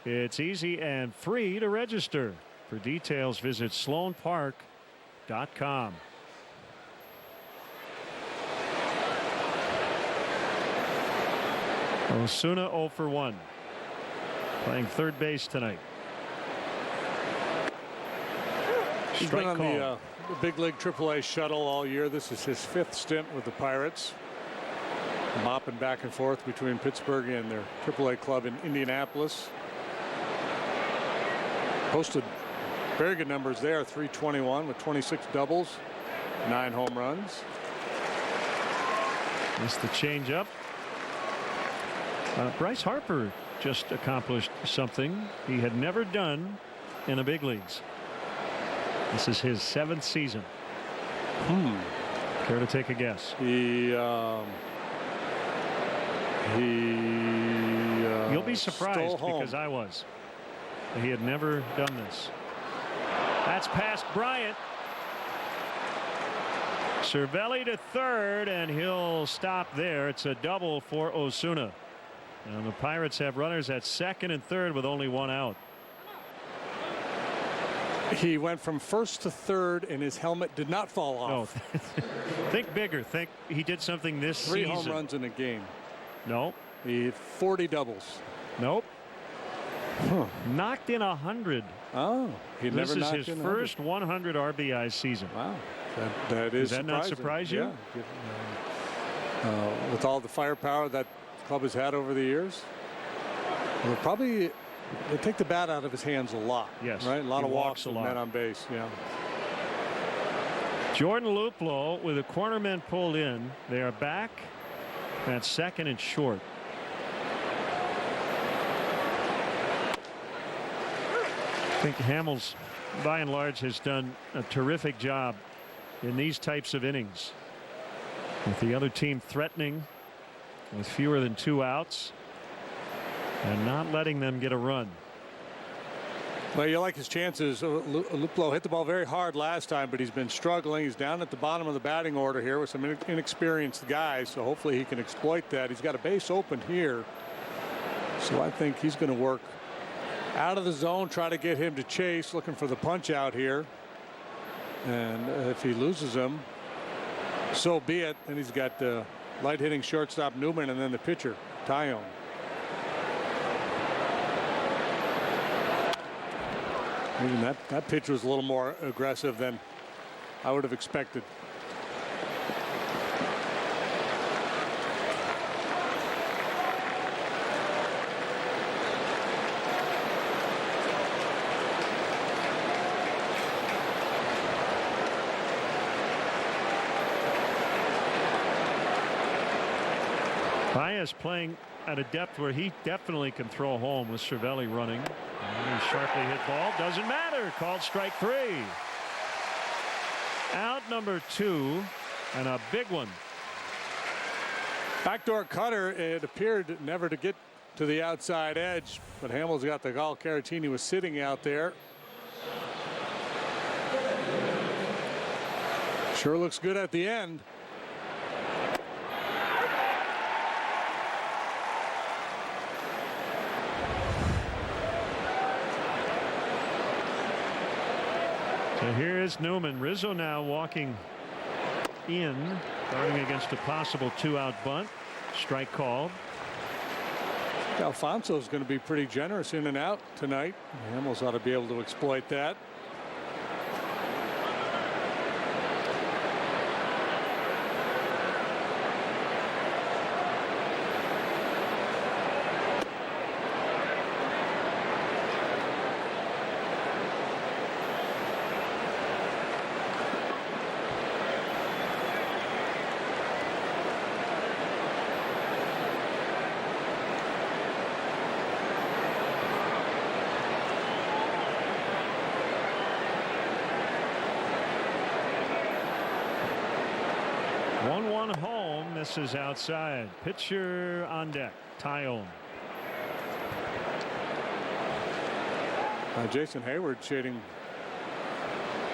It's easy and free to register. For details, visit sloanpark.com. Osuna 0 for 1. Playing third base tonight. He's been on the big league AAA shuttle all year. This is his 5th stint with the Pirates. Mopping back and forth between Pittsburgh and their AAA club in Indianapolis. Posted very good numbers there. 321 with 26 doubles, 9 home runs. Missed the changeup. Bryce Harper just accomplished something he had never done in the big leagues. This is his 7th season. Care to take a guess? You'll be surprised because I was. He had never done this. That's past Bryant. Cervelli to third, and he'll stop there. It's a double for Osuna. And the Pirates have runners at second and third with only 1 out. He went from first to third, and his helmet did not fall off. No. Think bigger. Think he did something this season. 3 home runs in a game. No. He had 40 doubles. Nope. Knocked in 100. Oh, he never knocked in 100. This is his first 100 RBI season. Wow, that is. Does that not surprise you? Yeah. With all the firepower that club has had over the years, they take the bat out of his hands a lot. Yes, right. A lot of walks a and lot. men on base. Yeah. Jordan Luplow with the cornermen pulled in. They are back at second and short. I think Hamels, by and large, has done a terrific job in these types of innings, with the other team threatening with fewer than 2 outs and not letting them get a run. Well, you like his chances. Luplow hit the ball very hard last time, but he's been struggling. He's down at the bottom of the batting order here with some inexperienced guys, so hopefully he can exploit that. He's got a base open here, so I think he's going to work out of the zone, try to get him to chase, looking for the punch out here. And if he loses him, so be it. And he's got light hitting shortstop Newman and then the pitcher Tyone. Even that pitch was a little more aggressive than I would have expected. Baez playing at a depth where he definitely can throw home with Cervelli running. And a sharply hit ball doesn't matter. Called strike 3. Out number 2 and a big one. Backdoor cutter. It appeared never to get to the outside edge, but Hamels got the call. Caratini was sitting out there. Sure looks good at the end. So here is Newman. Rizzo now walking in, guarding against a possible 2-out bunt. Strike called. Alfonso is going to be pretty generous in and out tonight. Hamels ought to be able to exploit that. 1 home. This is outside. Pitcher on deck. Tyone. Jason Hayward shading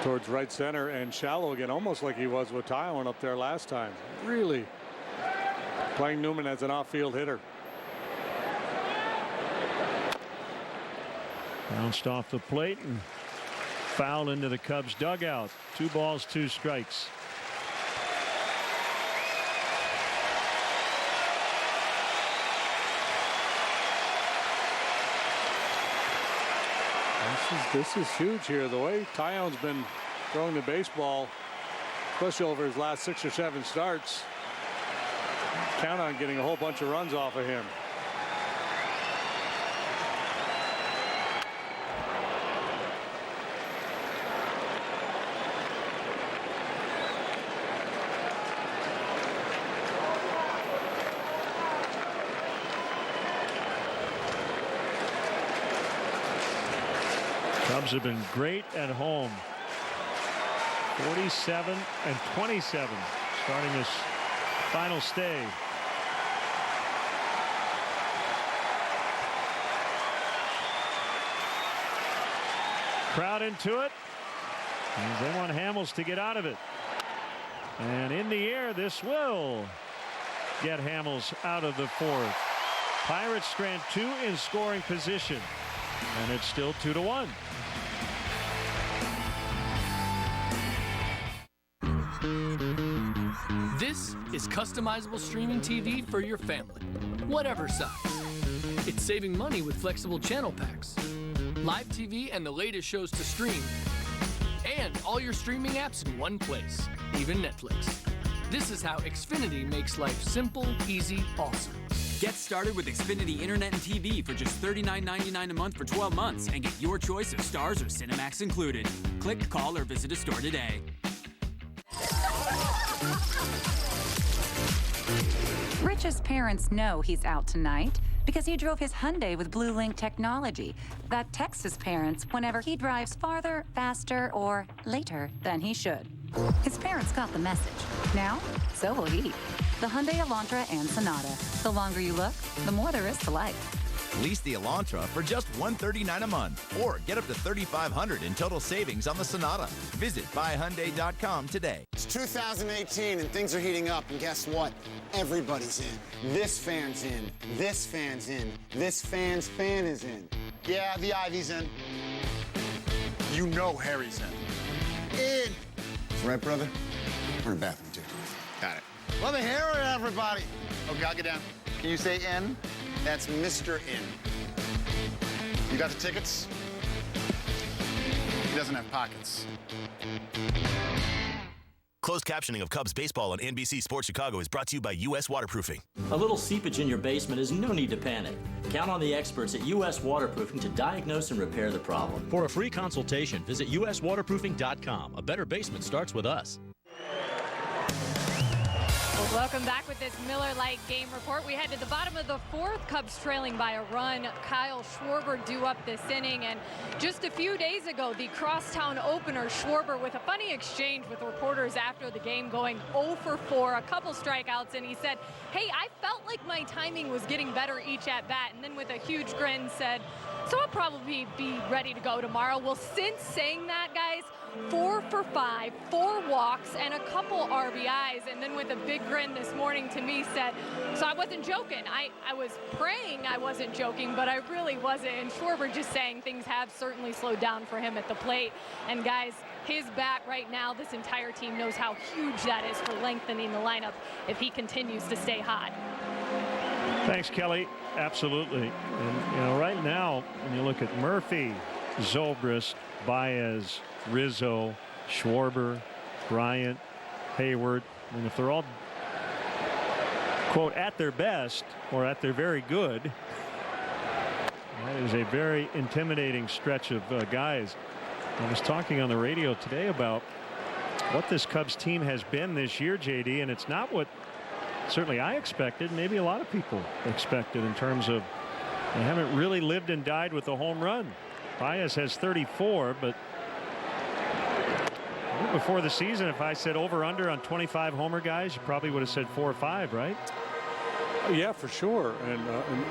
towards right center and shallow again, almost like he was with Tyone up there last time. Really playing Newman as an off-field hitter. Bounced off the plate and foul into the Cubs dugout. 2 balls, 2 strikes. This is huge here. The way Tyone's been throwing the baseball, especially over his last 6 or 7 starts, count on getting a whole bunch of runs off of him. Cubs have been great at home. 47 and 27 starting this final stay. Crowd into it. And they want Hamels to get out of it. And in the air, this will get Hamels out of the 4th. Pirates strand 2 in scoring position. And it's still 2-1. This is customizable streaming TV for your family, whatever size. It's saving money with flexible channel packs, live TV and the latest shows to stream, and all your streaming apps in one place, even Netflix. This is how Xfinity makes life simple, easy, awesome. Get started with Xfinity Internet and TV for just $39.99 a month for 12 months and get your choice of Stars or Cinemax included. Click, call, or visit a store today. Rich's parents know he's out tonight because he drove his Hyundai with Blue Link technology that texts his parents whenever he drives farther, faster, or later than he should. His parents got the message. Now, so will he. The Hyundai Elantra and Sonata. The longer you look, the more there is to like. Lease the Elantra for just $139 a month, or get up to $3,500 in total savings on the Sonata. Visit buyhyundai.com today. It's 2018 and things are heating up, and guess what? Everybody's in. This fan's in. This fan's in. This fan's fan is in. Yeah, the Ivy's in. You know Harry's in. In. Right, brother? We're in the bathroom, too. Got it. Let me hear it, everybody. Okay, I'll get down. Can you say in? That's Mr. In. You got the tickets? He doesn't have pockets. Closed captioning of Cubs baseball on NBC Sports Chicago is brought to you by U.S. Waterproofing. A little seepage in your basement is no need to panic. Count on the experts at U.S. Waterproofing to diagnose and repair the problem. For a free consultation, visit uswaterproofing.com. A better basement starts with us. Welcome back with this Miller Lite game report. We head to the bottom of the 4th. Cubs trailing by a run. Kyle Schwarber due up this inning. And just a few days ago, the crosstown opener, Schwarber with a funny exchange with reporters after the game, going 0 for 4, a couple strikeouts. And he said, hey, I felt like my timing was getting better each at bat. And then with a huge grin said, so I'll probably be ready to go tomorrow. Well, since saying that, guys, 4 for 5, 4 walks, and a couple RBIs. And then with a big grin this morning to me said, so I wasn't joking. I was praying I wasn't joking, but I really wasn't. And Schwarber just saying things have certainly slowed down for him at the plate. And guys, his bat right now, this entire team knows how huge that is for lengthening the lineup if he continues to stay hot. Thanks, Kelly. Absolutely. And, right now, when you look at Murphy, Zobrist, Baez, Rizzo, Schwarber, Bryant, Hayward, and if they're all, quote, at their best or at their very good, that is a very intimidating stretch of guys. I was talking on the radio today about what this Cubs team has been this year, JD, and it's not what certainly I expected, maybe a lot of people expected, in terms of they haven't really lived and died with a home run. Baez has 34, but Before the season, if I said over/under on 25 homer guys, you probably would have said 4 or 5, right? Yeah, for sure. And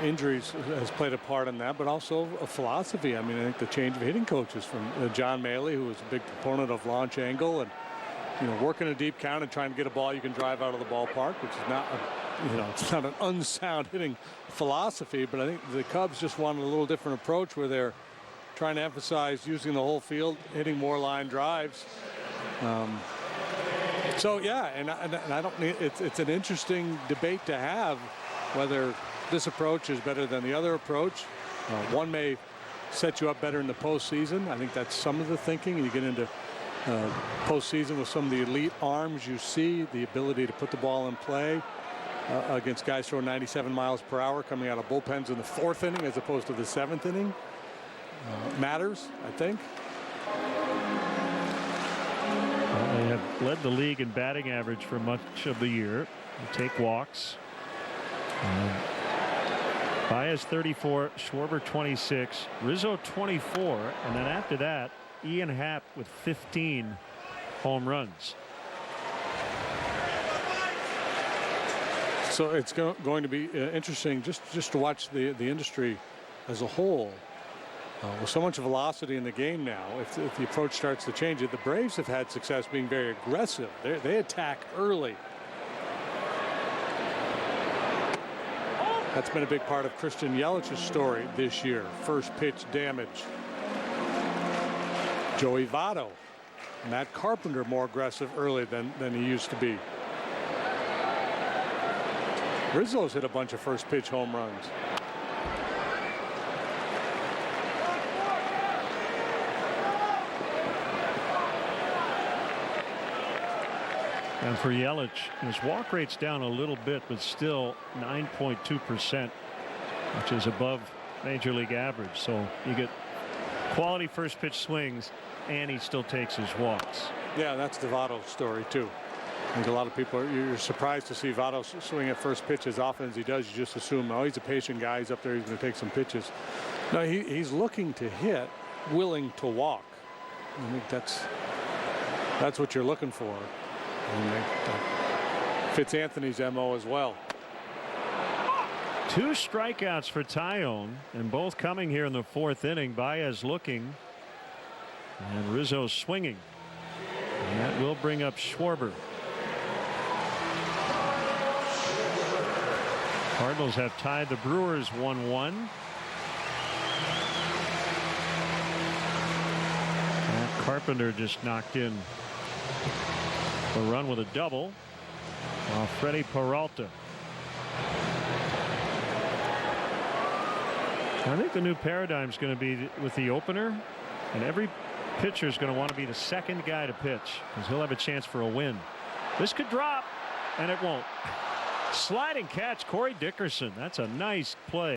injuries has played a part in that, but also a philosophy. I mean, I think the change of hitting coaches from John Maley, who was a big proponent of launch angle and, working a deep count and trying to get a ball you can drive out of the ballpark, which is not, it's not an unsound hitting philosophy. But I think the Cubs just wanted a little different approach where they're trying to emphasize using the whole field, hitting more line drives. So yeah, and I don't need. It's an interesting debate to have whether this approach is better than the other approach. One may set you up better in the postseason. I think that's some of the thinking. You get into postseason with some of the elite arms you see, the ability to put the ball in play against guys throwing 97 miles per hour coming out of bullpens in the 4th inning as opposed to the 7th inning matters, I think. They have led the league in batting average for much of the year. They take walks. Baez 34, Schwarber 26, Rizzo 24, and then after that, Ian Happ with 15 home runs. So it's going to be interesting just to watch the industry as a whole. With so much velocity in the game now, if the approach starts to change it, the Braves have had success being very aggressive. They attack early. That's been a big part of Christian Yelich's story this year. First pitch damage. Joey Votto, Matt Carpenter more aggressive early than he used to be. Rizzo's hit a bunch of first pitch home runs. And for Yelich, his walk rate's down a little bit, but still 9.2%, which is above major league average. So you get quality first pitch swings, and he still takes his walks. Yeah, that's the Votto story too. I think a lot of people you're surprised to see Votto swing at first pitch as often as he does. You just assume, oh, he's a patient guy. He's up there. He's going to take some pitches. No, he's looking to hit, willing to walk. I think that's what you're looking for. And fits Anthony's MO as well. 2 strikeouts for Tyone, and both coming here in the 4th inning. Baez looking, and Rizzo swinging. And that will bring up Schwarber. Cardinals have tied the Brewers 1-1. Carpenter just knocked in a run with a double. Freddie Peralta. I think the new paradigm is going to be with the opener, and every pitcher is going to want to be the second guy to pitch because he'll have a chance for a win. This could drop, and it won't. Sliding catch, Corey Dickerson. That's a nice play.